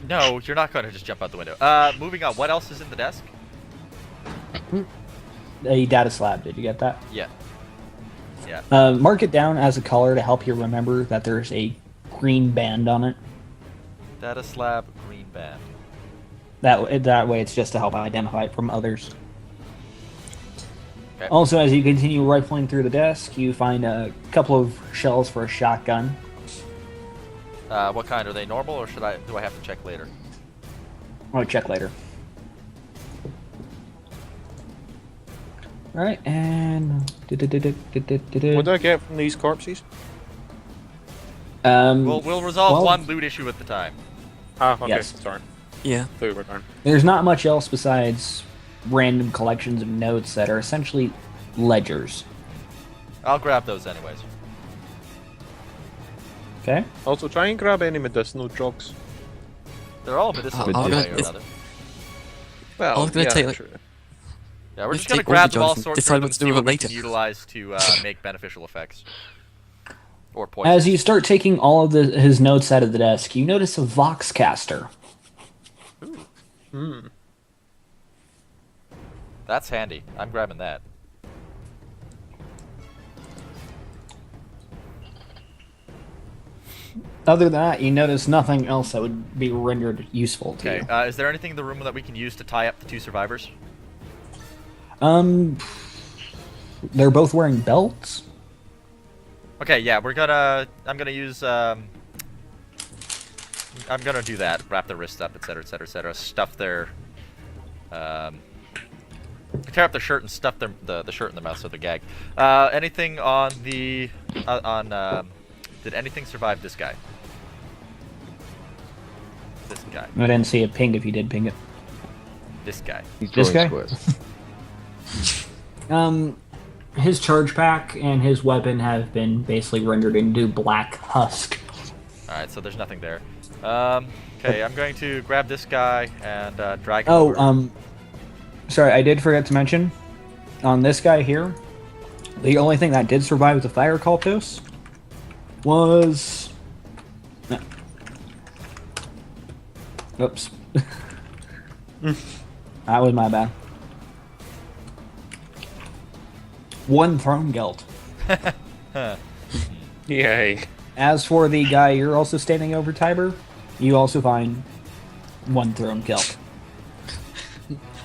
No, you're not going to just jump out the window. Moving on. What else is in the desk? A data slab. Did you get that? Yeah. Yeah. Mark it down as a color to help you remember that there's a green band on it. Data slab, green band. That way, it's just to help identify it from others. Okay. Also, as you continue rifling through the desk, you find a couple of shells for a shotgun. What kind? Are they normal, or do I have to check later? I'll check later. Alright, and... What do I get from these corpses? We'll resolve well, one loot issue at the time. Ah, okay, Yes. sorry. Yeah. Thought we were done. There's not much else besides random collections of notes that are essentially ledgers. I'll grab those anyways. Okay? Also, try and grab any medicinal drugs. They're all medicinal in I'll one go- way or another. Well, I was gonna yeah, take, like- true. Yeah, we're Let's just gonna take all grab the them all, drugs and sort decide through them, what to see do with what them we can later. utilize to make beneficial effects. Or poison. As you start taking all of his notes out of the desk, you notice a Voxcaster. That's handy. I'm grabbing that. Other than that, you notice nothing else that would be rendered useful to Okay. you. Is there anything in the room that we can use to tie up the two survivors? They're both wearing belts. Okay. Yeah, we're gonna. I'm gonna use. I'm gonna do that. Wrap their wrists up, etc., etc., etc. Stuff their. Tear up their shirt and stuff the shirt in their mouth so they're gagged. Anything on the did anything survive this guy? This guy. I didn't see a ping if you did ping it. This guy. He's This drawing guy? squares. His charge pack and his weapon have been basically rendered into black husk. All right, so there's nothing there. Okay, I'm going to grab this guy and drag him over. Oh, sorry, I did forget to mention, on this guy here, the only thing that did survive the fire cultists was... Oops. That was my bad. One throne gelt. Yay. As for the guy you're also standing over, Tiber, you also find one throne gelt.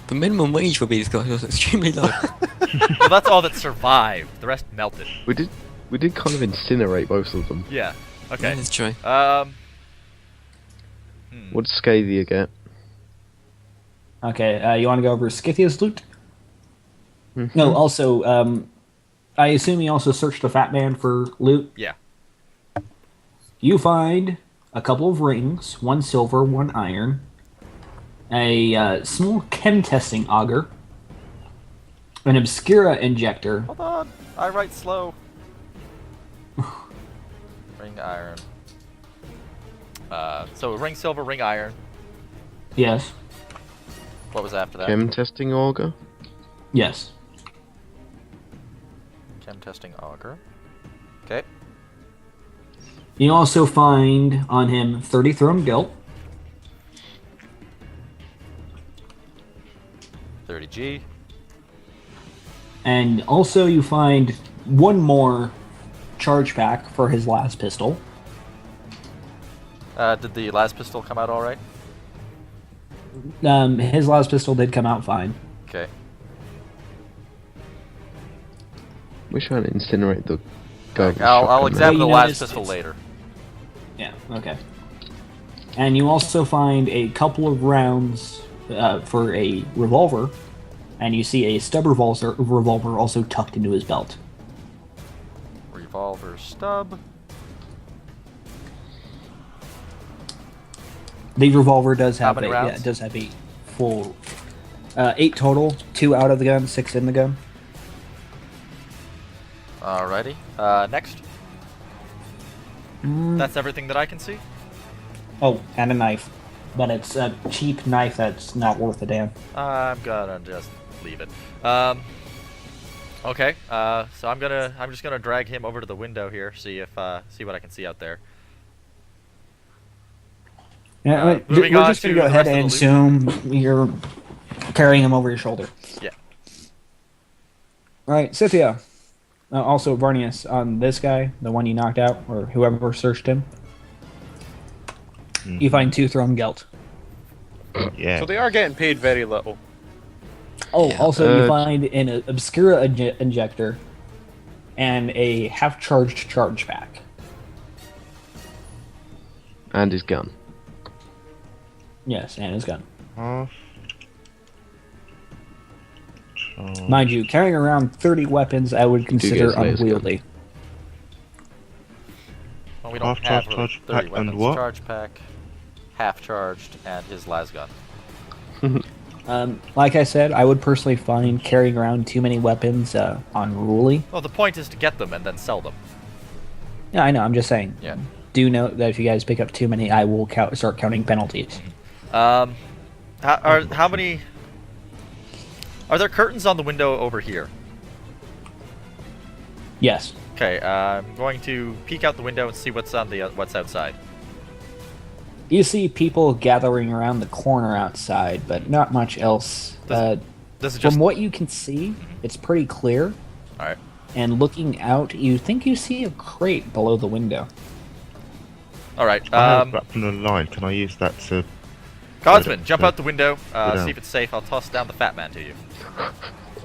The minimum wage for these guys was extremely low. Well, that's all that survived. The rest melted. We did kind of incinerate both of them. Yeah. Okay. That is true. What did Scathia get? Okay, you want to go over Scythia's loot? Mhm. No, also, I assume you also searched the Fat Man for loot. Yeah. You find a couple of rings, one silver, one iron, a small chem testing auger, an Obscura injector, Hold on. I write slow. Ring iron. So ring silver, ring iron. yes, What was after that? Chem testing auger? yes. Chem testing auger. Okay. You also find on him 30 throne gilt, 30G. and also you find one more charge pack for his last pistol. Did the last pistol come out all right? His last pistol did come out fine. Okay. We're trying to incinerate the guy. with the I'll shotgun, examine the You last noticed pistol it's- later. Yeah, okay. And you also find a couple of rounds for a revolver, and you see a stub revolver also tucked into his belt. Revolver stub. The revolver does have many a rounds? yeah, it does have a full 8 total, 2 out of the gun, 6 in the gun. Alrighty. Next. That's everything that I can see. Oh, and a knife, but it's a cheap knife that's not worth a damn. I'm gonna just leave it. Okay. So I'm just gonna drag him over to the window here, see what I can see out there. Yeah, Uh, moving we're on just gonna to go the ahead rest and of the assume you're carrying him over your shoulder. Yeah. All right, Scythia. Also, Varnius, on this guy, the one you knocked out, or whoever searched him, you find 2 thrown gelt. Yeah. So they are getting paid very little. Oh, Yeah. also you find an Obscura injector and a half-charged charge pack. And his gun. Yes, and his gun. Half. Charge. Mind you, carrying around 30 weapons I would consider get his lasgun. unwieldy. Well, we don't Half have charge, really charge 30 pack, and weapons. what? Charge pack, half charged, and his las gun. Like I said, I would personally find carrying around too many weapons unruly. Well, the point is to get them and then sell them. Yeah, I know, I'm just saying. Yeah. Do note that if you guys pick up too many, I will start counting penalties. How many? Are there curtains on the window over here? Yes. Okay, I'm going to peek out the window and see what's outside. You see people gathering around the corner outside, but not much else. This is just From what you can see, it's pretty clear. all right. And looking out, you think you see a crate below the window. All right. I have a grappling line. Can I use that to? Godsman, jump out the window. down. See if it's safe. I'll toss down the fat man to you.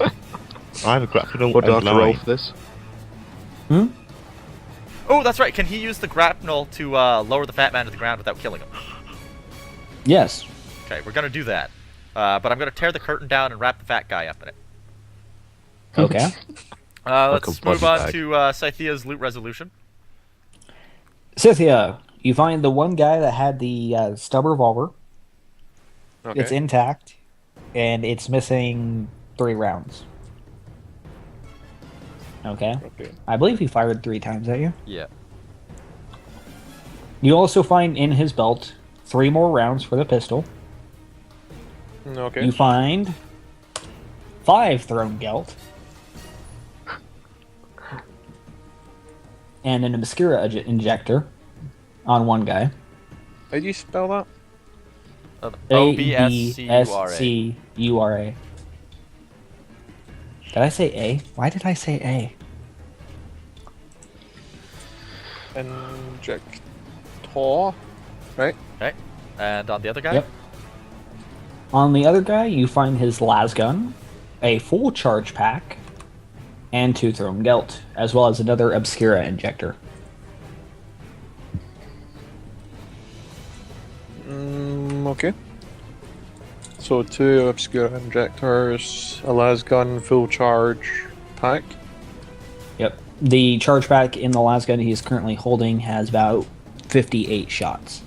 I have a grappling What do I have to roll line. for this? Oh, that's right. Can he use the grapnel to lower the fat man to the ground without killing him? Yes. Okay, we're gonna do that. But I'm gonna tear the curtain down and wrap the fat guy up in it. Okay. Like a Let's move body on bag. to Scythia's loot resolution. Scythia, you find the one guy that had the stub revolver. Okay. It's intact, and it's missing 3 rounds. Okay. Okay. I believe he fired 3 times at you. Yeah. You also find in his belt 3 more rounds for the pistol. Okay. You find 5 thrown gelt. And an Obscura injector on one guy. How do you spell that? OBSCURA. ABSCURA. Did I say A? Why did I say A? Injector. Right? Okay. And on the other guy? Yep. On the other guy, you find his las gun, a full charge pack, and 2 thrown gelt, as well as another Obscura injector. Okay. So 2 Obscura injectors, a las gun, full charge pack. Yep. The charge pack in the las gun he is currently holding has about 58 shots.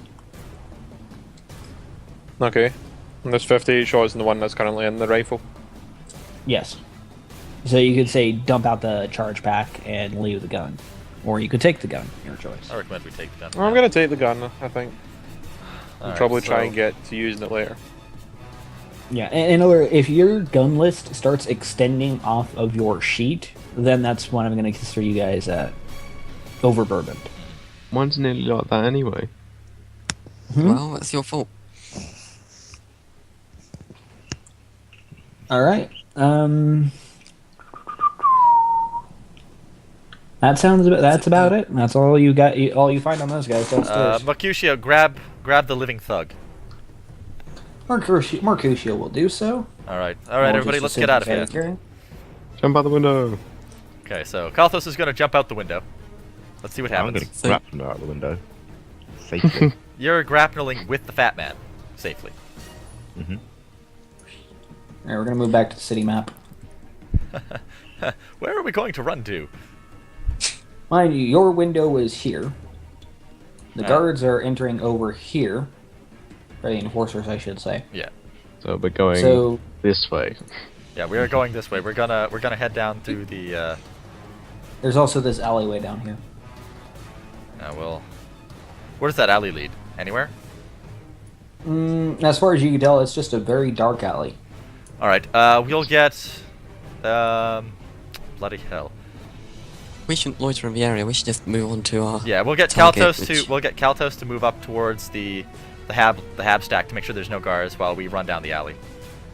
Okay. And there's 58 shots in the one that's currently in the rifle. Yes. So you could say dump out the charge pack and leave the gun. Or you could take the gun, your choice. I recommend we take the gun. I'm gonna take the gun, I think. Alright, Probably try so- and get to using it later. Yeah, in other if your gun list starts extending off of your sheet, then that's when I'm going to consider you guys overburdened. Mine's nearly like that anyway. Well, that's your fault. All right. That's about it. That's all you got. All you find on those guys downstairs. Mercutio, grab the living thug. Mercutio will do so. All right, everybody, let's get out of here. Jump out the window. Okay, so Kalthos is gonna jump out the window. Let's see what I'm happens. gonna So- grapple her out the window. Safely. You're grappling with the fat man, safely. Mm-hmm. Alright, we're gonna move back to the city map. Where are we going to run to? Mind you, your window is here. The Alright. guards are entering over here. Or the enforcers, I should say. Yeah, So we're going So this way. yeah, we are going this way. We're gonna head down through the. there's also this alleyway down here. Well, where does that alley lead? Anywhere? As far as you can tell, it's just a very dark alley. All right. We'll get. Bloody hell. We shouldn't loiter in the area. We should just move on to our. Yeah, we'll get target, Kalthos which- to move up towards the hab stack to make sure there's no guards while we run down the alley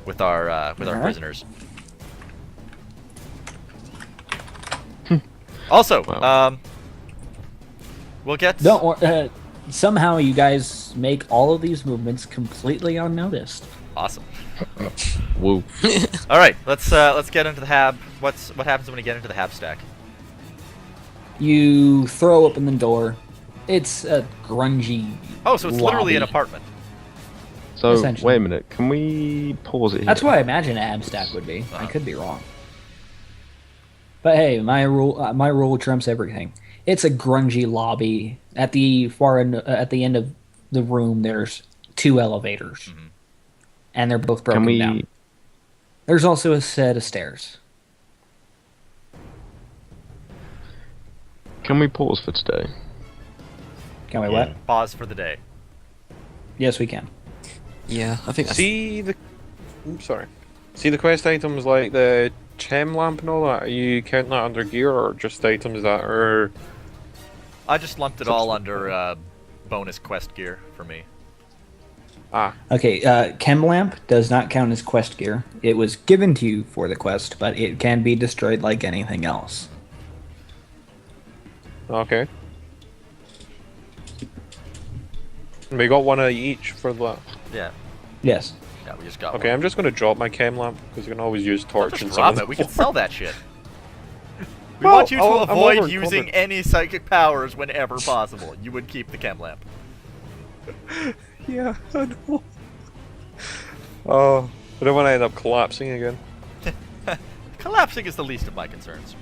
with our Alright. prisoners. Also, Wow. we'll get. Don't worry. Somehow you guys make all of these movements completely unnoticed. Awesome. Woo. All right, let's get into the hab. What happens when we get into the hab stack? You throw open the door. It's a grungy. Oh, so it's literally an lobby. apartment. So Essentially. wait a minute. Can we pause it here? That's what I imagine an ab stack would be. Uh-huh. I could be wrong. But hey, my rule trumps everything. It's a grungy lobby. At the at the end of the room, there's 2 elevators, Mhm. and they're both broken Can we? down. There's also a set of stairs. Can we pause for today? Can we Yeah. what? Pause for the day. Yes, we can. Yeah, I think that's. See the. Oops, sorry. See the quest items like the chem lamp and all that. Are you counting that under gear or just items that are? I just lumped it all under bonus quest gear for me. Ah, Okay, chem lamp does not count as quest gear. It was given to you for the quest, but it can be destroyed like anything else. okay. We got one of each for that. Yeah. Yes. Yeah, we just got Okay, one. I'm just gonna drop my chem lamp because you can always use Don't torch and just drop something. it. We can sell that shit. We Well, want you to I'm avoid over- using over- any psychic powers whenever possible. You would keep the chem lamp. Yeah, I know. Oh, I don't want to end up collapsing again. Collapsing is the least of my concerns.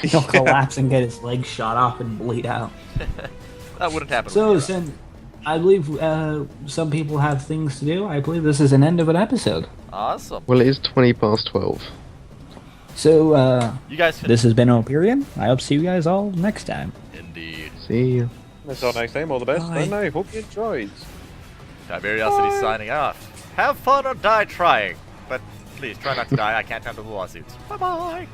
He'll collapse and get his legs shot off and bleed out. That wouldn't happen. So, with Hero. since I believe some people have things to do, I believe this is an end of an episode. Awesome. Well, it is 12:20. So, You guys can this has been Operion. I hope to see you guys all next time. indeed. See ya. Until next time, all the best. Bye. And I hope you enjoyed. Tiberiosity signing off. Have fun or die trying. But please try not to die. I can't handle the lawsuits. Bye bye.